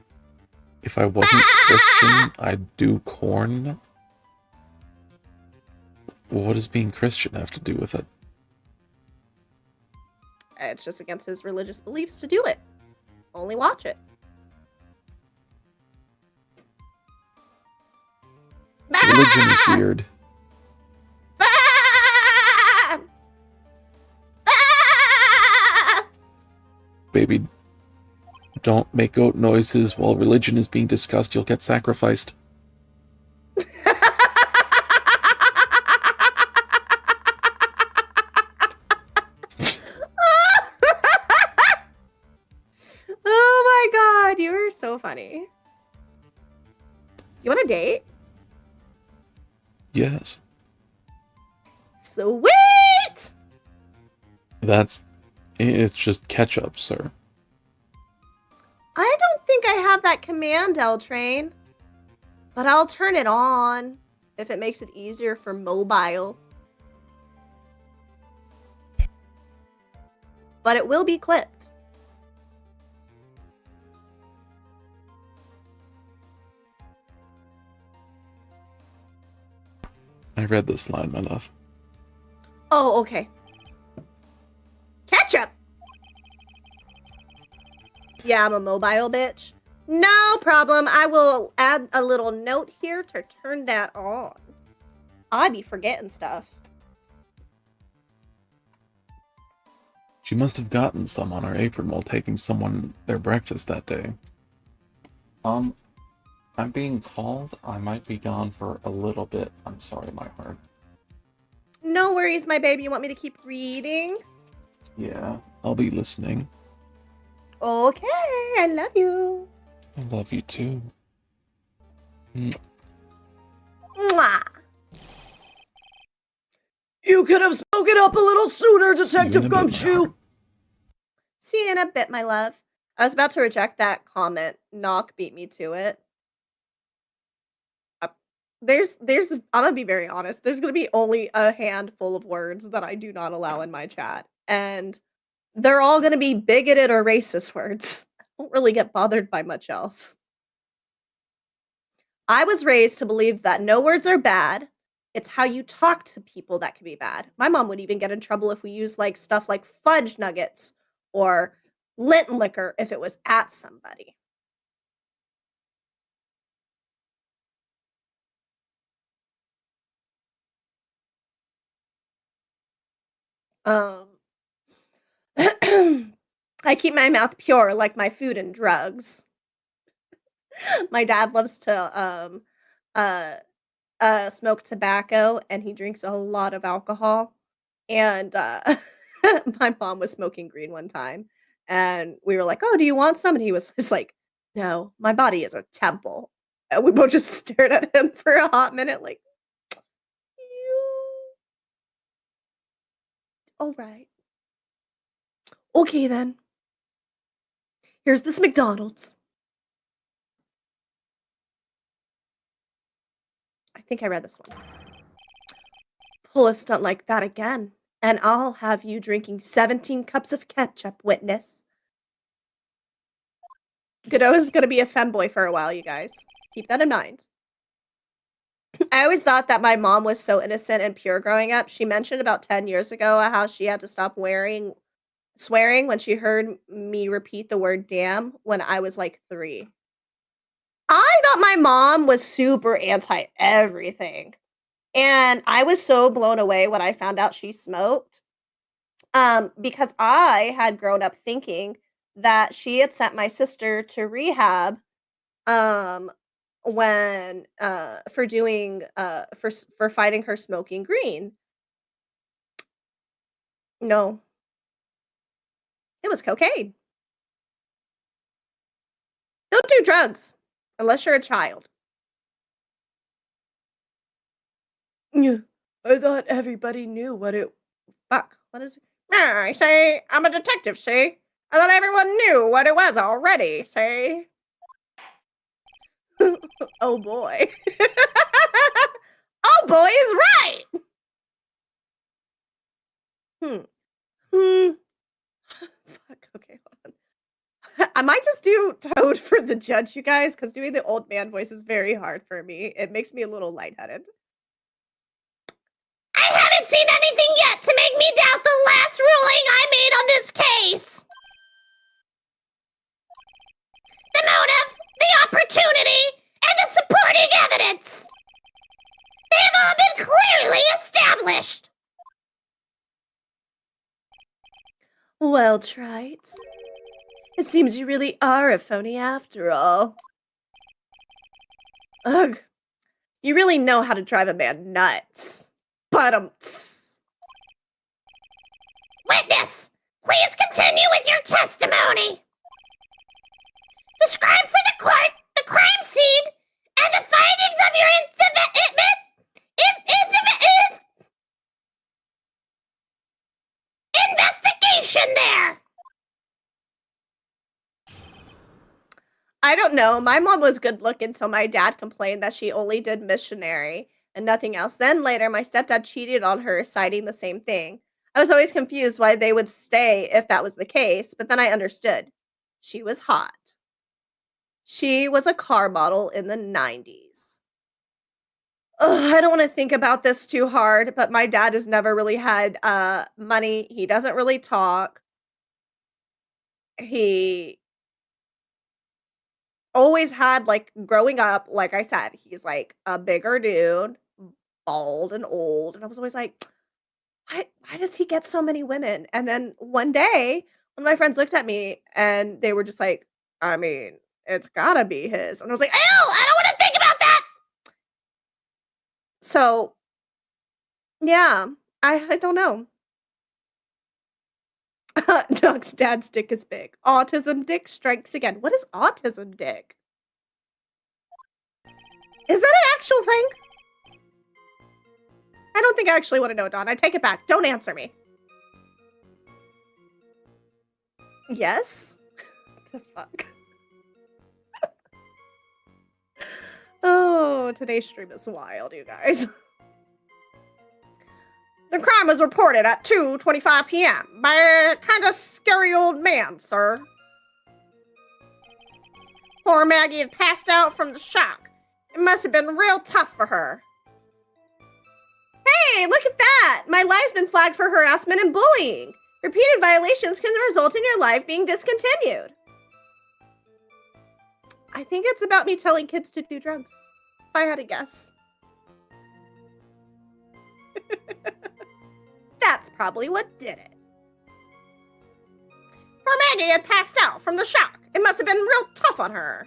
If I wasn't Christian, I'd do corn. What does being Christian have to do with it? It's just against his religious beliefs to do it. Only watch it. Religion is weird. Baby, don't make goat noises while religion is being discussed. You'll get sacrificed. Oh my god, you are so funny. You want a date? Yes. Sweet! It's just ketchup, sir. I don't think I have that command, L Train. But I'll turn it on if it makes it easier for mobile. But it will be clipped. I read this line, my love. Oh, okay. Ketchup! Yeah, I'm a mobile bitch. No problem. I will add a little note here to turn that on. I be forgetting stuff. She must have gotten some on her apron while taking someone their breakfast that day. I'm being called. I might be gone for a little bit. I'm sorry, my heart. No worries, my baby. You want me to keep reading? Yeah, I'll be listening. Okay, I love you. I love you too. Mwah. You could have spoken up a little sooner, Detective Gumshoe. See you in a bit, my love. I was about to reject that comment. Knock beat me to it. I'm gonna be very honest. There's gonna be only a handful of words that I do not allow in my chat, and they're all gonna be bigoted or racist words. I don't really get bothered by much else. I was raised to believe that no words are bad. It's how you talk to people that can be bad. My mom would even get in trouble if we used like stuff like fudge nuggets or lint liquor if it was at somebody. Um I keep my mouth pure like my food and drugs. My dad loves to uh smoke tobacco and he drinks a lot of alcohol. And my mom was smoking green one time and we were like, "Oh, do you want some?" And he was just like, "No, my body is a temple." And we both just stared at him for a hot minute like, "You all right. Okay then. Here's this McDonald's." I think I read this one. "Pull a stunt like that again, and I'll have you drinking 17 cups of ketchup, witness." Godot is gonna be a femboy for a while, you guys. Keep that in mind. I always thought that my mom was so innocent and pure growing up. She mentioned about 10 years ago how she had to stop wearing swearing when she heard me repeat the word damn when I was like 3. I thought my mom was super anti everything. And I was so blown away when I found out she smoked. Because I had grown up thinking that she had sent my sister to rehab um when for doing for fighting her smoking green. No, it was cocaine. Don't do drugs unless you're a child. Yeah, I thought everybody knew what it fuck. What is it? Yeah, I say I'm a detective, see? I thought everyone knew what it was already, see? Oh boy. Oh boy is right. Hmm. Hmm. Fuck. Okay, hold on. I might just do Toad for the judge, you guys, because doing the old man voice is very hard for me. It makes me a little lightheaded. I haven't seen anything yet to make me doubt the last ruling I made on this case. The motive, the opportunity, and the supporting evidence. They have all been clearly established. Well, Trite. It seems you really are a phony after all. Ugh. You really know how to drive a man nuts. Witness, please continue with your testimony. Describe for the court the crime scene and the findings of your investigation there. I don't know. My mom was good looking till my dad complained that she only did missionary and nothing else. Then later, my stepdad cheated on her, citing the same thing. I was always confused why they would stay if that was the case, but then I understood. She was hot. She was a car model in the 90s. Ugh, I don't want to think about this too hard, but my dad has never really had money. He doesn't really talk. He always had like growing up, like I said, he's like a bigger dude, bald and old. And I was always like, why does he get so many women? And then one day, one of my friends looked at me and they were just like, I mean, it's gotta be his. And I was like, ew, I don't want to think about that. So yeah, I don't know. Doug's dad's dick is big. Autism dick strikes again. What is autism dick? Is that an actual thing? I don't think I actually want to know, Dawn. I take it back. Don't answer me. Yes? The fuck? Oh, today's stream is wild, you guys. The crime was reported at 2:25 p.m. by a kind of scary old man, sir. Poor Maggie had passed out from the shock. It must have been real tough for her. Hey, look at that! My life's been flagged for harassment and bullying. Repeated violations can result in your life being discontinued. I think it's about me telling kids to do drugs. If I had to guess. That's probably what did it. Poor Maggie had passed out from the shock. It must have been real tough on her.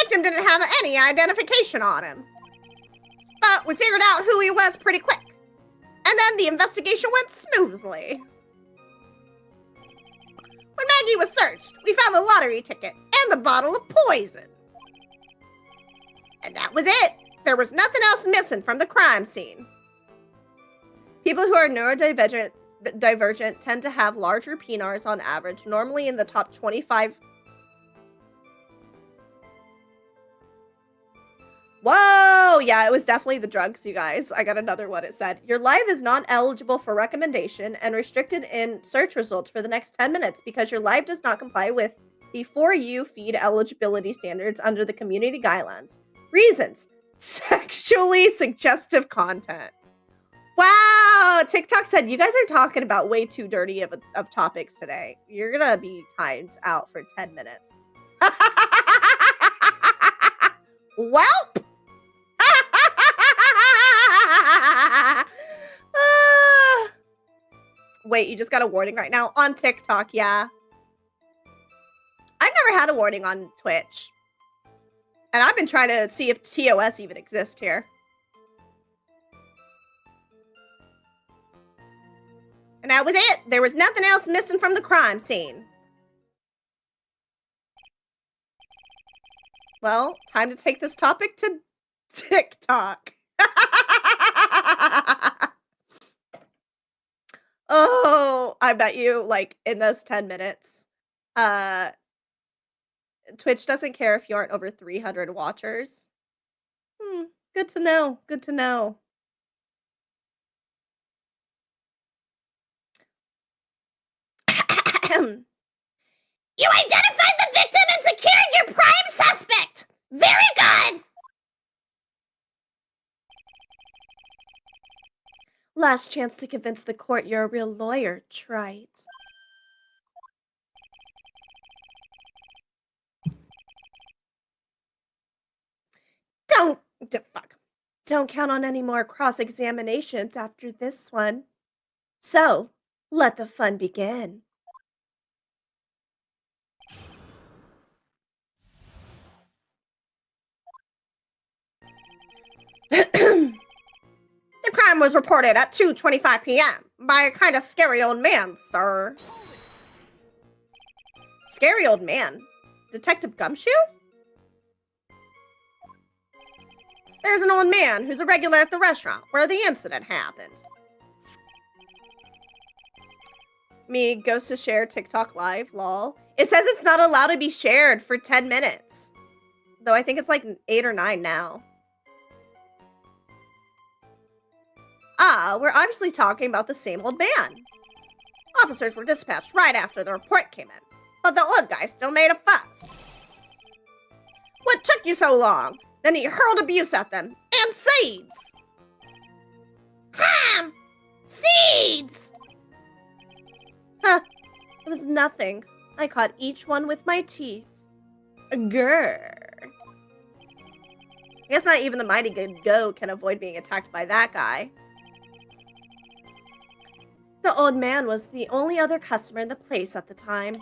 victim didn't have any identification on him. But we figured out who he was pretty quick. And then the investigation went smoothly. When Maggie was searched, we found the lottery ticket and the bottle of poison. And that was it. There was nothing else missing from the crime scene. People who are neurodivergent tend to have larger penars on average, normally in the top 25. Whoa! Yeah, it was definitely the drugs, you guys. I got another one. It said, your life is not eligible for recommendation and restricted in search results for the next 10 minutes because your life does not comply with the For You feed eligibility standards under the community guidelines. Reasons: sexually suggestive content. Wow! TikTok said, you guys are talking about way too dirty of topics today. You're gonna be timed out for 10 minutes. Welp! Wait, you just got a warning right now? On TikTok, yeah. I've never had a warning on Twitch. And I've been trying to see if TOS even exists here. And that was it. There was nothing else missing from the crime scene. Well, time to take this topic to TikTok. Oh, I bet you, like, in those 10 minutes, Twitch doesn't care if you aren't over 300 watchers. Good to know. Good to know. You identified the victim and secured your prime suspect. Very good. Last chance to convince the court you're a real lawyer, trite. Don't count on any more cross-examinations after this one. So, let the fun begin. The crime was reported at 2:25 p.m. by a kind of scary old man, sir. Scary old man? Detective Gumshoe? There's an old man who's a regular at the restaurant where the incident happened. Me goes to share TikTok live, lol. It says it's not allowed to be shared for 10 minutes. Though I think it's like 8 or 9 now. Ah, we're obviously talking about the same old man. Officers were dispatched right after the report came in, but the old guy still made a fuss. What took you so long? Then he hurled abuse at them, and seeds! Ham! Seeds! Huh, it was nothing. I caught each one with my teeth. Grrr. I guess not even the mighty good goat can avoid being attacked by that guy. The old man was the only other customer in the place at the time.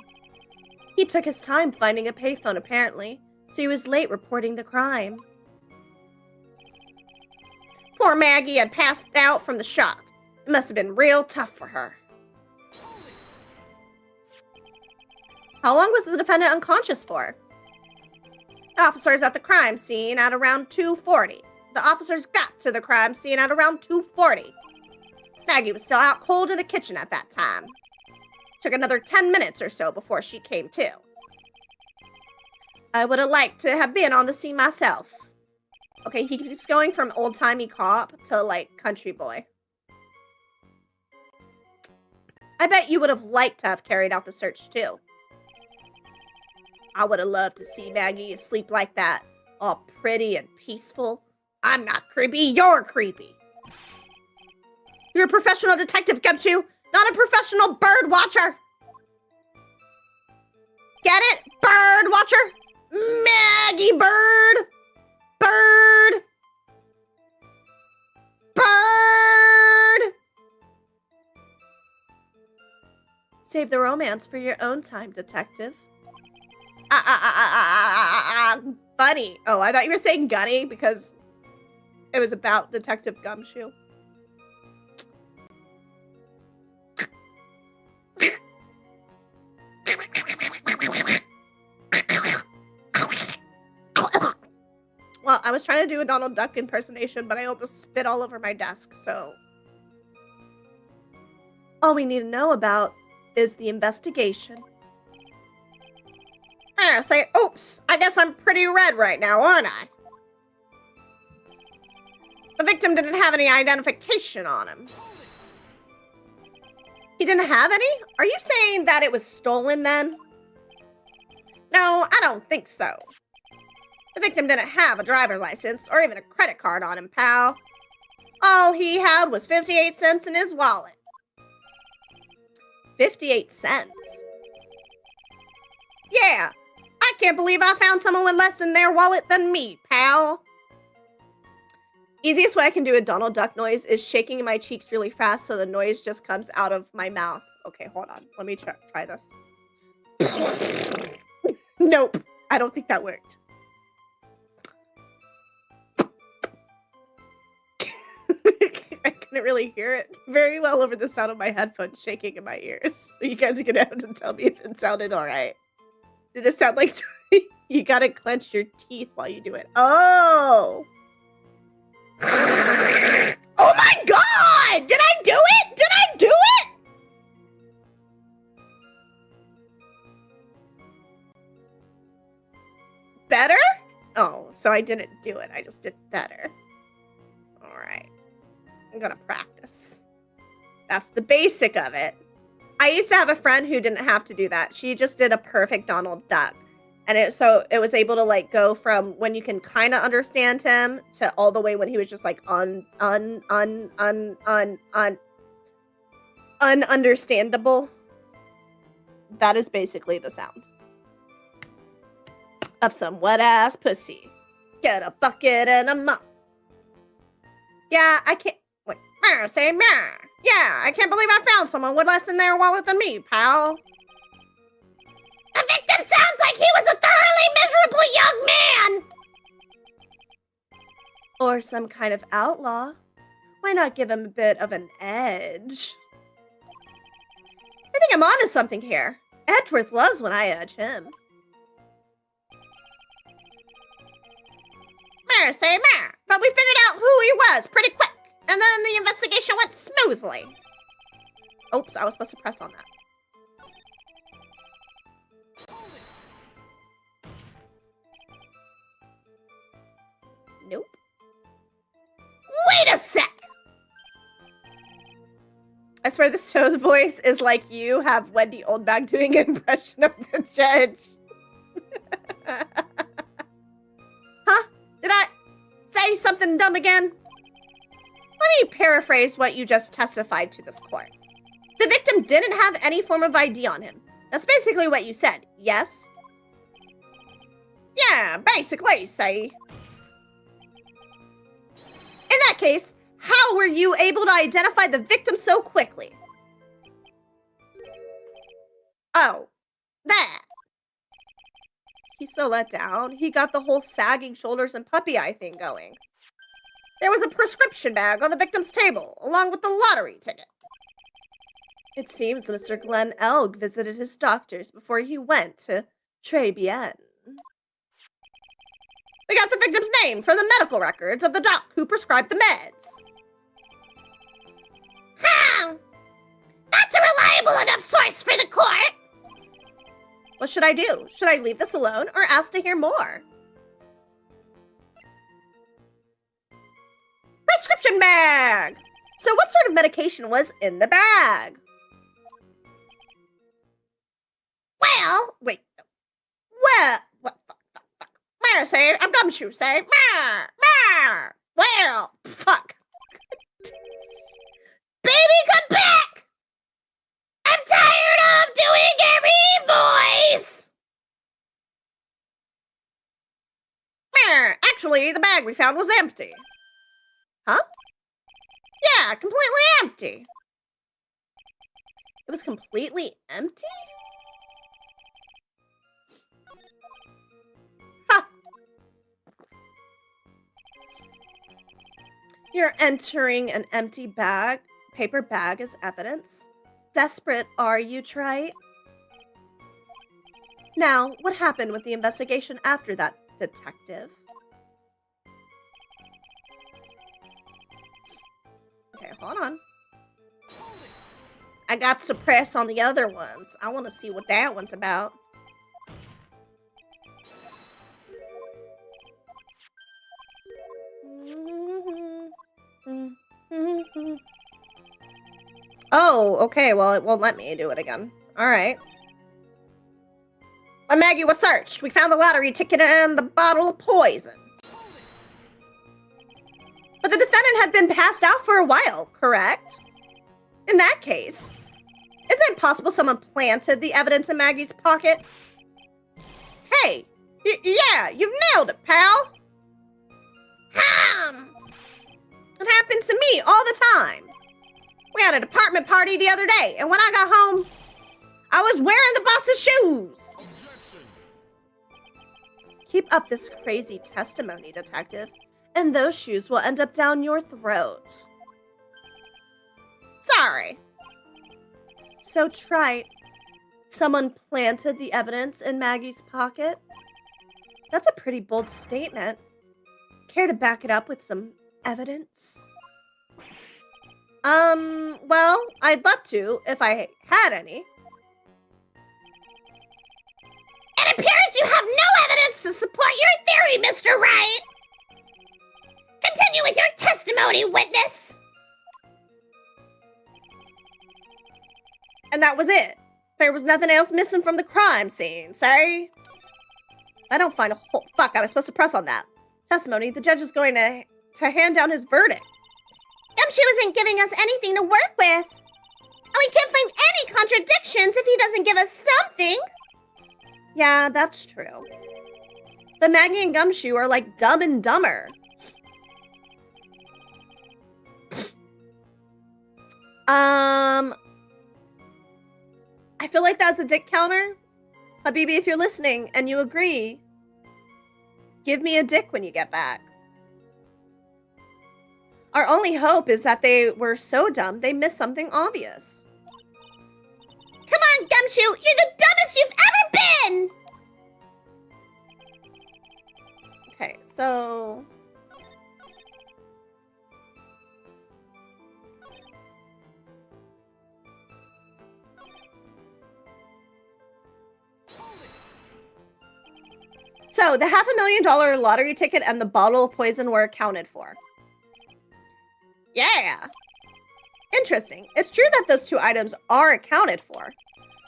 He took his time finding a payphone, apparently, so he was late reporting the crime. Poor Maggie had passed out from the shock. It must have been real tough for her. How long was the defendant unconscious for? The officers at the crime scene at around 2:40. The officers got to the crime scene at around 2:40. Maggie was still out cold in the kitchen at that time. Took another 10 minutes or so before she came to. I would have liked to have been on the scene myself. Okay, he keeps going from old-timey cop to, like, country boy. I bet you would have liked to have carried out the search, too. I would have loved to see Maggie asleep like that, all pretty and peaceful. I'm not creepy, you're creepy. You're a professional detective, Gumshoe, not a professional bird watcher. Get it? Bird watcher? Maggie Bird! Bird! Bird! Save the romance for your own time, detective. Dog Bunny. Oh, I thought you were saying Gunny because it was about Detective Gumshoe. Well, I was trying to do a Donald Duck impersonation, but I almost spit all over my desk, so... All we need to know about is the investigation. Say, oops, I guess I'm pretty red right now, aren't I? The victim didn't have any identification on him. He didn't have any? Are you saying that it was stolen then? No, I don't think so. The victim didn't have a driver's license or even a credit card on him, pal. All he had was 58 cents in his wallet. 58 cents? Yeah, I can't believe I found someone with less in their wallet than me, pal. Easiest way I can do a Donald Duck noise is shaking my cheeks really fast so the noise just comes out of my mouth. Okay, hold on. Let me try this. Nope, I don't think that worked. I couldn't really hear it very well over the sound of my headphones shaking in my ears. So you guys are gonna have to tell me if it sounded all right. Did it sound like you gotta clench your teeth while you do it? Oh! Oh my god! Did I do it? Did I do it? Better? Oh, so I didn't do it. I just did better. Alright. I'm gonna practice. That's the basic of it. I used to have a friend who didn't have to do that. She just did a perfect Donald Duck. And it was able to like go from when you can kind of understand him to all the way when he was just like ununderstandable. That is basically the sound of some wet ass pussy. Get a bucket and a mop. Yeah, I can't. Wait, say meh. Yeah, I can't believe I found someone with less in their wallet than me, pal. The victim sounds like he was a thoroughly miserable young man! Or some kind of outlaw. Why not give him a bit of an edge? I think I'm onto something here. Edgeworth loves when I edge him. Say meh. But we figured out who he was pretty quick. And then the investigation went smoothly. Oops, I was supposed to press on that. Nope. Wait a sec! I swear this Toe's voice is like you have Wendy Oldbag doing an impression of the judge. Huh? Did I say something dumb again? Let me paraphrase what you just testified to this court. The victim didn't have any form of ID on him. That's basically what you said, yes? Yeah, basically, say. In that case, how were you able to identify the victim so quickly? Oh, that. He's so let down. He got the whole sagging shoulders and puppy eye thing going. There was a prescription bag on the victim's table, along with the lottery ticket. It seems Mr. Glenn Elg visited his doctors before he went to Très Bien. We got the victim's name from the medical records of the doc who prescribed the meds. Huh? That's a reliable enough source for the court. What should I do? Should I leave this alone or ask to hear more? Prescription bag! So what sort of medication was in the bag? Well, wait. Well, what? Where, say? I'm gumshoe, say. Well, fuck. Baby, come back! I'm tired of doing every voice! Actually, the bag we found was empty. Huh? Yeah, completely empty. It was completely empty? Huh, You're entering an empty paper bag as evidence. Desperate are you, Trite? Now, what happened with the investigation after that, detective? Okay, hold on. I got suppressed on the other ones. I want to see what that one's about. Oh, okay. Well, it won't let me do it again. All right. When Maggie was searched, we found the lottery ticket and the bottle of poison. But the defendant had been passed out for a while, correct? In that case, is it possible someone planted the evidence in Maggie's pocket? Hey, yeah, you've nailed it, pal. It happens to me all the time. We had a department party the other day, and when I got home, I was wearing the boss's shoes. Objection. Keep up this crazy testimony, detective, and those shoes will end up down your throat. Sorry. So trite. Someone planted the evidence in Maggie's pocket? That's a pretty bold statement. Care to back it up with some evidence? Well, I'd love to, if I had any. It appears you have no evidence to support your theory, Mr. Wright. Continue with your testimony, witness. And that was it. There was nothing else missing from the crime scene, sorry? I don't find a whole... Fuck, I was supposed to press on that. Testimony, the judge is going to hand down his verdict. Gumshoe isn't giving us anything to work with. And we can't find any contradictions if he doesn't give us something. Yeah, that's true. The Maggie and Gumshoe are like Dumb and Dumber. I feel like that's a dick counter. Habibi, if you're listening and you agree, give me a dick when you get back. Our only hope is that they were so dumb they missed something obvious. Come on, Gumshoe! You're the dumbest you've ever been! Okay, so... So, the $500,000 lottery ticket and the bottle of poison were accounted for. Yeah! Interesting. It's true that those two items are accounted for.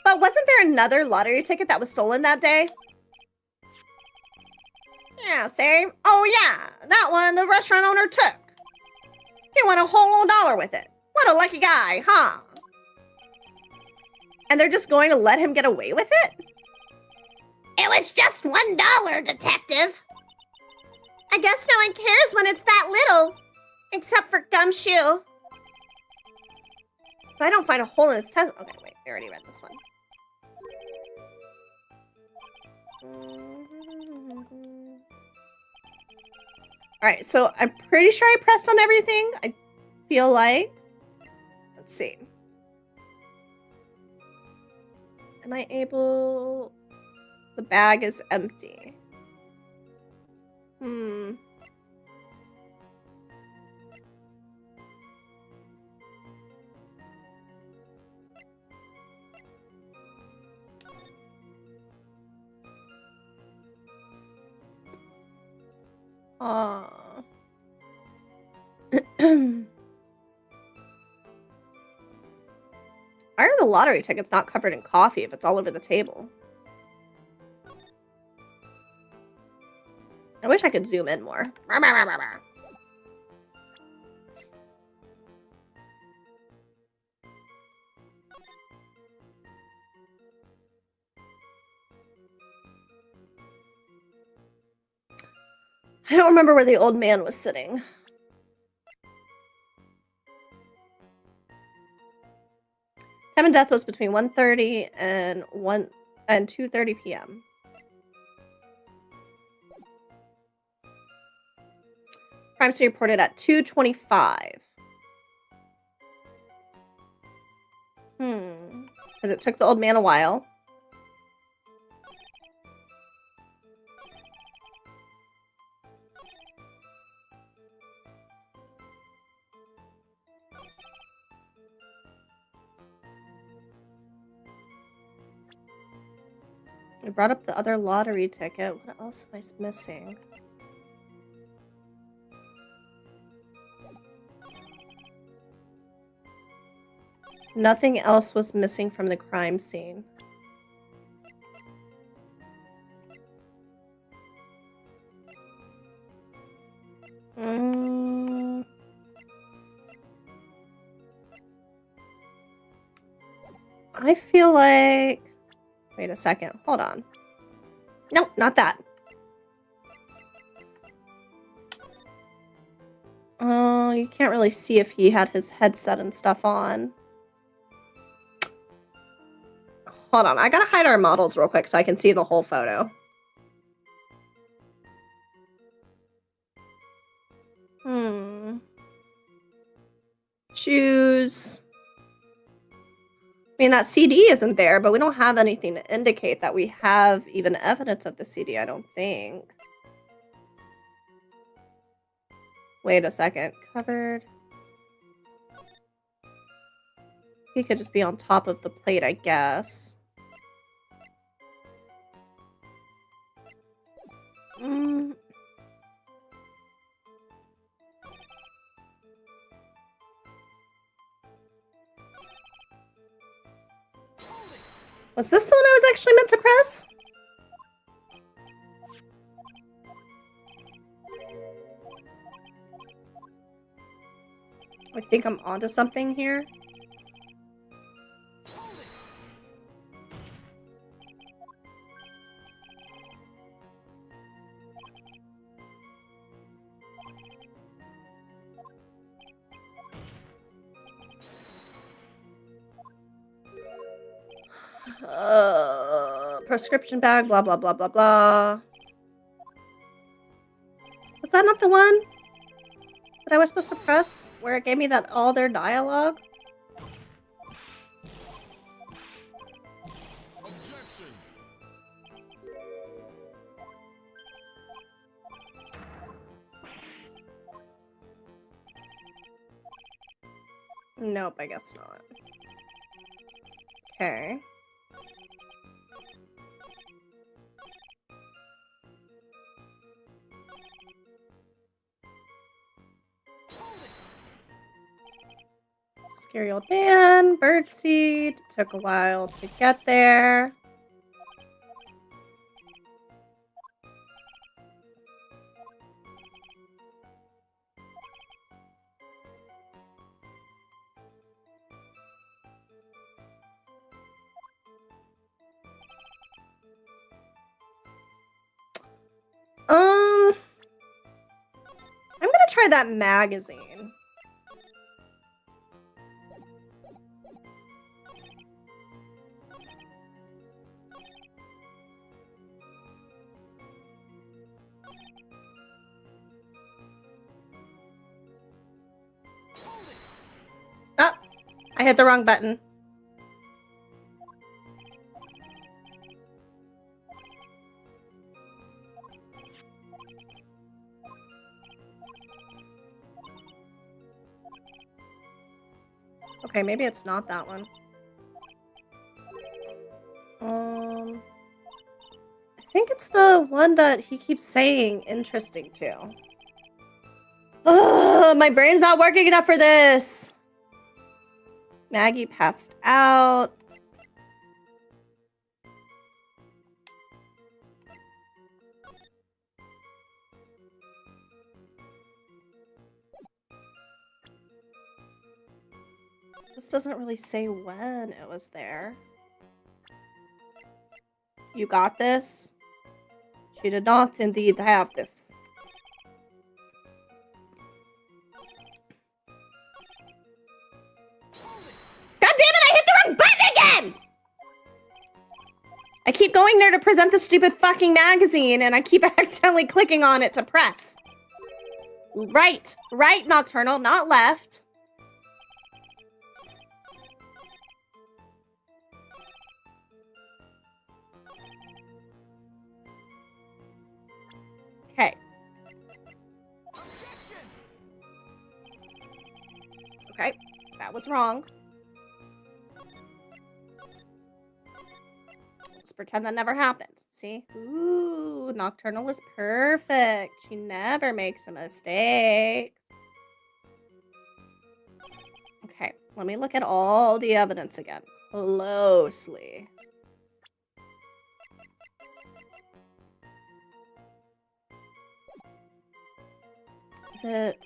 But wasn't there another lottery ticket that was stolen that day? Yeah, same. Oh yeah, that one the restaurant owner took. He won a whole $1 with it. What a lucky guy, huh? And they're just going to let him get away with it? It was just $1, detective. I guess no one cares when it's that little. Except for Gumshoe. If I don't find a hole in this test... Okay, wait. I already read this one. Alright, so I'm pretty sure I pressed on everything. I feel like... Let's see. Am I able... The bag is empty. Aww. Why are the lottery tickets not covered in coffee if it's all over the table? I wish I could zoom in more. I don't remember where the old man was sitting. Time of death was between 1:30 and 2:30 p.m. Crime scene reported at 2:25. Because it took the old man a while. I brought up the other lottery ticket. What else am I missing? Nothing else was missing from the crime scene. I feel like... Wait a second. Hold on. No, not that. Oh, you can't really see if he had his headset and stuff on. Hold on. I gotta hide our models real quick so I can see the whole photo. Choose... I mean, that CD isn't there, but we don't have anything to indicate that we have even evidence of the CD, I don't think. Wait a second. Covered. He could just be on top of the plate, I guess. Was this the one I was actually meant to press? I think I'm onto something here. Prescription bag, blah, blah, blah, blah, blah. Was that not the one that I was supposed to press where it gave me that all their dialogue? Objection. Nope, I guess not. Okay. Scary old man, birdseed. Took a while to get there. I'm gonna try that magazine. Oh, I hit the wrong button. Okay, maybe it's not that one. I think it's the one that he keeps saying interesting to. Ugh, my brain's not working enough for this. Maggie passed out. This doesn't really say when it was there. You got this? She did not indeed have this. God damn it, I hit the wrong button again! I keep going there to present the stupid fucking magazine and I keep accidentally clicking on it to press. Right, right, Nocturnal, not left. Okay. Okay, that was wrong. Let's pretend that never happened. See? Ooh, Nocturnal is perfect. She never makes a mistake. Okay, let me look at all the evidence again closely. Is it...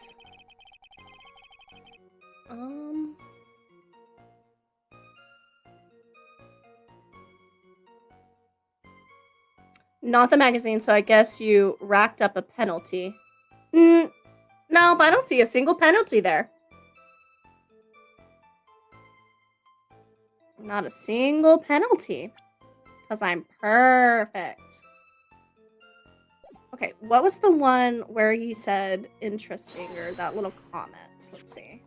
Not the magazine, so I guess you racked up a penalty. No, but I don't see a single penalty there. Not a single penalty. Because I'm perfect. Okay, what was the one where he said interesting, or that little comment? Let's see.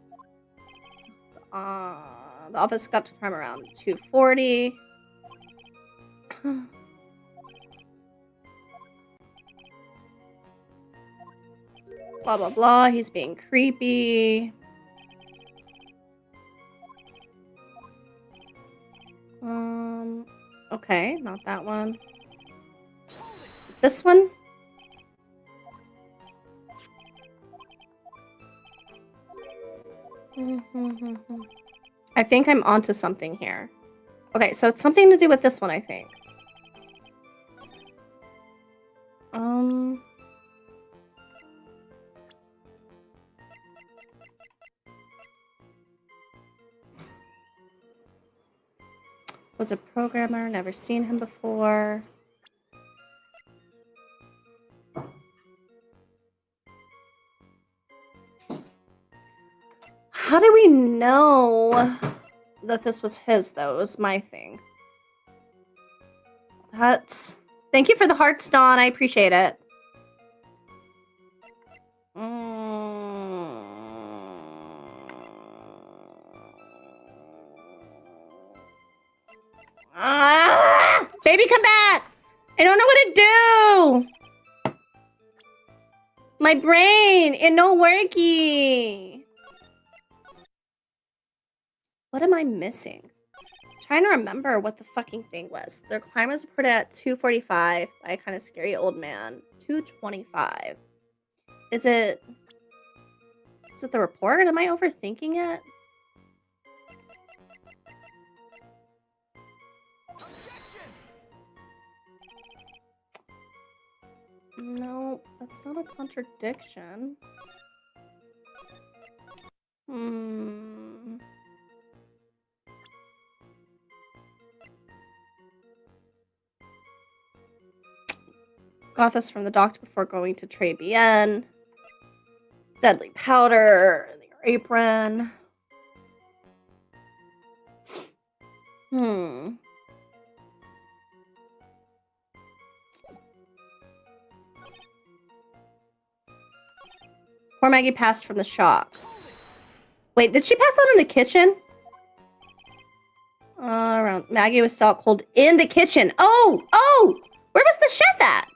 The office got to time around 2:40. Blah, blah, blah. He's being creepy. Okay, not that one. Is it this one? I think I'm onto something here. Okay, so it's something to do with this one, I think. Was a programmer, never seen him before. How do we know that this was his, though? It was my thing. That's... Thank you for the hearts, Dawn. I appreciate it. Baby, come back! I don't know what to do! My brain, it no worky. What am I missing? I'm trying to remember what the fucking thing was. Their climb was reported at 2:45 by a kind of scary old man. 2:25. Is it the report? Am I overthinking it? No, that's not a contradiction. Got this from the doctor before going to Trey Bien. Deadly powder in your apron. Poor Maggie passed from the shock. Wait, did she pass out in the kitchen? Around Maggie was still out cold in the kitchen. Oh! Where was the chef at?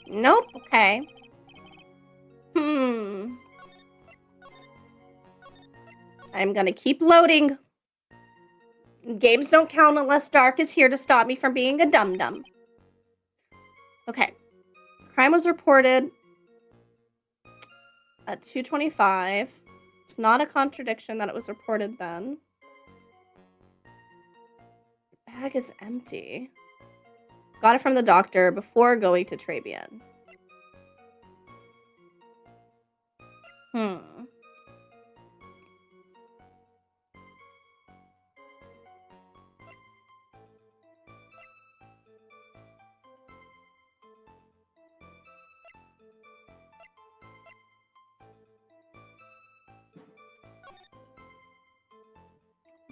Nope. Okay. I'm gonna keep loading. Games don't count unless Dark is here to stop me from being a dum-dum. Okay. Crime was reported at 2:25. It's not a contradiction that it was reported then. The bag is empty. Got it from the doctor before going to Trabian.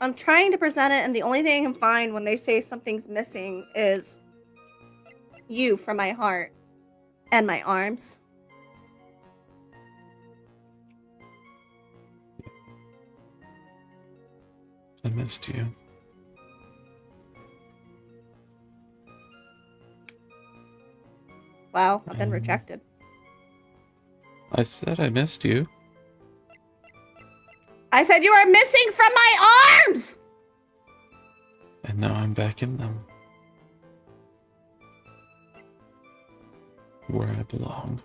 I'm trying to present it, and the only thing I can find when they say something's missing is you from my heart and my arms. I missed you. Wow, I've been rejected. I said I missed you. I said you are missing from my arms! And now I'm back in them. Where I belong.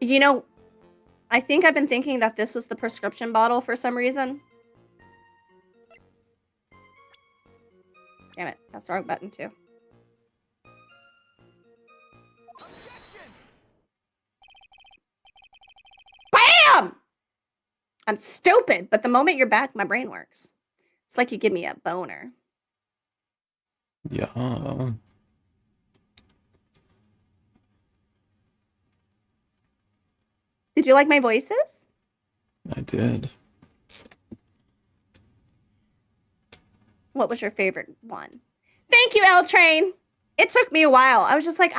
You know, I think I've been thinking that this was the prescription bottle for some reason. Damn it, that's the wrong button too. BAM! I'm stupid, but the moment you're back, my brain works. It's like you give me a boner. Yeah. Did you like my voices? I did. What was your favorite one? Thank you, L Train. It took me a while. I was just like,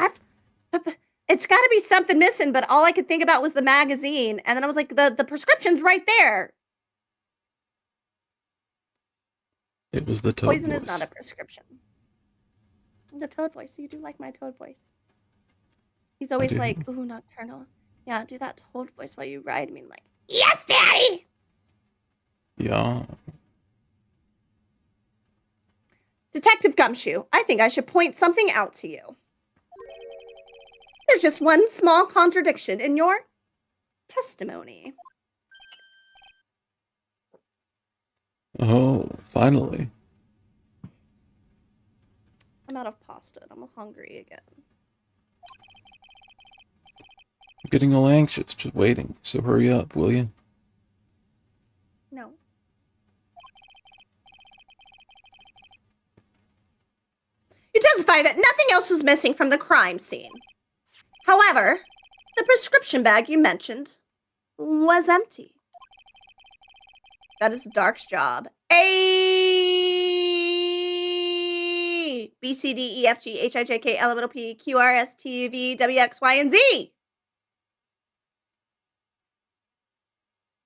it's got to be something missing, but all I could think about was the magazine, and then I was like, the prescription's right there. It was the toad Poison voice. is not a prescription. The toad voice. So you do like my toad voice. He's always like, ooh, nocturnal. Yeah, do that toad voice while you ride me. I'm like, yes, daddy! Yeah. Detective Gumshoe, I think I should point something out to you. There's just one small contradiction in your testimony. Oh, finally. I'm out of pasta and I'm hungry again. I'm getting all anxious just waiting, so hurry up, will you? No. You testify that nothing else was missing from the crime scene. However, the prescription bag you mentioned was empty. That is Dark's job. A B C D E F G H I J K L M N O P Q R S T U V W X Y and Z.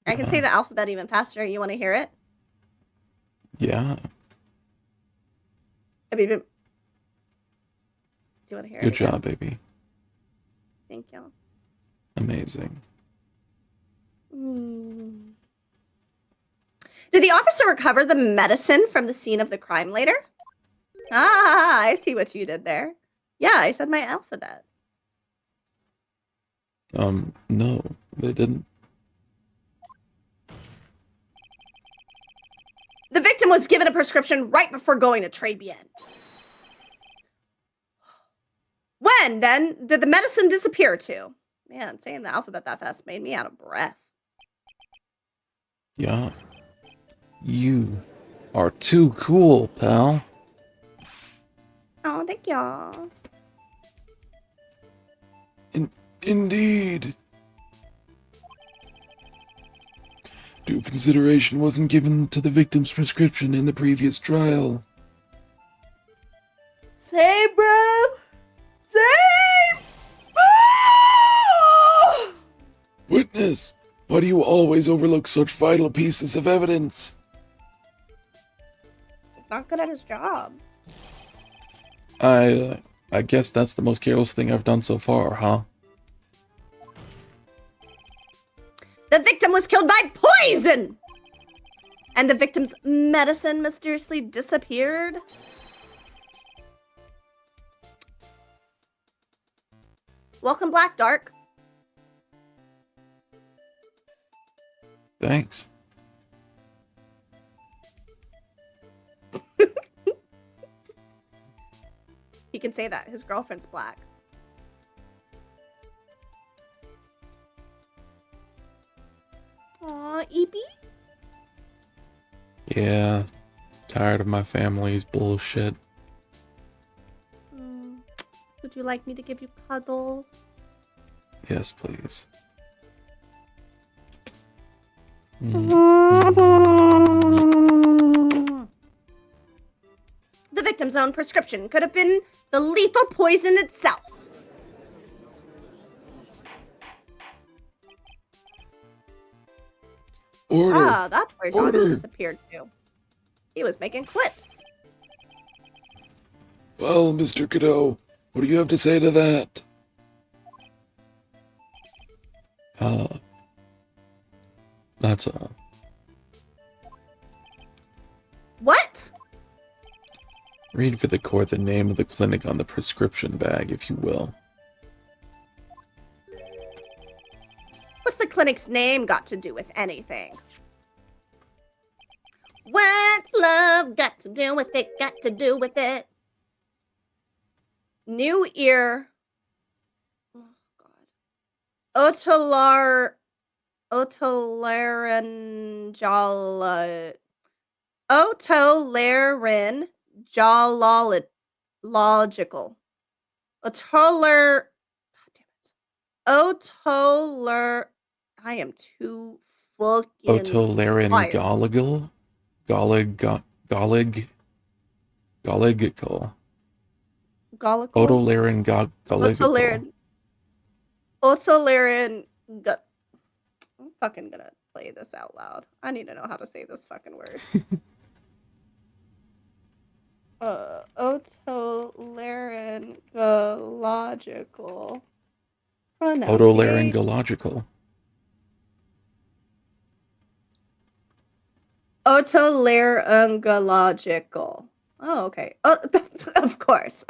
I can say the alphabet even faster. You want to hear it? Yeah. I mean, do you want to hear it? Good job, baby. Thank you. Amazing. Did the officer recover the medicine from the scene of the crime later? Ah, I see what you did there. Yeah, I said my alphabet. No, they didn't. The victim was given a prescription right before going to Très Bien. When, then, did the medicine disappear to? Man, saying the alphabet that fast made me out of breath. Yeah. You are too cool, pal. Oh, thank y'all. Indeed. Due consideration wasn't given to the victim's prescription in the previous trial. Same, bro. Same. Witness, why do you always overlook such vital pieces of evidence? He's not good at his job. I guess that's the most careless thing I've done so far, huh? The victim was killed by poison! And the victim's medicine mysteriously disappeared? Welcome, Black Dark. Thanks. He can say that. His girlfriend's black. Aw, Eepy? Yeah, tired of my family's bullshit. Would you like me to give you cuddles? Yes, please. Aww. The victim's own prescription could have been the lethal poison itself. Order! Ah, that's where Don Order! disappeared to. He was making clips. Well, Mr. Cadeau, what do you have to say to that? That's all. What? Read for the court the name of the clinic on the prescription bag, if you will. What's the clinic's name got to do with anything? What's love got to do with it? Got to do with it. New ear. Oh, God. Otolaryngological. Otolar. God damn it. Otolar. I am too fucking Otolaryngological? Goligical. Otolaryngological. Otolaryng. I'm fucking gonna play this out loud. I need to know how to say this fucking word. Otolaryngological. Otolaryngological. Otolaryngological. Oh, okay. Oh, of course.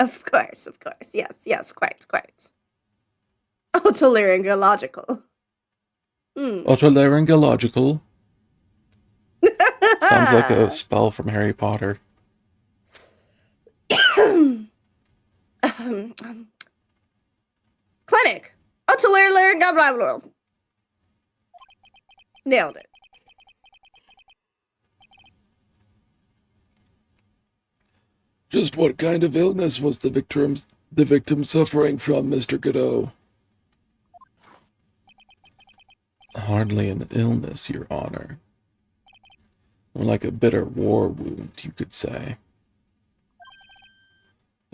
Yes, quite. Otolaryngological. Otolaryngological. Sounds like a spell from Harry Potter. Clinic. Otolaryngological. Nailed it. Just what kind of illness was the victim suffering from, Mr. Godot? Hardly an illness, Your Honor. More like a bitter war wound, you could say.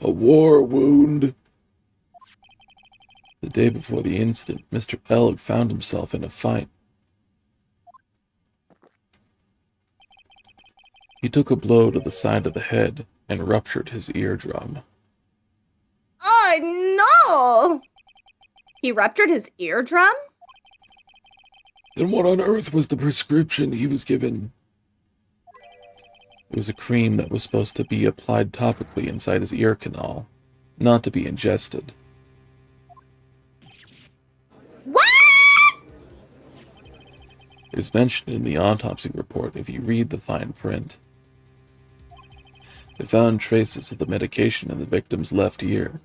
A war wound? The day before the incident, Mr. Elg found himself in a fight. He took a blow to the side of the head and ruptured his eardrum. Oh, no! He ruptured his eardrum? Then what on earth was the prescription he was given? It was a cream that was supposed to be applied topically inside his ear canal, not to be ingested. What? It is mentioned in the autopsy report if you read the fine print. They found traces of the medication in the victim's left ear.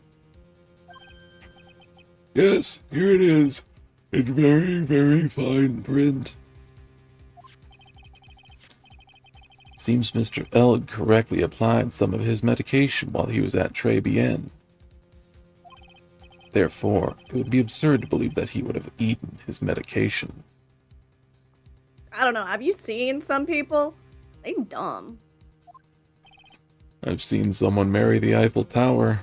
Yes, here it is. In very, very fine print. It seems Mr. Elg correctly applied some of his medication while he was at Très Bien. Therefore, it would be absurd to believe that he would have eaten his medication. I don't know. Have you seen some people? They dumb. I've seen someone marry the Eiffel Tower.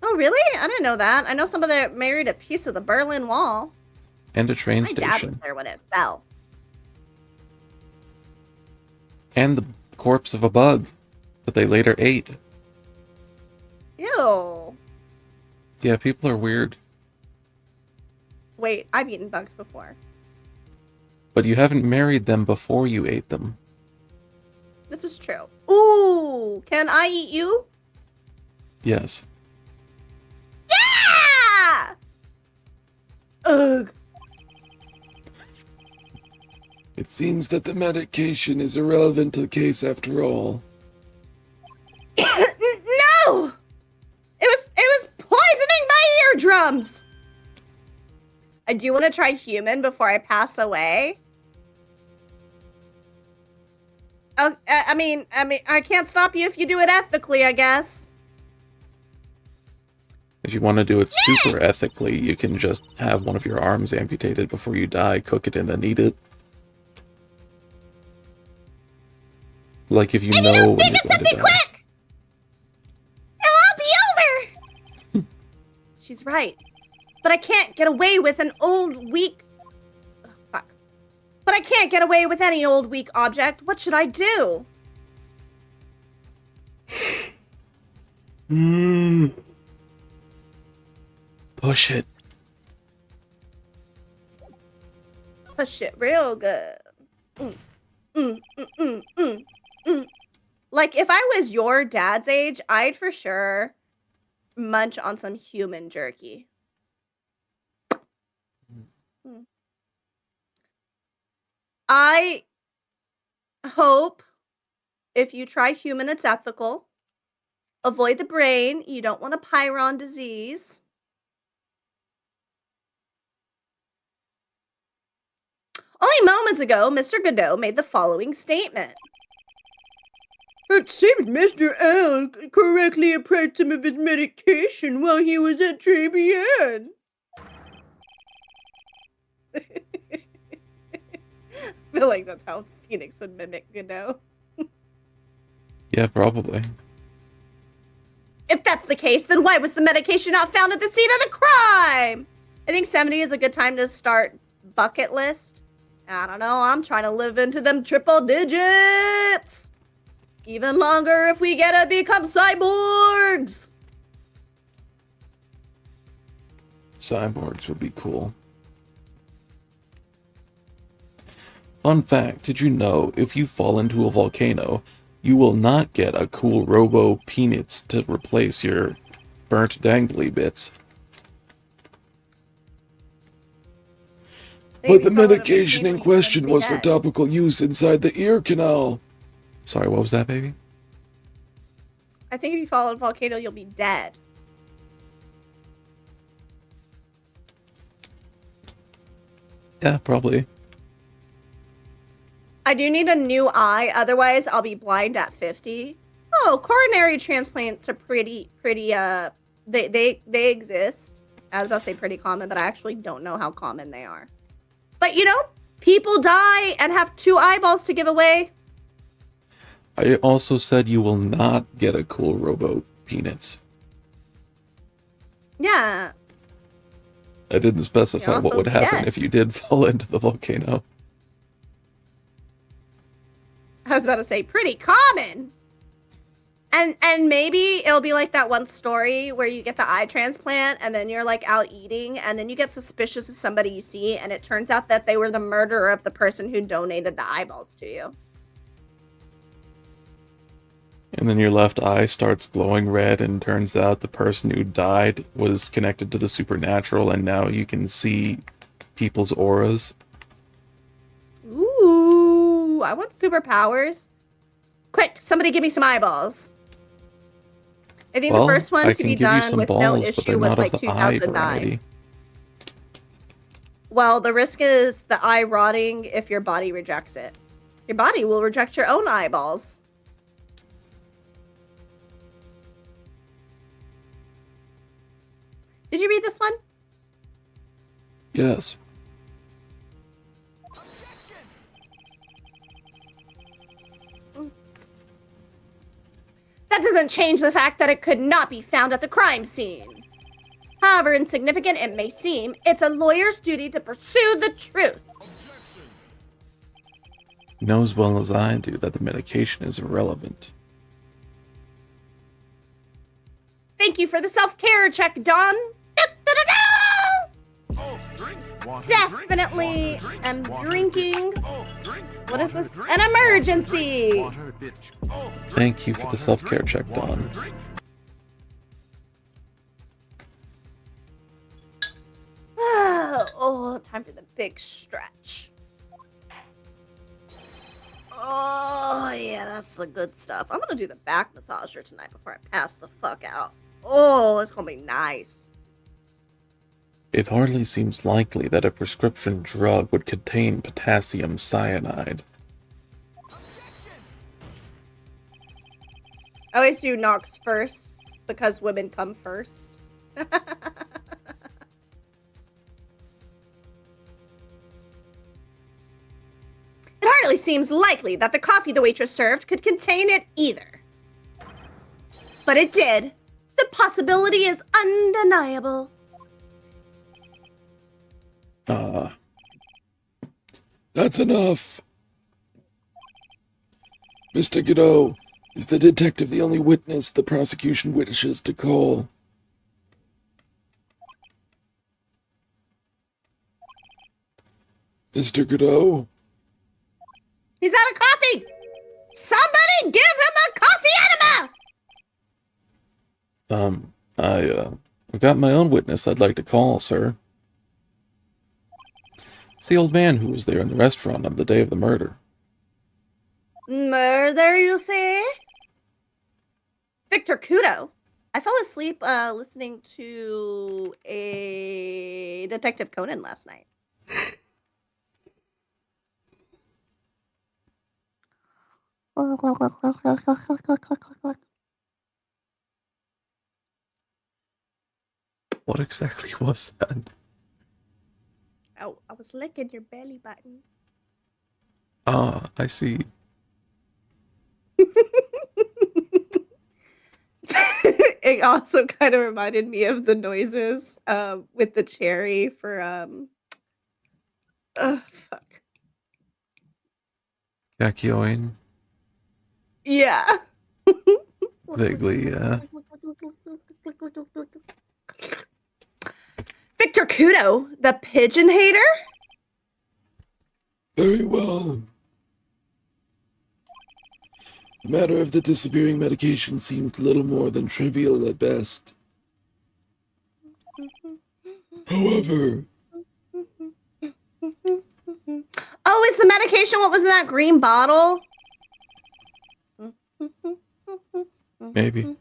Oh, really? I didn't know that. I know some of them married a piece of the Berlin Wall. And a train My dad was station. there when it fell. And the corpse of a bug that they later ate. Ew. Yeah, people are weird. Wait, I've eaten bugs before. But you haven't married them before you ate them. This is true. Ooh, can I eat you? Yes. Yeah! Ugh. It seems that the medication is irrelevant to the case after all. No! It was poisoning my eardrums. I do want to try human before I pass away. I mean, I can't stop you if you do it ethically, I guess. If you want to do it super ethically, you can just have one of your arms amputated before you die, cook it, and then eat it. Like if you Maybe know don't when think you're of going to something die. quick! It'll all be over! She's right. But I can't get away with an old, weak... Oh, fuck. But I can't get away with any old, weak object. What should I do? Push it. Push it real good. Mm, mm, mm, mm, mm, mm. Like, if I was your dad's age, I'd for sure munch on some human jerky. Mm. I hope if you try human, it's ethical. Avoid the brain. You don't want a pyron disease. Only moments ago, Mr. Godot made the following statement. It seems Mr. L correctly applied some of his medication while he was at JBN. I feel like that's how Phoenix would mimic Godot. Yeah, probably. If that's the case, then why was the medication not found at the scene of the crime? I think 70 is a good time to start bucket list. I don't know, I'm trying to live into them triple digits. Even longer if we get to become cyborgs. Cyborgs would be cool. Fun fact, did you know if you fall into a volcano, you will not get a cool robo peanuts to replace your burnt dangly bits? But the medication in question was for topical use inside the ear canal. Sorry, what was that, baby? I think if you fall in a volcano, you'll be dead. Yeah, probably. I do need a new eye, otherwise I'll be blind at 50. Oh, coronary transplants are pretty, they exist. I was about to say pretty common, but I actually don't know how common they are. But, you know, people die and have 2 eyeballs to give away. I also said you will not get a cool robo peanuts. Yeah. I didn't specify what would happen if you did fall into the volcano. I was about to say pretty common. And maybe it'll be like that one story where you get the eye transplant and then you're like out eating and then you get suspicious of somebody you see and it turns out that they were the murderer of the person who donated the eyeballs to you. And then your left eye starts glowing red and turns out the person who died was connected to the supernatural and now you can see people's auras. Ooh, I want superpowers. Quick, somebody give me some eyeballs. I think the first one to be done with no issue was like 2009. Well, the risk is the eye rotting if your body rejects it. Your body will reject your own eyeballs. Did you read this one? Yes. That doesn't change the fact that it could not be found at the crime scene. However insignificant it may seem, it's a lawyer's duty to pursue the truth. You know as well as I do that the medication is irrelevant. Thank you for the self-care check, Don. Oh, drink, water, Definitely drink, am water, drinking. oh, drink, What is water, this? drink, An emergency. water, bitch. Oh, drink, Thank you for the water, self-care drink, check, water, Don. drink. Oh, time for the big stretch. Oh, yeah, that's the good stuff. I'm gonna do the back massager tonight before I pass the fuck out. Oh, it's gonna be nice. It hardly seems likely that a prescription drug would contain potassium cyanide. I always do Nox first because women come first. It hardly seems likely that the coffee the waitress served could contain it either. But it did. The possibility is undeniable. That's enough. Mr. Godot, is the detective the only witness the prosecution wishes to call? Mr. Godot? He's out of coffee! Somebody give him a coffee enema! I've got my own witness I'd like to call, sir. It's the old man who was there in the restaurant on the day of the murder. Murder, you say? Victor Kudo. I fell asleep listening to a Detective Conan last night. What exactly was that? Oh, I was licking your belly button. Ah, I see. It also kind of reminded me of the noises with the cherry for fuck. Kakyoin? Yeah. Vaguely, yeah. Victor Kudo, the pigeon hater? Very well. The matter of the disappearing medication seems little more than trivial at best. However, Oh, is the medication what was in that green bottle? maybe.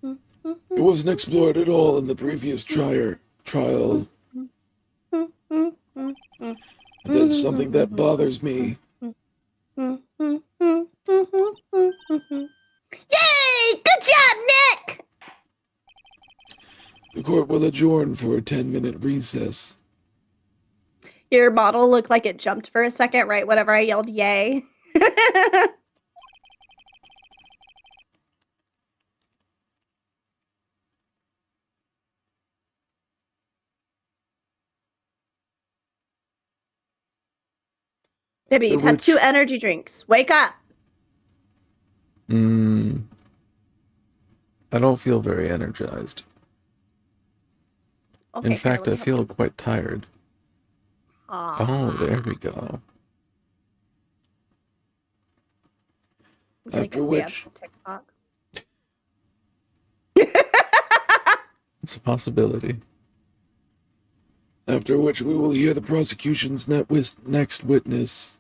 It wasn't explored at all in the previous trial. There's something that bothers me. Yay! Good job, Nick! The court will adjourn for a 10-minute recess. Your bottle looked like it jumped for a second, right? Whenever I yelled yay. Baby, you've had 2 energy drinks. Wake up. I don't feel very energized. Okay, In here, fact, let I me feel quite tired. help you. Oh, there we go. I'm gonna After get which, TikTok. it's a possibility. After which we will hear the prosecution's next witness.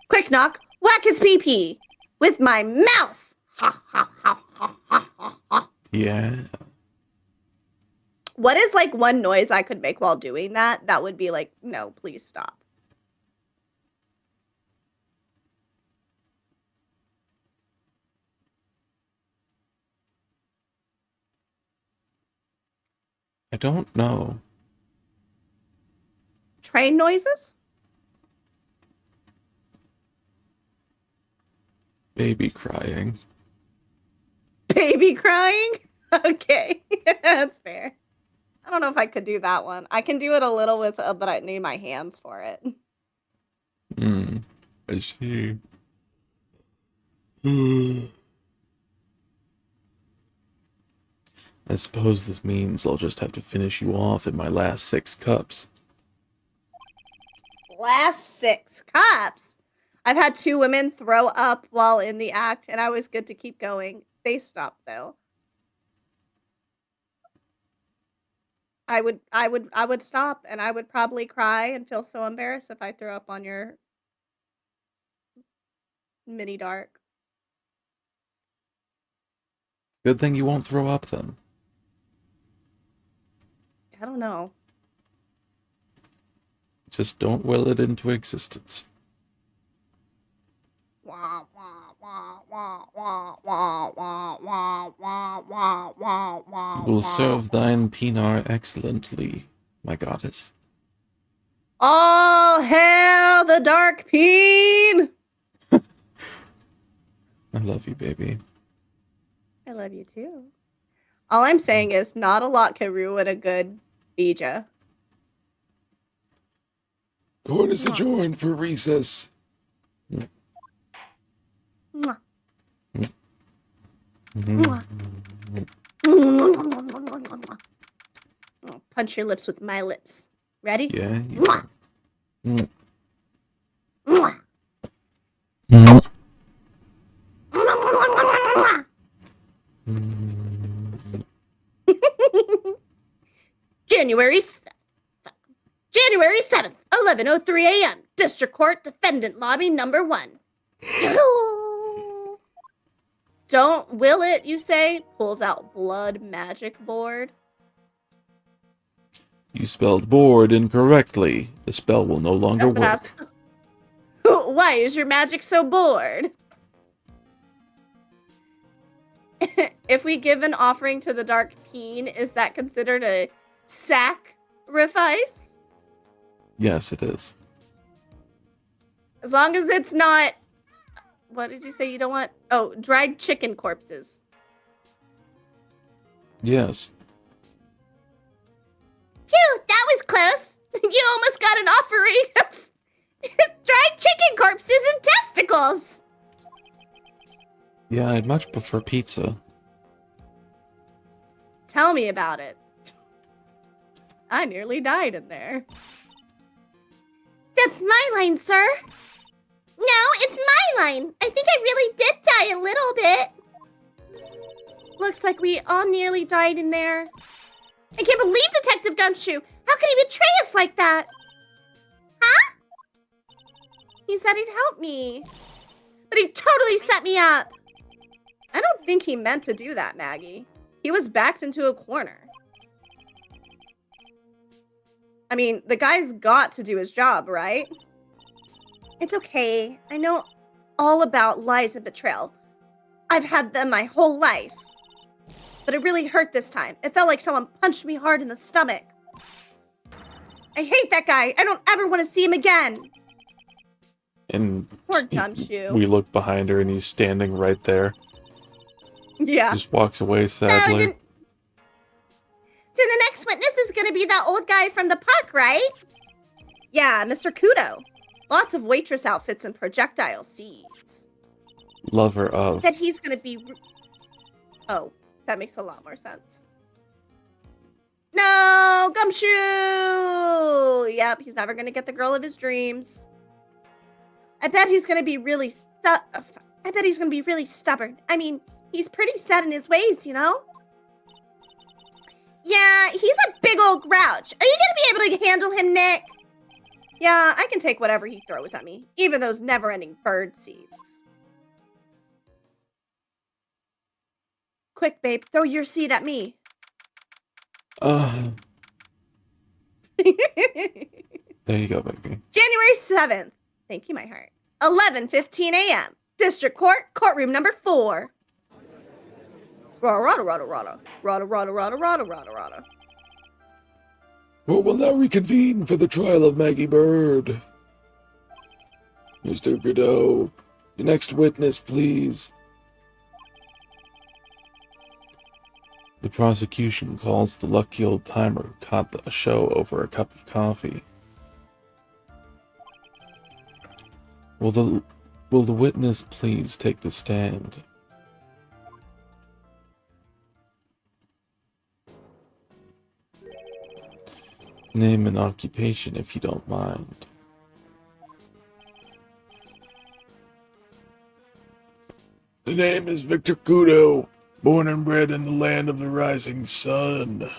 Quick knock, whack his pee-pee with my mouth. Ha, ha, ha, ha, ha, ha, ha. Yeah. What is like one noise I could make while doing that? That would be like, no, please stop. I don't know. Train noises? Baby crying. Baby crying? Okay, that's fair. I don't know if I could do that one. I can do it a little with, but I need my hands for it. I see. I suppose this means I'll just have to finish you off in my last 6 cups. Last 6 cups. I've had 2 women throw up while in the act, and I was good to keep going. They stopped though. I would stop, and I would probably cry and feel so embarrassed if I threw up on your mini dark. Good thing you won't throw up then. I don't know. Just don't will it into existence. Wah, wah, wah, wah, wah, wah, wah, wah, wah, wah, wah, wah, Will wah. serve thine Pinar excellently. my goddess. All hail the Dark Peen! I love you, baby. I love you too. All I'm saying is not a lot can ruin a good bija. Court is adjourned for recess. Mwah. Mhm. Mwah. Oh, punch your lips with my lips. Ready? Yeah. Mwah. Mm. Mwah. Mm. January 7th, 11:03 a.m. District Court Defendant Lobby Number 1. Don't will it, you say? Pulls out blood magic board. You spelled board incorrectly. The spell will no longer That's work. Why is your magic so bored? If we give an offering to the Dark Peen, is that considered a sacrifice? Yes, it is. As long as it's not... What did you say you don't want? Oh, dried chicken corpses. Yes. Phew, that was close. You almost got an offering of dried chicken corpses and testicles. Yeah, I'd much prefer pizza. Tell me about it. I nearly died in there. That's my line, sir. No, it's my line. I think I really did die a little bit. Looks like we all nearly died in there. I can't believe Detective Gumshoe. How could he betray us like that? Huh? He said he'd help me. But he totally set me up. I don't think he meant to do that, Maggie. He was backed into a corner. I mean, the guy's got to do his job, right? It's okay. I know all about lies and betrayal. I've had them my whole life. But it really hurt this time. It felt like someone punched me hard in the stomach. I hate that guy. I don't ever want to see him again. And Poor Gumshoe. we look behind her and he's standing right there. Yeah. Just walks away sadly. So the next witness is going to be that old guy from the park, right? Yeah, Mr. Kudo. Lots of waitress outfits and projectile seeds. Lover of. That he's going to be... Oh, that makes a lot more sense. No, Gumshoe! Yep, he's never going to get the girl of his dreams. I bet he's going to be really stubborn. I mean, he's pretty set in his ways, you know? Yeah, he's a big old grouch. Are you going to be able to handle him, Nick? Yeah, I can take whatever he throws at me, even those never-ending bird seeds. Quick, babe, throw your seed at me. There you go, baby. January 7th. Thank you, my heart. 11:15 a.m. District Court, courtroom number 4. Rada, rada, rada. Rada, rada, rada, rada, rada, rada. Court will now reconvene for the trial of Maggie Bird. Mr. Godot, your next witness, please. The prosecution calls the lucky old timer who caught a show over a cup of coffee. Will the witness please take the stand? Name and occupation if you don't mind. The name is Victor Kudo, born and bred in the land of the rising sun.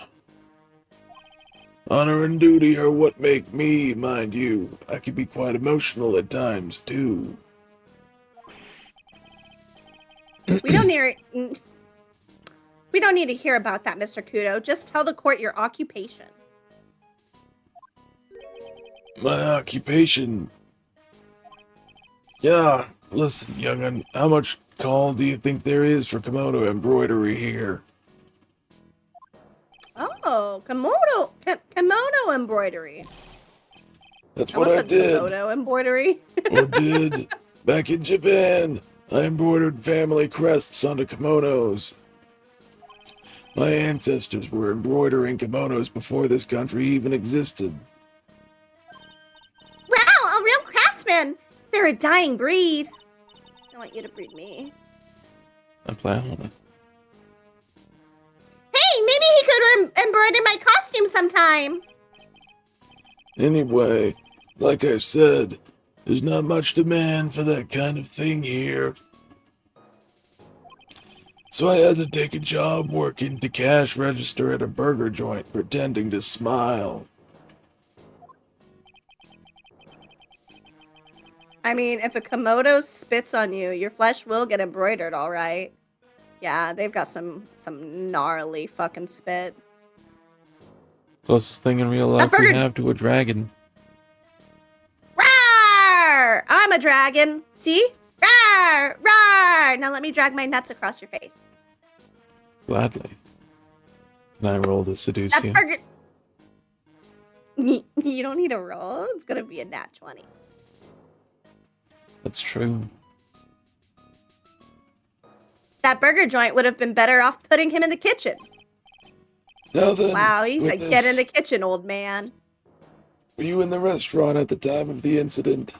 Honor and duty are what make me, mind you. I can be quite emotional at times, too. We don't need to hear about that, Mr. Kudo. Just tell the court your occupation. My occupation... Yeah, listen, young'un, how much call do you think there is for kimono embroidery here? Oh, kimono kimono embroidery. That's I what almost I said did. kimono embroidery. Or did. Back in Japan, I embroidered family crests onto kimonos. My ancestors were embroidering kimonos before this country even existed. Wow, a real craftsman. They're a dying breed. I want you to breed me. I plan on it. Hey, maybe he could embroider my costume sometime. Anyway, like I said, there's not much demand for that kind of thing here. So I had to take a job working the cash register at a burger joint, pretending to smile. I mean, if a Komodo spits on you, your flesh will get embroidered, all right. Yeah, they've got some gnarly fucking spit. Closest thing in real life we have to a dragon. Rawr! I'm a dragon. See? Rawr! Rawr! Now let me drag my nuts across your face. Gladly. Can I roll to seduce That you? burger. You don't need a roll. It's gonna be a nat 20. That's true. That burger joint would have been better off putting him in the kitchen. Now then, Wow, he said, witness, get in the kitchen, old man. were you in the restaurant at the time of the incident?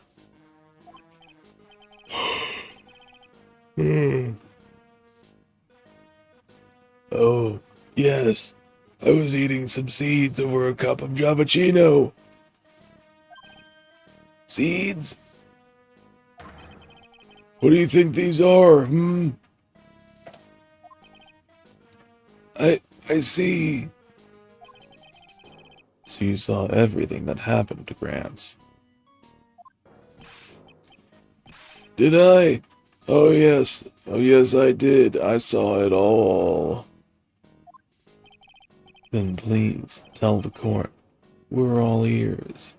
Oh, yes. I was eating some seeds over a cup of Javachino. Seeds? What do you think these are, I see. So you saw everything that happened to Gramps. Did I? Oh yes. Oh yes, I did. I saw it all. Then please tell the court. We're all ears.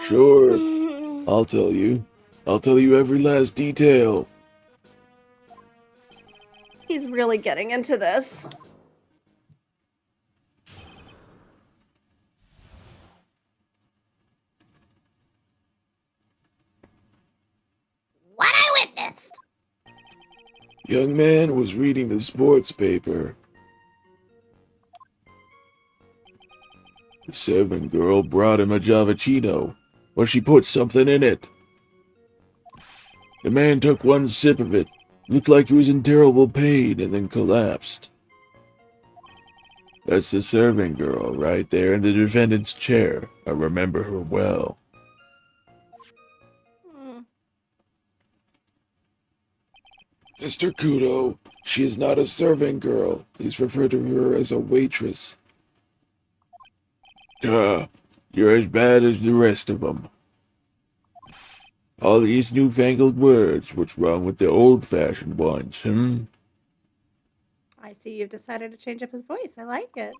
Sure. I'll tell you. I'll tell you every last detail. He's really getting into this. What I witnessed. Young man was reading the sports paper. The servant girl brought him a Javachino, but she put something in it. The man took one sip of it, looked like he was in terrible pain, and then collapsed. That's the servant girl right there in the defendant's chair. I remember her well. Mr. Kudo, she is not a servant girl. Please refer to her as a waitress. You're as bad as the rest of them. All these newfangled words, what's wrong with the old-fashioned ones, I see you've decided to change up his voice. I like it.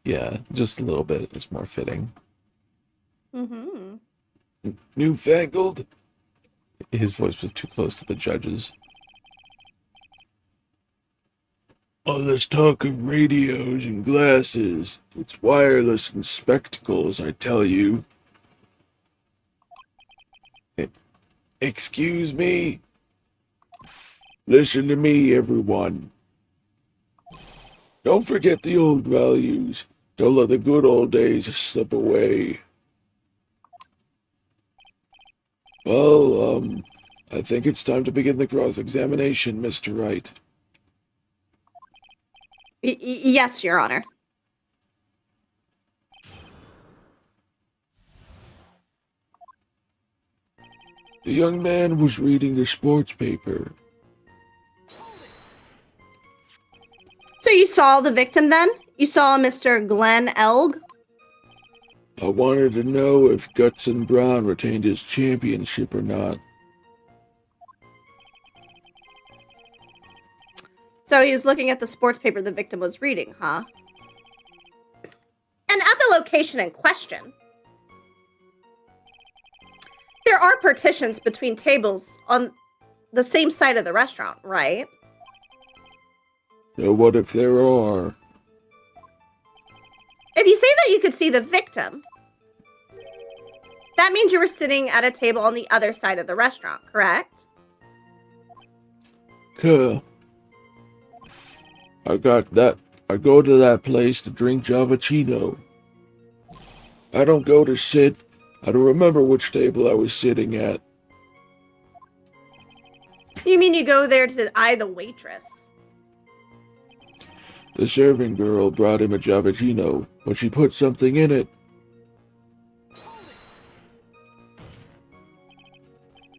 Yeah, just a little bit. It's more fitting. Mm-hmm. Newfangled? His voice was too close to the judge's. All this talk of radios and glasses, it's wireless and spectacles, I tell you. Excuse me? Listen to me, everyone. Don't forget the old values. Don't let the good old days slip away. Well, I think it's time to begin the cross-examination, Mr. Wright. Yes, Your Honor. The young man was reading the sports paper. So you saw the victim then? You saw Mr. Glenn Elg? I wanted to know if Gutson Brown retained his championship or not. So he was looking at the sports paper the victim was reading, huh? And at the location in question, there are partitions between tables on the same side of the restaurant, right? So what if there are? If you say that you could see the victim, that means you were sitting at a table on the other side of the restaurant, correct? Huh. I got that. I go to that place to drink Javachino. I don't go to sit. I don't remember which table I was sitting at. You mean you go there to eye the waitress? The serving girl brought him a Javachino, but she put something in it.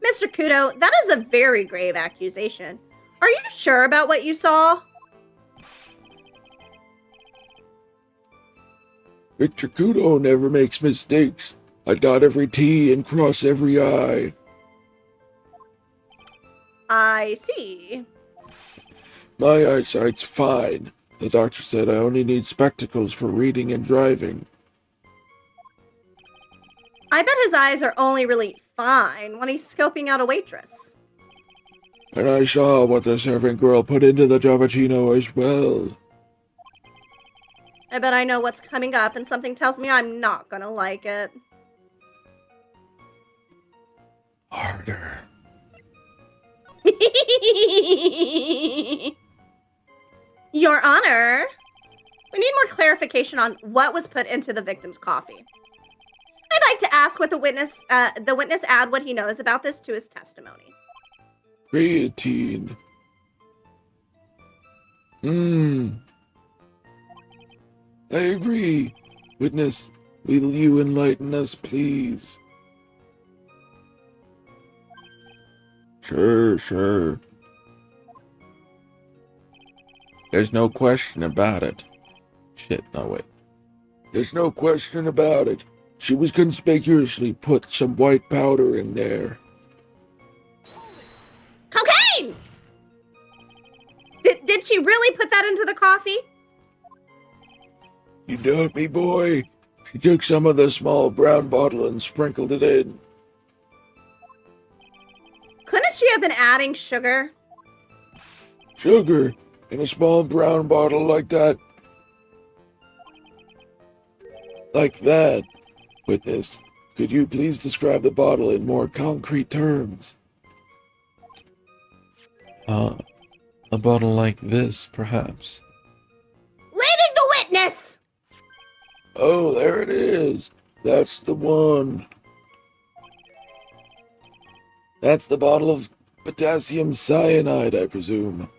Mr. Kudo, that is a very grave accusation. Are you sure about what you saw? Mr. Kudo never makes mistakes. I dot every T and cross every I. I see. My eyesight's fine. The doctor said I only need spectacles for reading and driving. I bet his eyes are only really fine when he's scoping out a waitress. And I saw what the serving girl put into the Javachino as well. I bet I know what's coming up, and something tells me I'm not gonna like it. Harder. Your Honor, we need more clarification on what was put into the victim's coffee. I'd like to ask what the witness add what he knows about this to his testimony. Creatine. I agree. Witness, will you enlighten us, please? Sure. There's no question about it. Shit, no wait. There's no question about it. She was conspicuously put some white powder in there. Cocaine! Did she really put that into the coffee? You doubt me, boy? She took some of the small brown bottle and sprinkled it in. Couldn't she have been adding sugar? Sugar in a small brown bottle like that? Like that? Witness, could you please describe the bottle in more concrete terms? A bottle like this, perhaps. Leading the witness! Oh, there it is. That's the one. That's the bottle of potassium cyanide, I presume.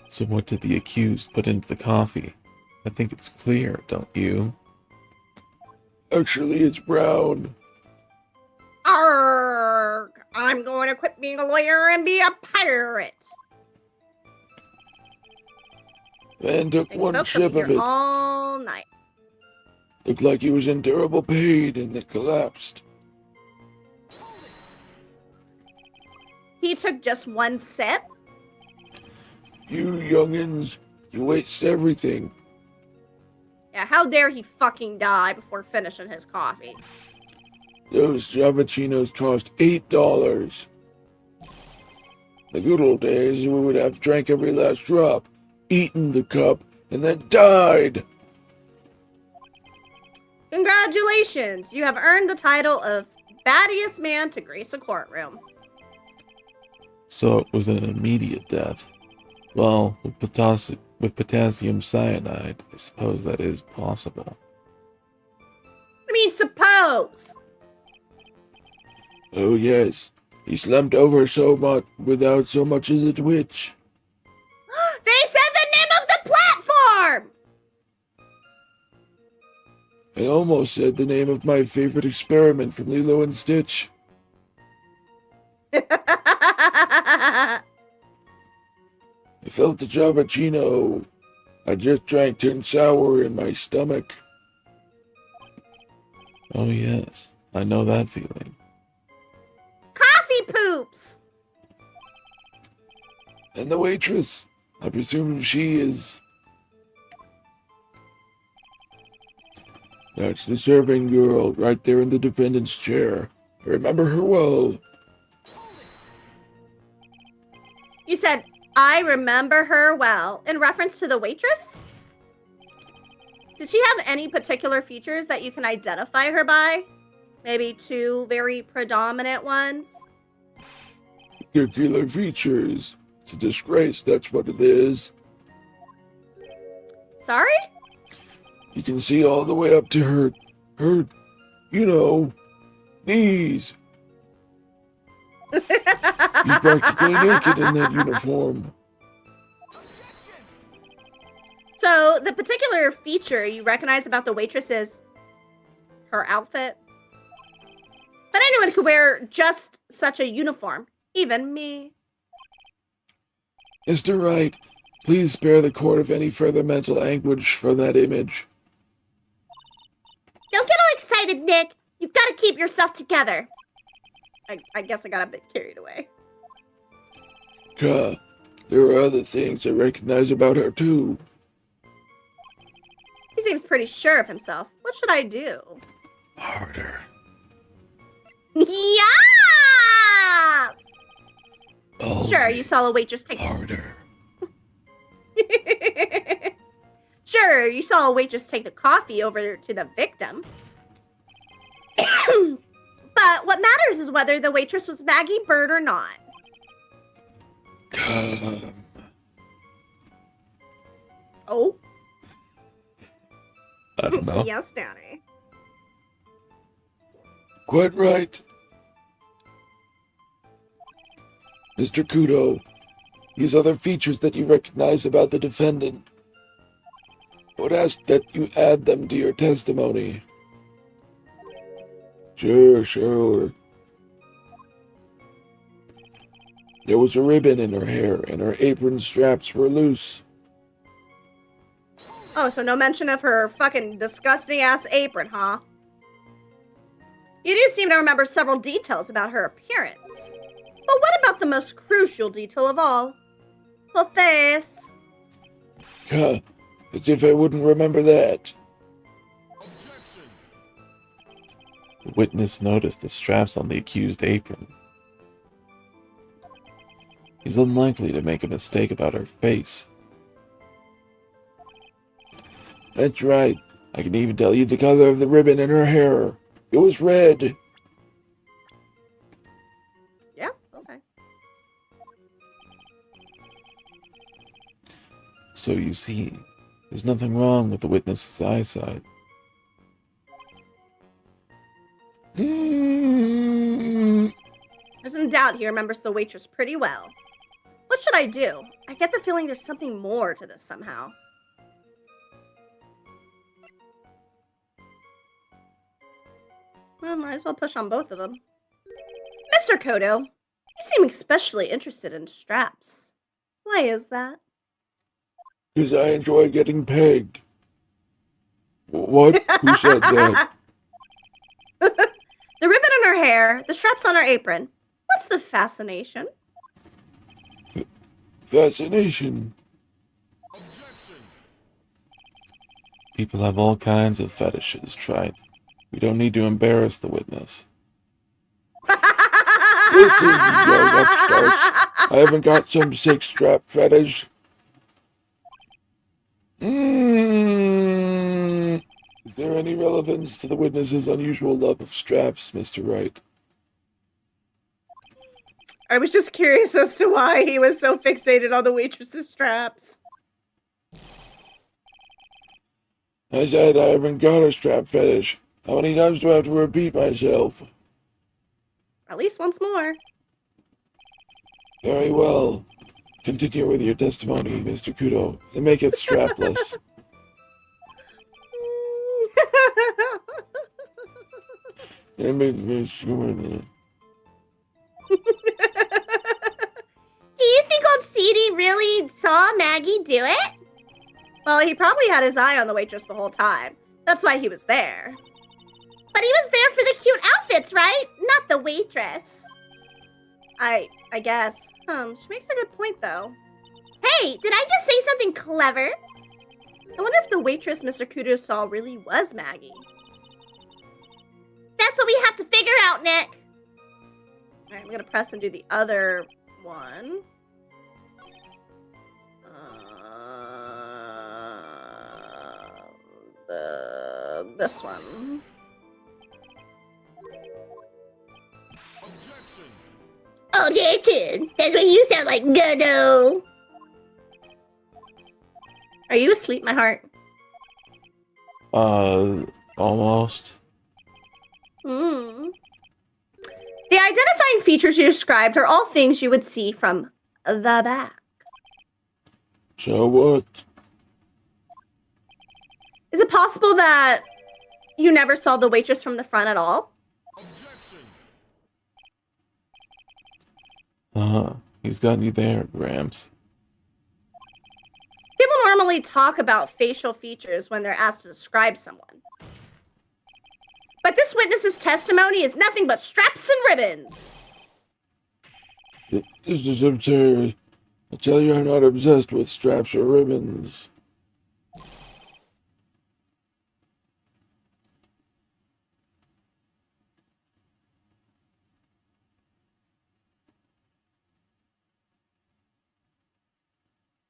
So what did the accused put into the coffee? I think it's clear, don't you? Actually, it's brown. Arrgh! I'm going to quit being a lawyer and be a pirate. Man took And one folks sip will of be here it. all night. Looked like he was in terrible pain and it collapsed. He took just one sip? You youngins, you waste everything. Yeah, how dare he fucking die before finishing his coffee? Those Javachinos cost $8. The good old days, we would have drank every last drop, eaten the cup, and then died. Congratulations! You have earned the title of battiest man to grace a courtroom. So it was an immediate death. Well, with potassium cyanide, I suppose that is possible. I mean, suppose! Oh yes, he slumped over so much without so much as a twitch. They said the name of the platform! I almost said the name of my favorite experiment from Lilo and Stitch. I felt the Javachino. I just drank turn sour in my stomach. Oh yes, I know that feeling. Coffee poops! And the waitress, I presume she is... That's the serving girl right there in the defendant's chair. I remember her well. You said I remember her well. In reference to the waitress? Did she have any particular features that you can identify her by? Maybe two very predominant ones? Particular features. It's a disgrace, that's what it is. Sorry? You can see all the way up to her, knees. She's practically naked in that uniform. So, the particular feature you recognize about the waitress is her outfit. But anyone could wear just such a uniform, even me. Mr. Wright, please spare the court of any further mental anguish for that image. Don't get all excited, Nick. You've got to keep yourself together. I guess I got a bit carried away. There are other things I recognize about her, too. He seems pretty sure of himself. What should I do? Harder. Yes! Sure, you saw a waitress take... Harder. Sure, you saw a waitress take the coffee over to the victim. But what matters is whether the waitress was Maggie Bird or not. Come. Oh? I don't know. Yes, Danny. Quite right. Mr. Kudo, these other features that you recognize about the defendant, I would ask that you add them to your testimony. Sure. There was a ribbon in her hair, and her apron straps were loose. Oh, so no mention of her fucking disgusting-ass apron, huh? You do seem to remember several details about her appearance. But what about the most crucial detail of all? Her face. As if I wouldn't remember that. Objection. The witness noticed the straps on the accused apron. He's unlikely to make a mistake about her face. That's right. I can even tell you the color of the ribbon in her hair. It was red. Yeah, okay. So you see, there's nothing wrong with the witness's eyesight. There's no doubt he remembers the waitress pretty well. What should I do? I get the feeling there's something more to this somehow. Well, might as well push on both of them. Mr. Kodo, you seem especially interested in straps. Why is that? Because I enjoy getting pegged. What? Who said that? The ribbon in her hair, the straps on her apron. What's the fascination? Fascination. Objection. People have all kinds of fetishes, Triton. We don't need to embarrass the witness. Listen, you young upstarts. I haven't got some six-strap fetish. Is there any relevance to the witness's unusual love of straps, Mr. Wright? I was just curious as to why he was so fixated on the waitress's straps. I said I haven't got a strap fetish. How many times do I have to repeat myself? At least once more. Very well. Continue with your testimony, Mr. Kudo, and make it strapless. Do you think old CD really saw Maggie do it? Well, he probably had his eye on the waitress the whole time. That's why he was there. But he was there for the cute outfits, right? Not the waitress. I guess. She makes a good point, though. Hey, did I just say something clever? I wonder if the waitress Mr. Kudo saw really was Maggie. That's what we have to figure out, Nick. All right, I'm going to press and do the other one. this one. Objection. Objection! That's what you sound like, Guddo! Are you asleep, my heart? Almost. Hmm. The identifying features you described are all things you would see from the back. So what? Is it possible that you never saw the waitress from the front at all? Objection. He's got you there, Gramps. People normally talk about facial features when they're asked to describe someone. But this witness's testimony is nothing but straps and ribbons. This is absurd. I tell you I'm not obsessed with straps or ribbons.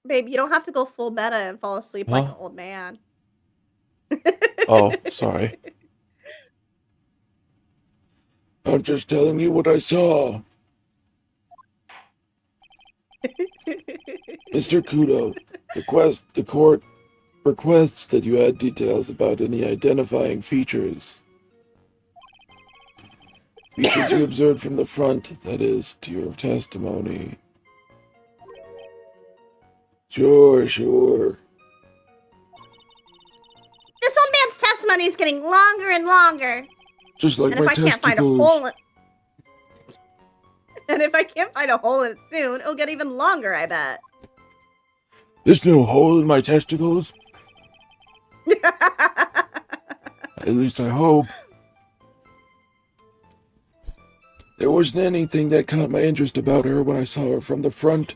Babe, you don't have to go full meta and fall asleep like Huh? an old man. Oh, sorry. I'm just telling you what I saw. Mr. Kudo, the court requests that you add details about any identifying features. Features you observed from the front, that is, to your testimony. Sure. This old man's testimony is getting longer and longer. Just like And if my I can't find a testicles. hole in And if I can't find a hole in it soon, it'll get even longer, I bet. There's no hole in my testicles? At least I hope. There wasn't anything that caught my interest about her when I saw her from the front.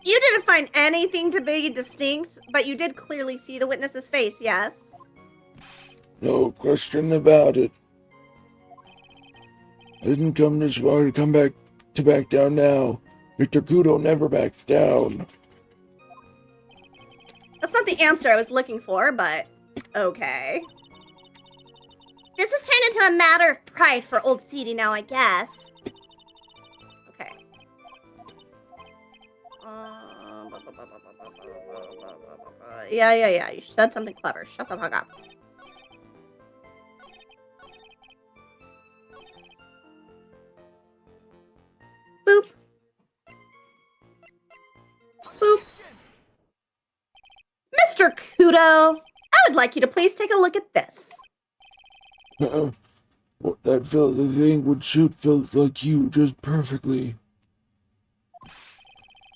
You didn't find anything to be distinct, but you did clearly see the witness's face, yes? No question about it. I didn't come this far to back down now. Victor Kudo never backs down. That's not the answer I was looking for, but okay. This has turned into a matter of pride for old Seedy now, I guess. Okay. Yeah. You said something clever. Shut the fuck up. Boop. Boop. Mr. Kudo, I would like you to please take a look at this. That thing would shoot filth like you just perfectly.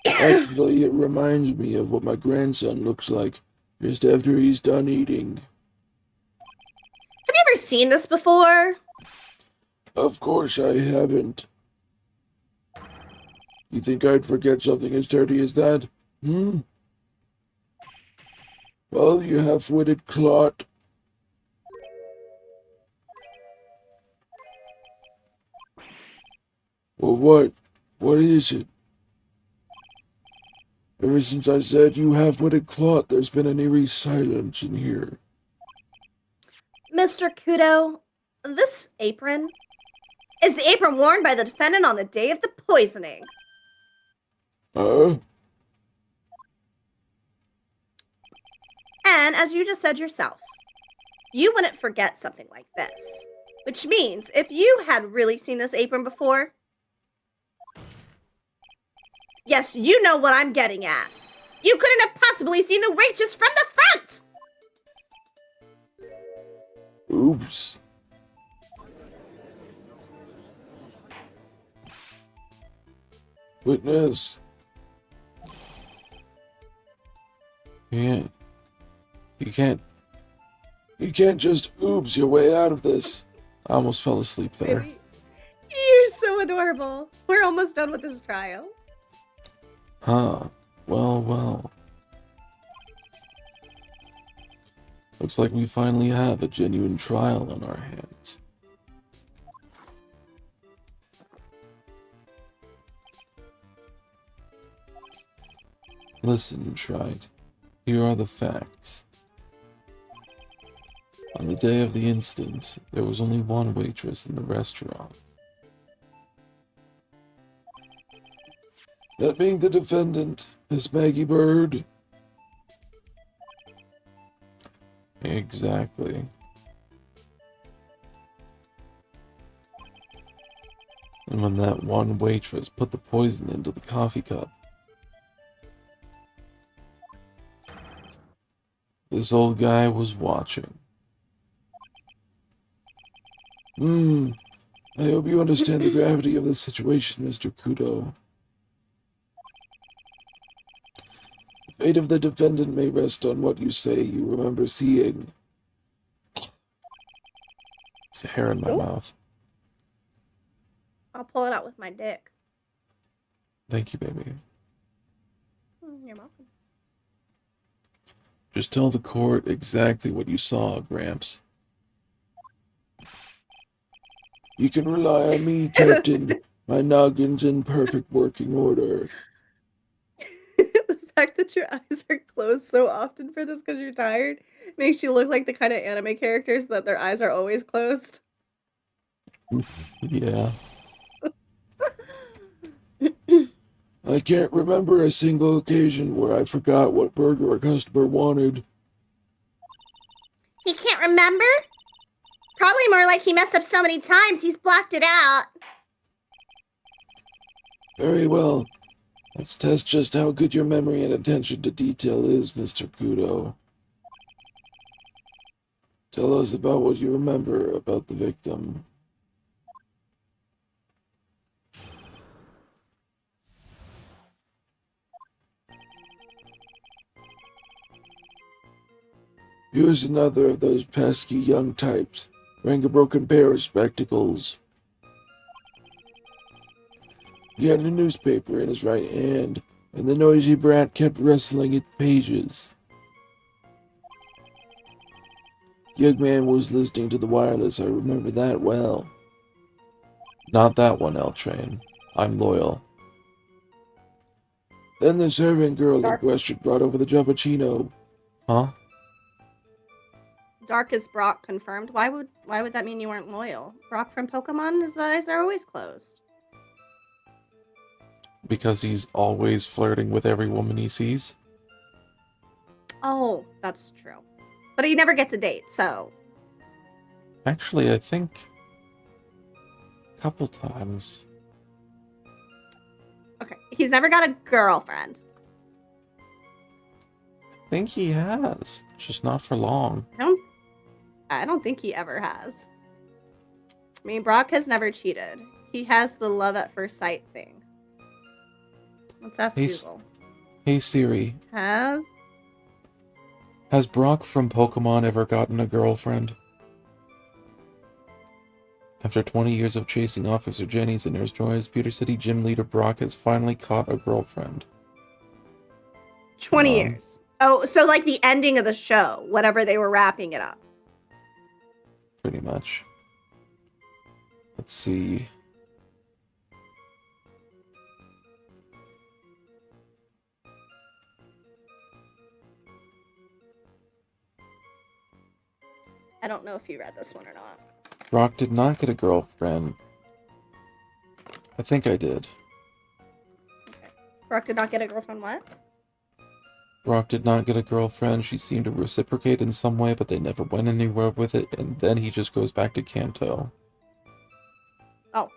Actually, it reminds me of what my grandson looks like just after he's done eating. Have you ever seen this before? Of course I haven't. You think I'd forget something as dirty as that? Well, you half-witted clot. Well, what? What is it? Ever since I said you half-witted clot, there's been an eerie silence in here. Mr. Kudo, this apron is the apron worn by the defendant on the day of the poisoning. Huh? And as you just said yourself, you wouldn't forget something like this. Which means if you had really seen this apron before, yes, you know what I'm getting at. You couldn't have possibly seen the waitress from the front! Oops. Witness. You can't just oops your way out of this. I almost fell asleep there. Baby, you're so adorable. We're almost done with this trial. Huh. Well. Looks like we finally have a genuine trial on our hands. Listen, Trite. Here are the facts. On the day of the incident, there was only one waitress in the restaurant. That being the defendant, Miss Maggie Bird. Exactly. And when that one waitress put the poison into the coffee cup, this old guy was watching. I hope you understand the gravity of this situation, Mr. Kudo. The fate of the defendant may rest on what you say you remember seeing. There's a hair in my Nope. mouth. I'll pull it out with my dick. Thank you, baby. You're welcome. Just tell the court exactly what you saw, Gramps. You can rely on me, Captain. My noggin's in perfect working order. The fact that your eyes are closed so often for this because you're tired makes you look like the kind of anime characters that their eyes are always closed. Yeah. I can't remember a single occasion where I forgot what burger a customer wanted. He can't remember? Probably more like he messed up so many times he's blocked it out. Very well. Let's test just how good your memory and attention to detail is, Mr. Kudo. Tell us about what you remember about the victim. He was another of those pesky young types, wearing a broken pair of spectacles. He had a newspaper in his right hand, and the noisy brat kept rustling its pages. The young man was listening to the wireless, I remember that well. Not that one, L-Train. I'm loyal. Then the servant girl in question brought over the Javaccino. Huh? Darkest Brock confirmed. Why would that mean you weren't loyal? Brock from Pokemon, his eyes are always closed. Because he's always flirting with every woman he sees? Oh, that's true. But he never gets a date, so. Actually, I think a couple times. Okay. He's never got a girlfriend. I think he has, just not for long. I don't think he ever has. I mean, Brock has never cheated. He has the love at first sight thing. Let's ask Google. Hey Siri, Has Brock from Pokemon ever gotten a girlfriend? After 20 years of chasing Officer Jenny's and Nurse Joy's, Pewter City gym leader Brock has finally caught a girlfriend. 20 years. Oh, so like the ending of the show, whatever they were wrapping it up. Pretty much. Let's see. I don't know if you read this one or not. Brock did not get a girlfriend. I think I did. Okay. Brock did not get a girlfriend, what? Brock did not get a girlfriend. She seemed to reciprocate in some way, but they never went anywhere with it, and then he just goes back to Kanto. Oh.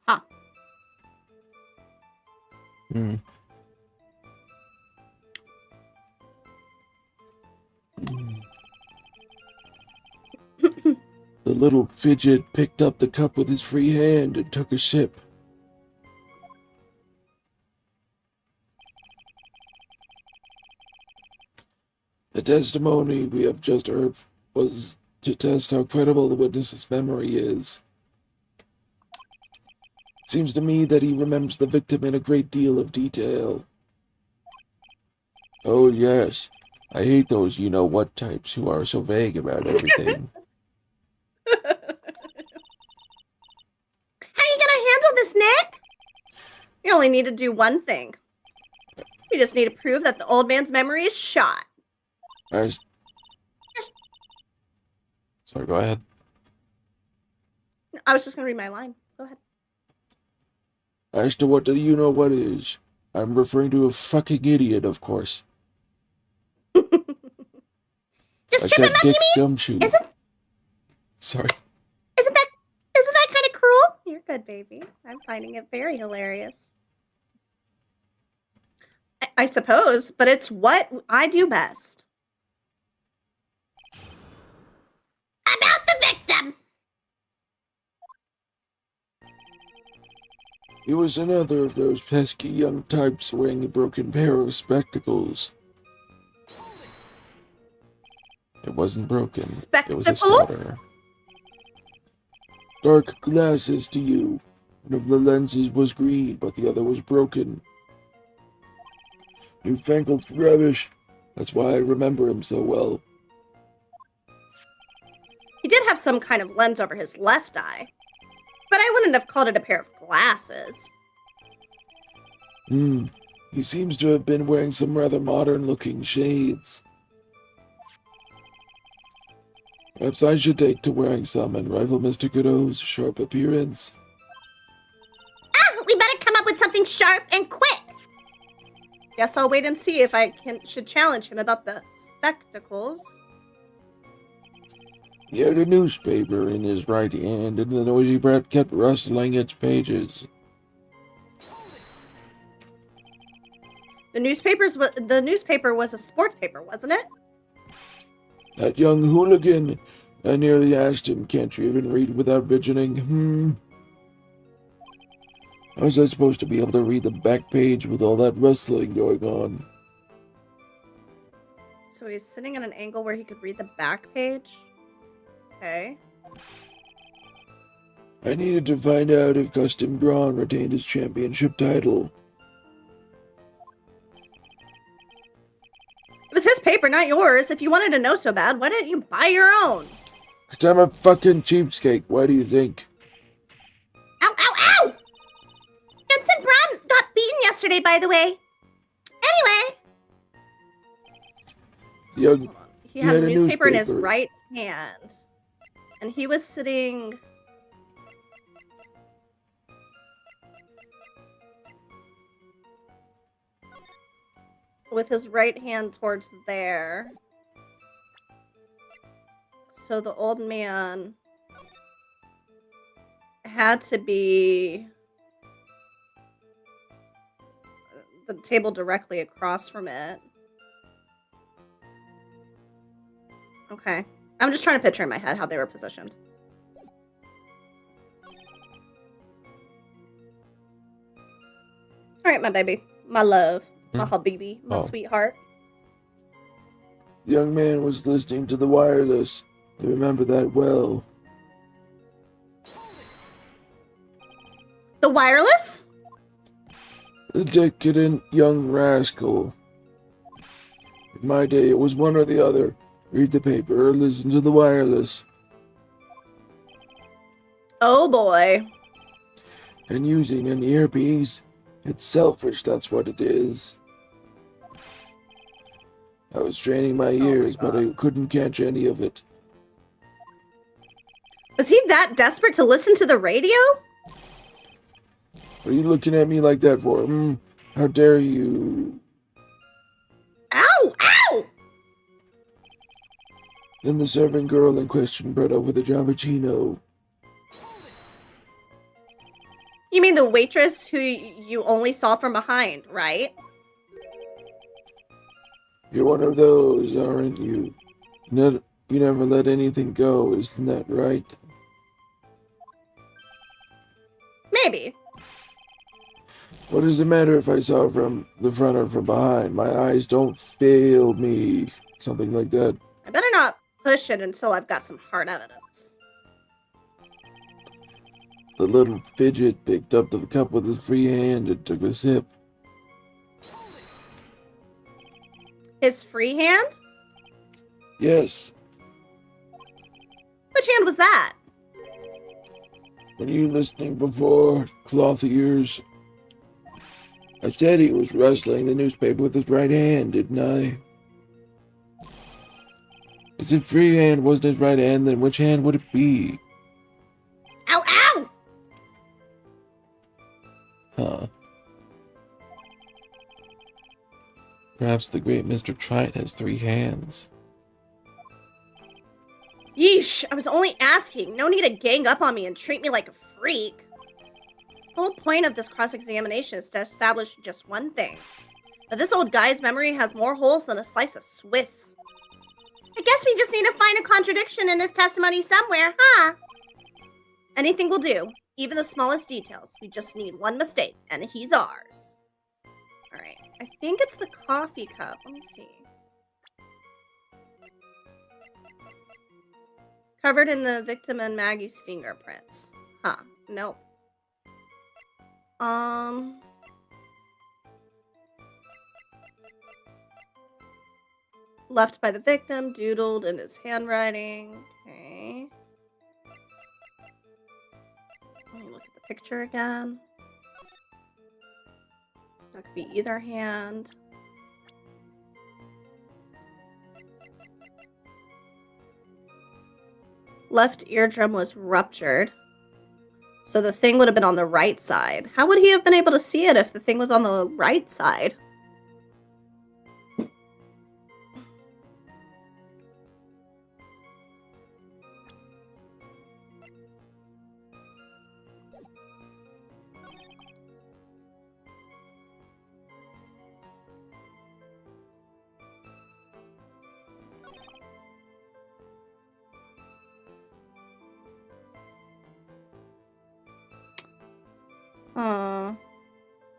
Huh. Hmm. The little fidget picked up the cup with his free hand and took a sip. The testimony we have just heard was to test how credible the witness's memory is. It seems to me that he remembers the victim in a great deal of detail. Oh yes, I hate those you-know-what types who are so vague about everything. How are you gonna handle this, Nick? You only need to do one thing. You just need to prove that the old man's memory is shot. As... Sorry, go ahead. I was just gonna read my line. Go ahead. As to what do you know what is? I'm referring to a fucking idiot, of course. Just Like tripping that my dick Mimi? gumshoe. Isn't Sorry. isn't that kind of cruel? You're good, baby. I'm finding it very hilarious. I suppose, but it's what I do best. About the victim. He was another of those pesky young types wearing a broken pair of spectacles. It wasn't broken. It was a Spectacles? spotter. Dark glasses to you. One of the lenses was green, but the other was broken. Newfangled rubbish. That's why I remember him so well. He did have some kind of lens over his left eye, but I wouldn't have called it a pair of glasses. He seems to have been wearing some rather modern-looking shades. Perhaps I should take to wearing some and rival Mr. Godot's sharp appearance. We better come up with something sharp and quick. Guess I'll wait and see if I should challenge him about the spectacles. He had a newspaper in his right hand, and the noisy brat kept rustling its pages. The newspaper was a sports paper, wasn't it? That young hooligan. I nearly asked him, can't you even read without visioning? How was I supposed to be able to read the back page with all that rustling going on? So he's sitting at an angle where he could read the back page. Okay. I needed to find out if Custom Braun retained his championship title. It was his paper, not yours. If you wanted to know so bad, why didn't you buy your own? 'Cause I'm a fucking cheapskate, why do you think? Ow, ow, ow! Jensen Brown got beaten yesterday, by the way. Anyway, Young, He had a newspaper in his newspaper. right hand. And he was sitting... with his right hand towards there. So the old man had to be the table directly across from it. Okay. I'm just trying to picture in my head how they were positioned. All right, my baby. My love. My habibi. My Oh. sweetheart. The young man was listening to the wireless. I remember that well. The wireless? The decadent young rascal. In my day, it was one or the other. Read the paper or listen to the wireless. Oh boy. And using an earpiece, it's selfish, that's what it is. I was training my ears, but I couldn't catch any of it. Was he that desperate to listen to the radio? What are you looking at me like that for? How dare you? Ow! Ow! Then the servant girl in question brought up with a Javachino. You mean the waitress who you only saw from behind, right? You're one of those, aren't you? You never let anything go, isn't that right? Maybe. What does it matter if I saw from the front or from behind? My eyes don't fail me. Something like that. I better not push it until I've got some hard evidence. The little fidget picked up the cup with his free hand and took a sip. His free hand? Yes, Which hand was that? were you listening before, cloth ears? I said he was rustling the newspaper with his right hand, didn't I? If his free hand wasn't his right hand, then which hand would it be? Ow, ow! Huh. Perhaps the great Mr. Trite has 3 hands. Yeesh, I was only asking. No need to gang up on me and treat me like a freak. The whole point of this cross-examination is to establish just one thing. That this old guy's memory has more holes than a slice of Swiss. I guess we just need to find a contradiction in his testimony somewhere, huh? Anything will do, even the smallest details. We just need one mistake, and he's ours. Alright, I think it's the coffee cup. Let me see. Covered in the victim and Maggie's fingerprints. Huh, nope. Left by the victim, doodled in his handwriting. Okay. Let me look at the picture again. That could be either hand. Left eardrum was ruptured. So the thing would have been on the right side. How would he have been able to see it if the thing was on the right side?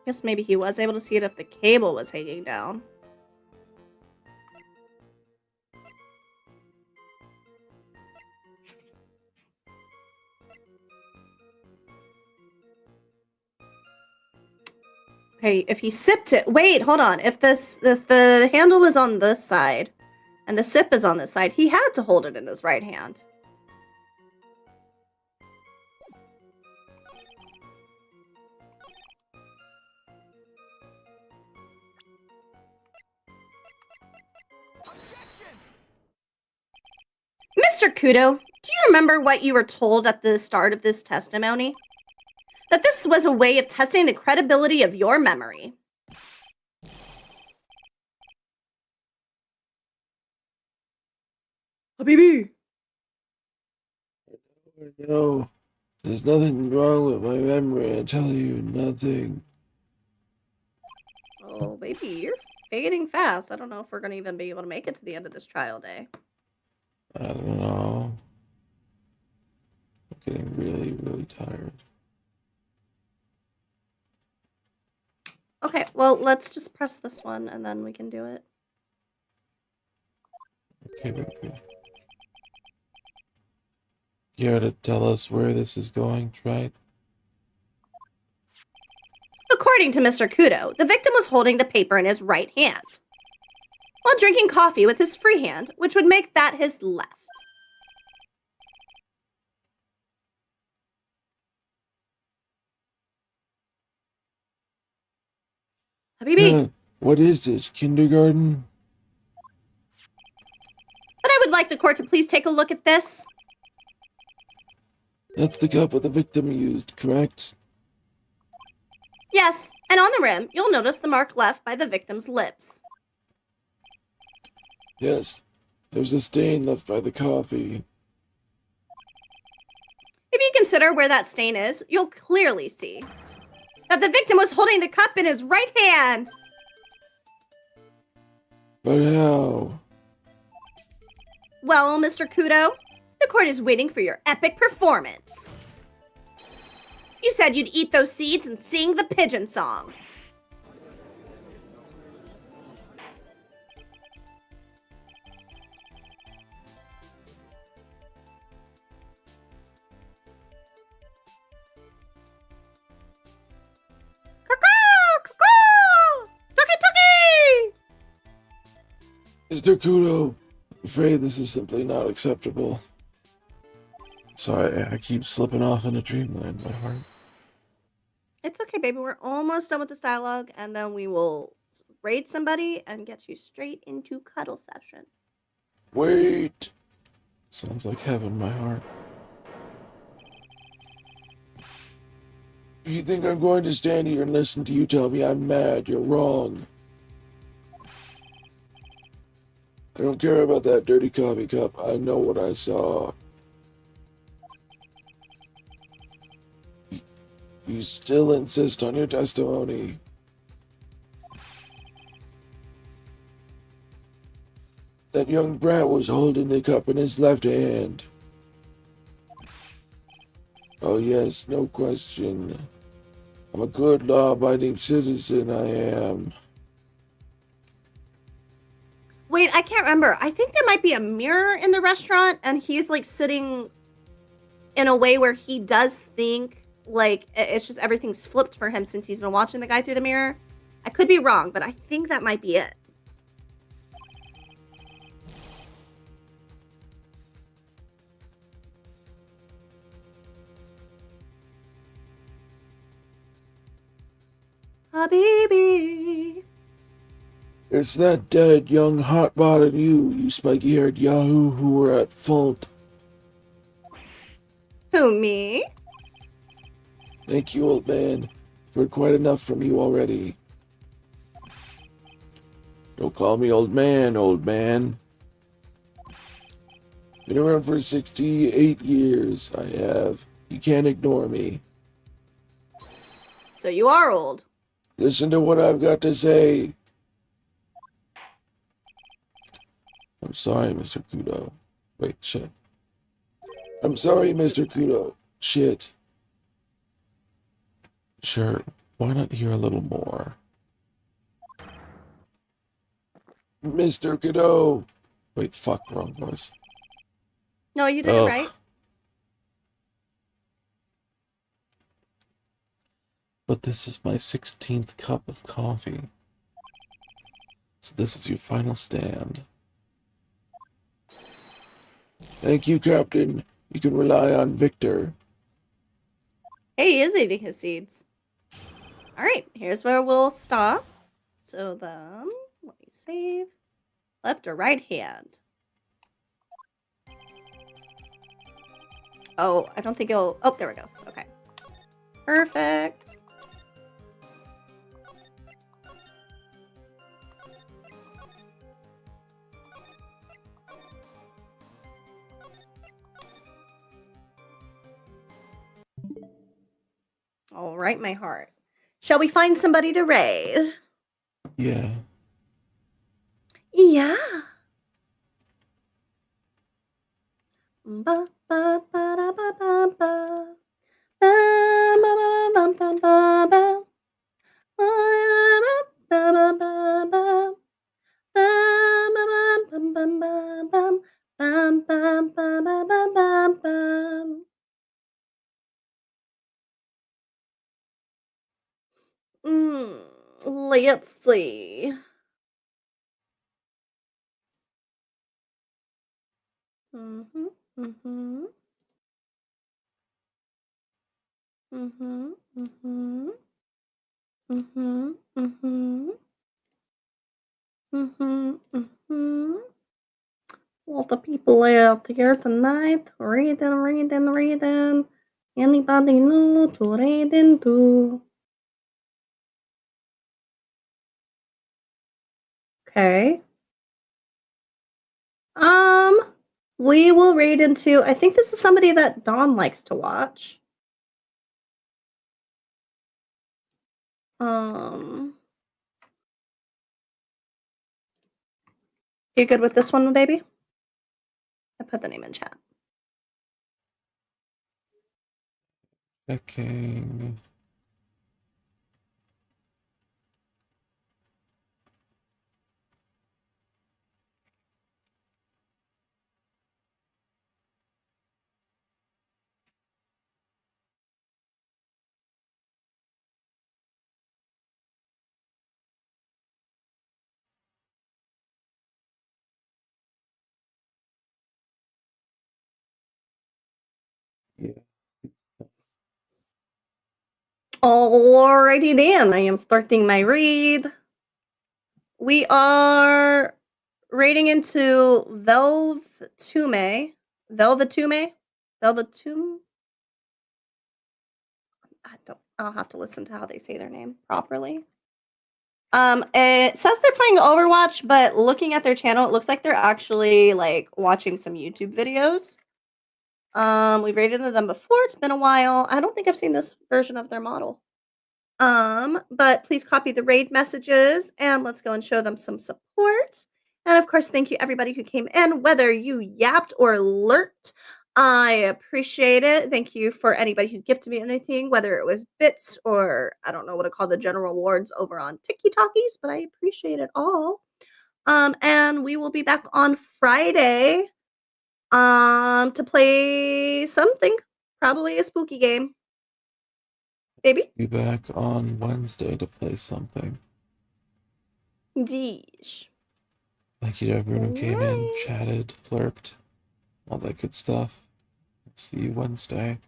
Guess maybe he was able to see it if the cable was hanging down. Okay, if he sipped it, wait, hold on. If the handle is on this side and the sip is on this side, he had to hold it in his right hand. Mr. Kudo, do you remember what you were told at the start of this testimony? That this was a way of testing the credibility of your memory. Habibi! No, there's nothing wrong with my memory, I tell you, nothing. Oh, baby, you're fading fast. I don't know if we're going to even be able to make it to the end of this trial day. I don't know. I'm getting really, really tired. Okay, well, let's just press this one and then we can do it. Okay, baby. Care to tell us where this is going, Trite? According to Mr. Kudo, the victim was holding the paper in his right hand, while drinking coffee with his free hand, which would make that his left. Habibi, What is this, kindergarten? but I would like the court to please take a look at this. That's the cup that the victim used, correct? Yes, and on the rim, you'll notice the mark left by the victim's lips. Yes, there's a stain left by the coffee. If you consider where that stain is, you'll clearly see that the victim was holding the cup in his right hand. But how? Well, Mr. Kudo, the court is waiting for your epic performance. You said you'd eat those seeds and sing the pigeon song. Mr. Kudo, I'm afraid this is simply not acceptable. Sorry, I keep slipping off into dreamland, my heart. It's okay, baby. We're almost done with this dialogue, and then we will raid somebody and get you straight into cuddle session. Wait. Sounds like heaven, my heart. If you think I'm going to stand here and listen to you tell me I'm mad, you're wrong. I don't care about that dirty coffee cup. I know what I saw. You still insist on your testimony. That young brat was holding the cup in his left hand. Oh yes, no question. I'm a good law-abiding citizen, I am. Wait, I can't remember. I think there might be a mirror in the restaurant, and he's like sitting in a way where he does think like it's just everything's flipped for him since he's been watching the guy through the mirror. I could be wrong, but I think that might be it. Habibi. It's that dead, young, hot-bodied you spiky-haired yahoo who were at fault. Who, me? Thank you, old man. I've heard quite enough from you already. Don't call me old man, old man. Been around for 68 years, I have. You can't ignore me. So you are old. Listen to what I've got to say. I'm sorry, Mr. Kudo. Wait, shit. I'm sorry, Mr. Kudo. Shit. Sure, why not hear a little more? Mr. Kudo. Wait, fuck, wrong voice. No, you did it Ugh. right. But this is my 16th cup of coffee. So this is your final stand. Thank you, Captain. You can rely on Victor. Hey, he is eating his seeds. All right, here's where we'll stop. So then, let me save. Left or right hand? Oh, I don't think it'll... Oh, there it goes. Okay. Perfect. All right, my heart. Shall we find somebody to raid? Yeah. Yeah. Ba, ba, ba, da, ba, ba, ba. Ba, ba, ba, ba, ba, ba, ba. Ba, ba, ba, ba, ba. Bum, bum, bum, bum, bum, bum. Bum, bum, bum, bum, bum, bum, bum. Let's see. Mm-hmm, mm-hmm, mm-hmm, mm-hmm, mm-hmm, mm-hmm, mm-hmm, mm-hmm. All the people out here tonight, reading, reading, reading. Anybody new to read into? Okay. Um, we will raid into. I think this is somebody that Dawn likes to watch. Um, you good with this one, baby? I put the name in chat. Checking. Yeah. Alrighty then, I am starting my read. We are raiding into Velvetume. Velvetume? Velvetume? I'll have to listen to how they say their name properly. It says they're playing Overwatch, but looking at their channel, it looks like they're actually like watching some YouTube videos. We've raided into them before. It's been a while. I don't think I've seen this version of their model. But please copy the raid messages and let's go and show them some support. And of course, thank you everybody who came in, whether you yapped or lurked. I appreciate it. Thank you for anybody who gifted me anything, whether it was bits or I don't know what to call the general awards over on TikTokies, but I appreciate it all. And we will be back on Friday to play something, probably a spooky game. Maybe. Be back on Wednesday to play something. Geesh. Thank you to everyone who came in, Alright. chatted, lurked, all that good stuff. See you Wednesday.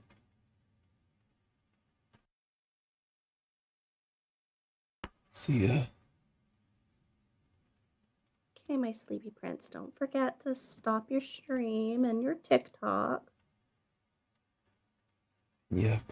See ya. Okay, my sleepy prince, don't forget to stop your stream and your TikTok. Yep.